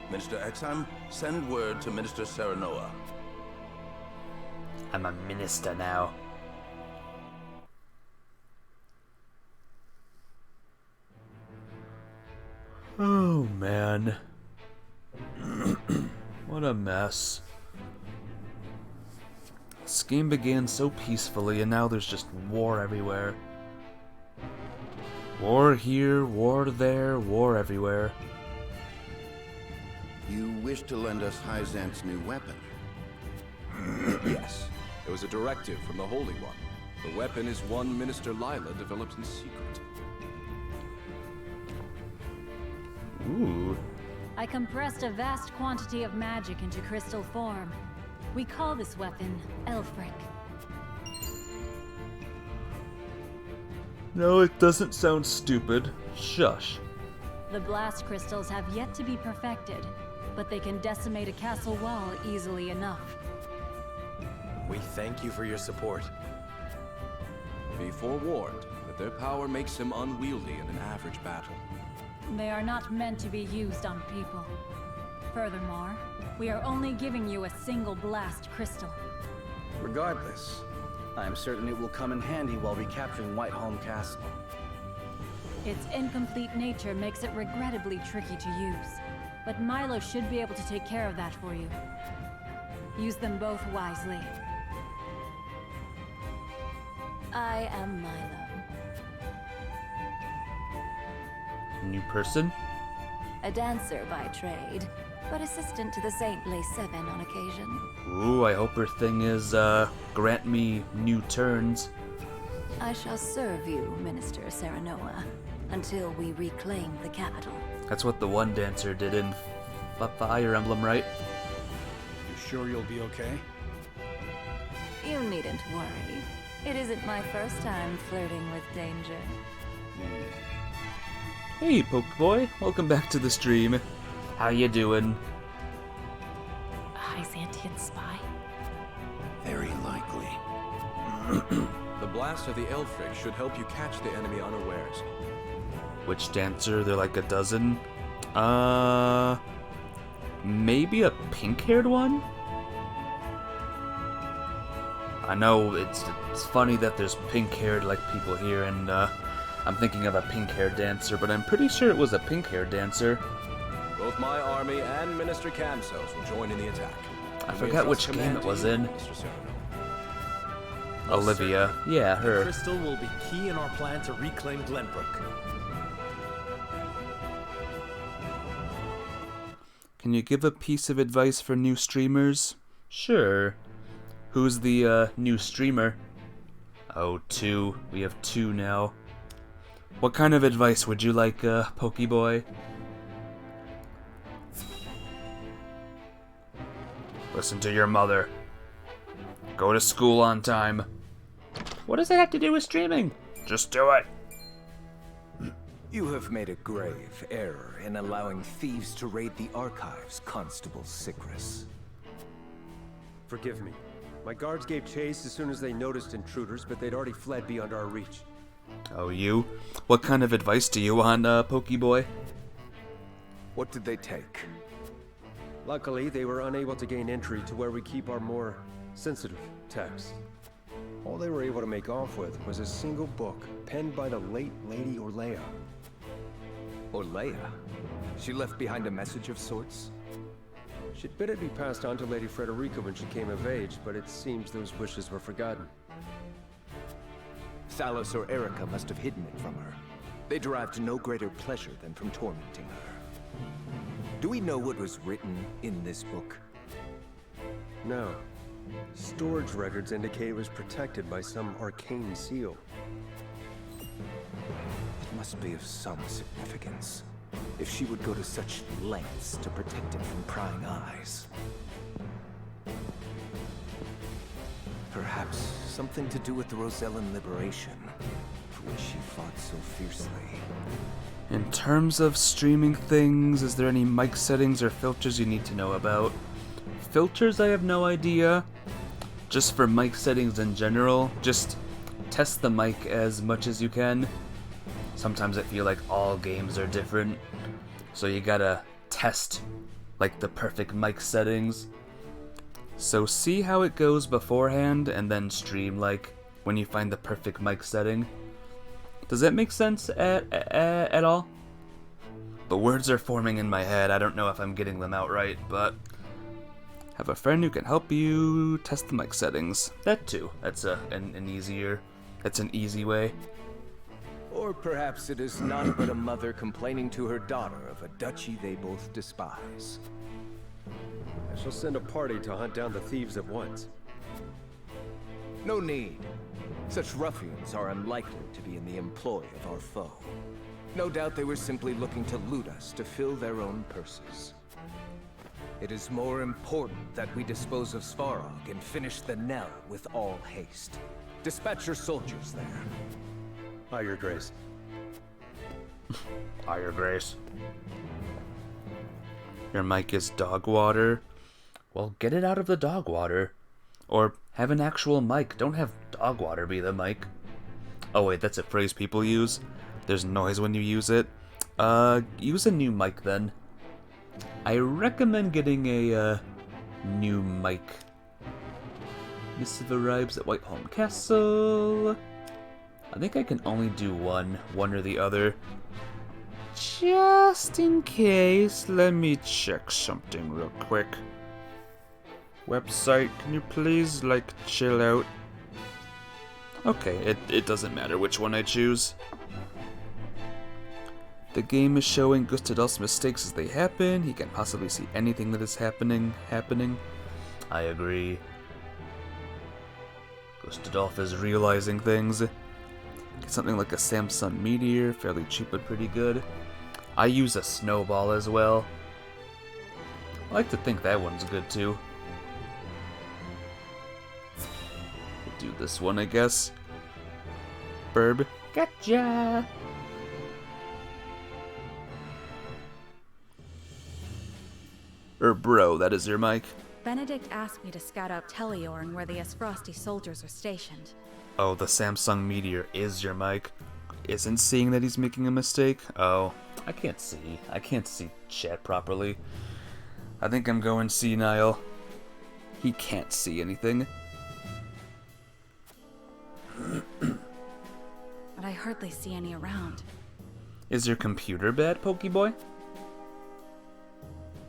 Minister Exham, send word to Minister Serenoa. I'm a minister now. Oh man. What a mess. This game began so peacefully and now there's just war everywhere. War here, war there, war everywhere. You wish to lend us Hyzant's new weapon? Yes. It was a directive from the Holy One. The weapon is one Minister Lila developed in secret. Ooh. I compressed a vast quantity of magic into crystal form. We call this weapon Elfric. No, it doesn't sound stupid. Shush. The blast crystals have yet to be perfected, but they can decimate a castle wall easily enough. We thank you for your support. Be forewarned that their power makes them unwieldy in an average battle. They are not meant to be used on people. Furthermore, we are only giving you a single blast crystal. Regardless, I am certain it will come in handy while recapturing Whiteholm Castle. Its incomplete nature makes it regrettably tricky to use, but Milo should be able to take care of that for you. Use them both wisely. I am Milo. New person? A dancer by trade, but assistant to the Saintly Seven on occasion. Ooh, I hope her thing is, grant me new turns. I shall serve you, Minister Serenoa, until we reclaim the capital. That's what the one dancer did in Fire Emblem, right? You sure you'll be okay? You needn't worry. It isn't my first time flirting with danger. Hey, Pokeboy. Welcome back to the stream. How you doing? A Hyzantian spy? Very likely. The blast of the Elfrig should help you catch the enemy unawares. Which dancer? They're like a dozen. Maybe a pink-haired one? I know it's funny that there's pink-haired like people here, and I'm thinking of a pink-haired dancer, but I'm pretty sure it was a pink-haired dancer. Both my army and Minister Camsos will join in the attack. I forgot which game it was in. Olivia. Yeah, her. Crystal will be key in our plan to reclaim Glenbrook. Can you give a piece of advice for new streamers? Sure. Who's the new streamer? Oh, 2. We have 2 now. What kind of advice would you like, Pokeboy? Listen to your mother. Go to school on time. What does that have to do with streaming? Just do it. You have made a grave error in allowing thieves to raid the archives, Constable Sycris. Forgive me. My guards gave chase as soon as they noticed intruders, but they'd already fled beyond our reach. Oh, you? What kind of advice do you want, Pokeboy? What did they take? Luckily, they were unable to gain entry to where we keep our more sensitive texts. All they were able to make off with was a single book penned by the late Lady Orlea. Orlea? She left behind a message of sorts? She'd bid it be passed on to Lady Frederica when she came of age, but it seems those wishes were forgotten. Thalos or Erica must have hidden it from her. They derived no greater pleasure than from tormenting her. Do we know what was written in this book? No. Storage records indicate it was protected by some arcane seal. It must be of some significance, if she would go to such lengths to protect it from prying eyes. Perhaps something to do with the Rosellan liberation, for which she fought so fiercely. In terms of streaming things, is there any mic settings or filters you need to know about? Filters, I have no idea. Just for mic settings in general, just test the mic as much as you can. Sometimes I feel like all games are different, so you gotta test like the perfect mic settings. So see how it goes beforehand and then stream like when you find the perfect mic setting. Does that make sense at all? The words are forming in my head. I don't know if I'm getting them out right, but have a friend who can help you test the mic settings. That too. That's that's an easy way. Or perhaps it is none but a mother complaining to her daughter of a duchy they both despise. I shall send a party to hunt down the thieves at once. No need. Such ruffians are unlikely to be in the employ of our foe. No doubt they were simply looking to loot us to fill their own purses. It is more important that we dispose of Svarog and finish the Nell with all haste. Dispatch your soldiers there. Aye, Your Grace. Aye, Your Grace. Your mic is dog water. Well, get it out of the dog water. Or have an actual mic. Don't have dog water be the mic. Oh wait, that's a phrase people use. There's noise when you use it. Use a new mic then. I recommend getting a new mic. Missive arrives at Whiteholm Castle. I think I can only do one or the other. Just in case, let me check something real quick. Website, can you please, like, chill out? Okay, it doesn't matter which one I choose. The game is showing Gustadolf's mistakes as they happen. He can't possibly see anything that is happening. I agree. Gustadolf is realizing things. Get something like a Samsung Meteor, fairly cheap but pretty good. I use a snowball as well. I like to think that one's good too. Do this one, I guess. Burb. Gotcha! bro, that is your mic. Benedict asked me to scout out Teleorn where the Esfrosti soldiers are stationed. Oh, the Samsung Meteor is your mic. Isn't seeing that he's making a mistake? Oh, I can't see. I can't see chat properly. I think I'm going senile. He can't see anything. But I hardly see any around. Is your computer bad, Pokeboy?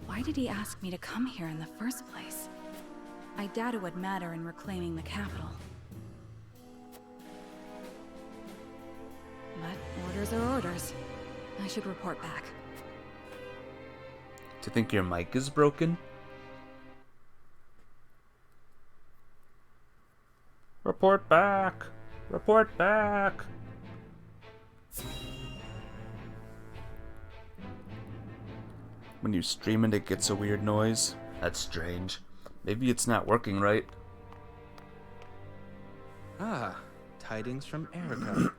Why did he ask me to come here in the first place? I doubt it would matter in reclaiming the capital. But orders are orders. I should report back. Do you think your mic is broken? Report back! Report back! When you stream it, it gets a weird noise. That's strange. Maybe it's not working right. Ah, tidings from Erica.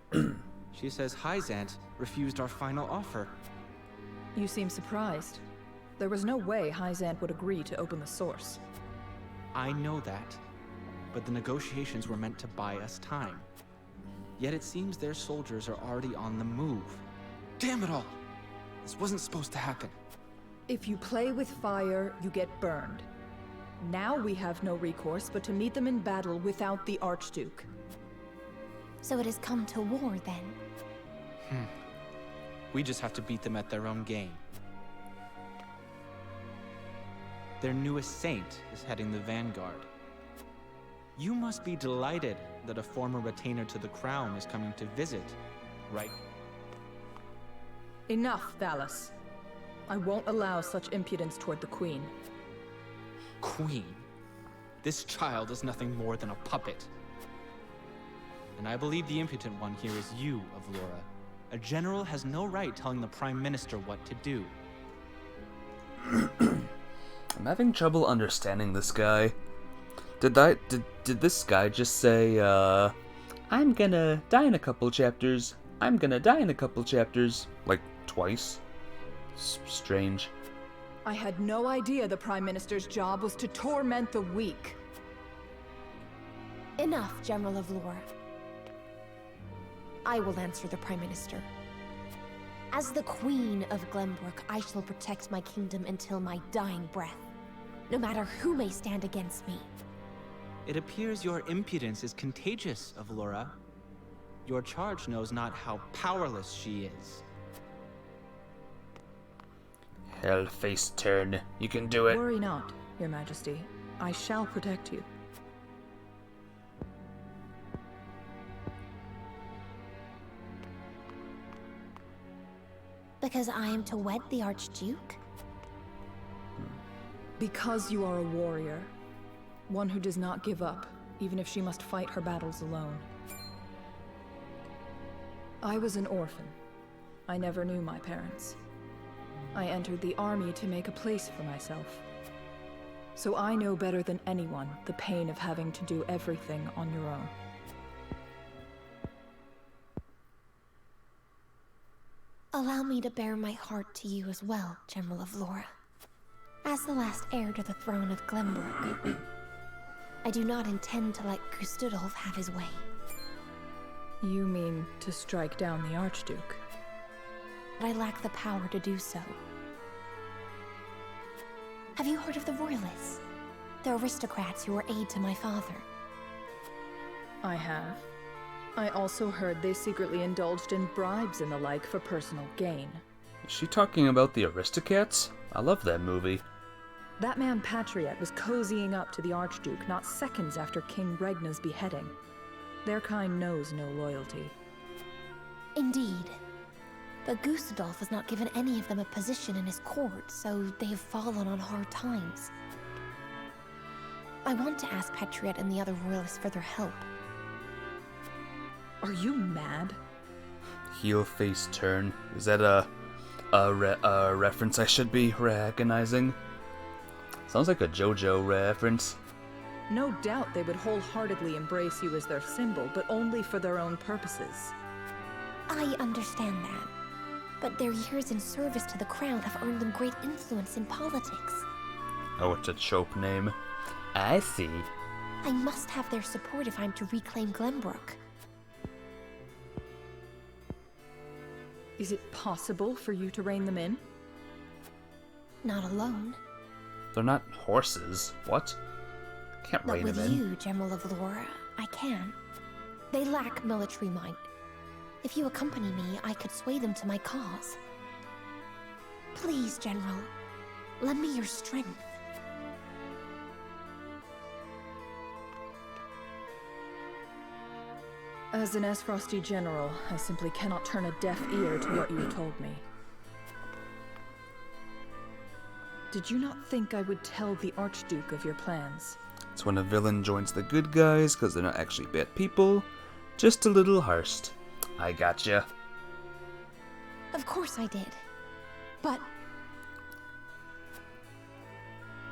She says Hyzant refused our final offer. You seem surprised. There was no way Hyzant would agree to open the source. I know that, but the negotiations were meant to buy us time. Yet it seems their soldiers are already on the move. Damn it all! This wasn't supposed to happen. If you play with fire, you get burned. Now we have no recourse but to meet them in battle without the Archduke. So it has come to war, then? We just have to beat them at their own game. Their newest saint is heading the vanguard. You must be delighted that a former retainer to the crown is coming to visit, right? Enough, Valis. I won't allow such impudence toward the Queen. Queen? This child is nothing more than a puppet. And I believe the impotent one here is you, Avlora. A general has no right telling the Prime Minister what to do. I'm having trouble understanding this guy. Did this guy just say, I'm gonna die in a couple chapters. I'm gonna die in a couple chapters. Like, twice? Strange. I had no idea the Prime Minister's job was to torment the weak. Enough, General of Lore. I will answer the Prime Minister. As the Queen of Glenbrook, I shall protect my kingdom until my dying breath, no matter who may stand against me. It appears your impudence is contagious, Avlora. Your charge knows not how powerless she is. Hell-faced turn. You can do it. Worry not, Your Majesty. I shall protect you. Because I am to wed the Archduke? Because you are a warrior. One who does not give up, even if she must fight her battles alone. I was an orphan. I never knew my parents. I entered the army to make a place for myself. So I know better than anyone the pain of having to do everything on your own. Allow me to bear my heart to you as well, General of Lore. As the last heir to the throne of Glenbrook, I do not intend to let Gustudolf have his way. You mean to strike down the Archduke? But I lack the power to do so. Have you heard of the Royalists? The aristocrats who were aid to my father. I have. I also heard they secretly indulged in bribes and the like for personal gain. Is she talking about the Aristocats? I love that movie. That man Patriot was cozying up to the Archduke not seconds after King Regna's beheading. Their kind knows no loyalty. Indeed. But Gustudolf has not given any of them a position in his court, so they have fallen on hard times. I want to ask Patriot and the other royalists for their help. Are you mad? Heel face turn. Is that a reference I should be recognizing? Sounds like a JoJo reference. No doubt they would wholeheartedly embrace you as their symbol, but only for their own purposes. I understand that. But their years in service to the crown have earned them great influence in politics. Oh, it's a trope name. I see. I must have their support if I'm to reclaim Glenbrook. Is it possible for you to rein them in? Not alone. They're not horses. What? Can't But rein them with in. you, General of Laura, I can. They lack military might. If you accompany me, I could sway them to my cause. Please, General, lend me your strength. As an Esfrosty general, I simply cannot turn a deaf ear to what you told me. Did you not think I would tell the Archduke of your plans? It's when a villain joins the good guys because they're not actually bad people. Just a little harsed. I gotcha. Of course I did. But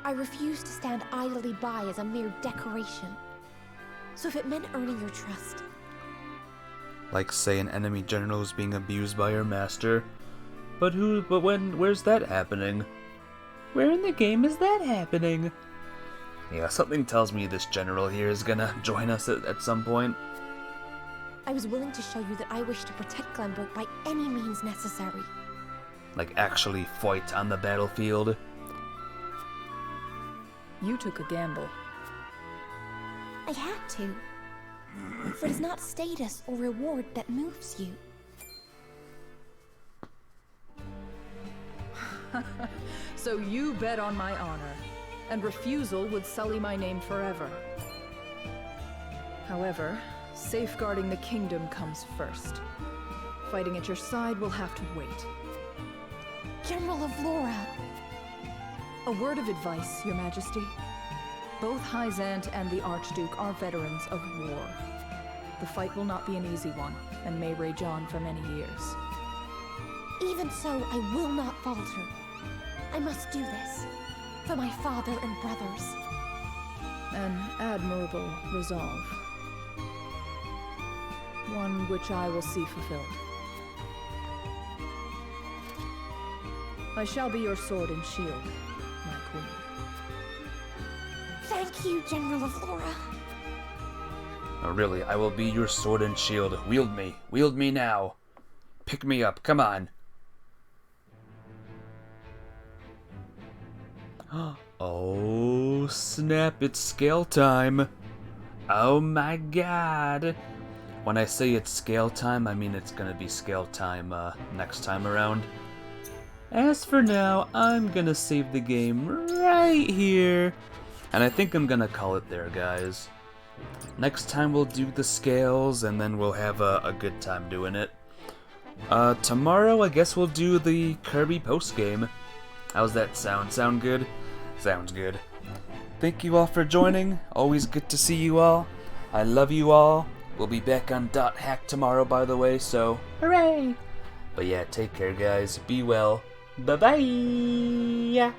I refuse to stand idly by as a mere decoration. So if it meant earning your trust... Like, say, an enemy general is being abused by her master. But where's that happening? Where in the game is that happening? Yeah, something tells me this general here is gonna join us at some point. I was willing to show you that I wish to protect Glenbrook by any means necessary. Like, actually fight on the battlefield. You took a gamble. I had to. For it is not status or reward that moves you. So you bet on my honor, and refusal would sully my name forever. However, safeguarding the kingdom comes first. Fighting at your side will have to wait. General of Laura! A word of advice, Your Majesty. Both Hyzant and the Archduke are veterans of war. The fight will not be an easy one, and may rage on for many years. Even so, I will not falter. I must do this. For my father and brothers. An admirable resolve. One which I will see fulfilled. I shall be your sword and shield, my queen. Thank you, General of Laura. Oh, really, I will be your sword and shield. Wield me. Wield me now. Pick me up. Come on. Oh, snap. It's scale time. Oh my god. When I say it's scale time, I mean it's gonna be scale time next time around. As for now, I'm gonna save the game right here. And I think I'm gonna call it there, guys. Next time we'll do the scales, and then we'll have a good time doing it. Tomorrow, I guess we'll do the Kirby post-game. How's that sound? Sound good? Sounds good. Thank you all for joining. Always good to see you all. I love you all. We'll be back on .hack tomorrow, by the way, so hooray! But yeah, take care, guys. Be well. Bye-bye!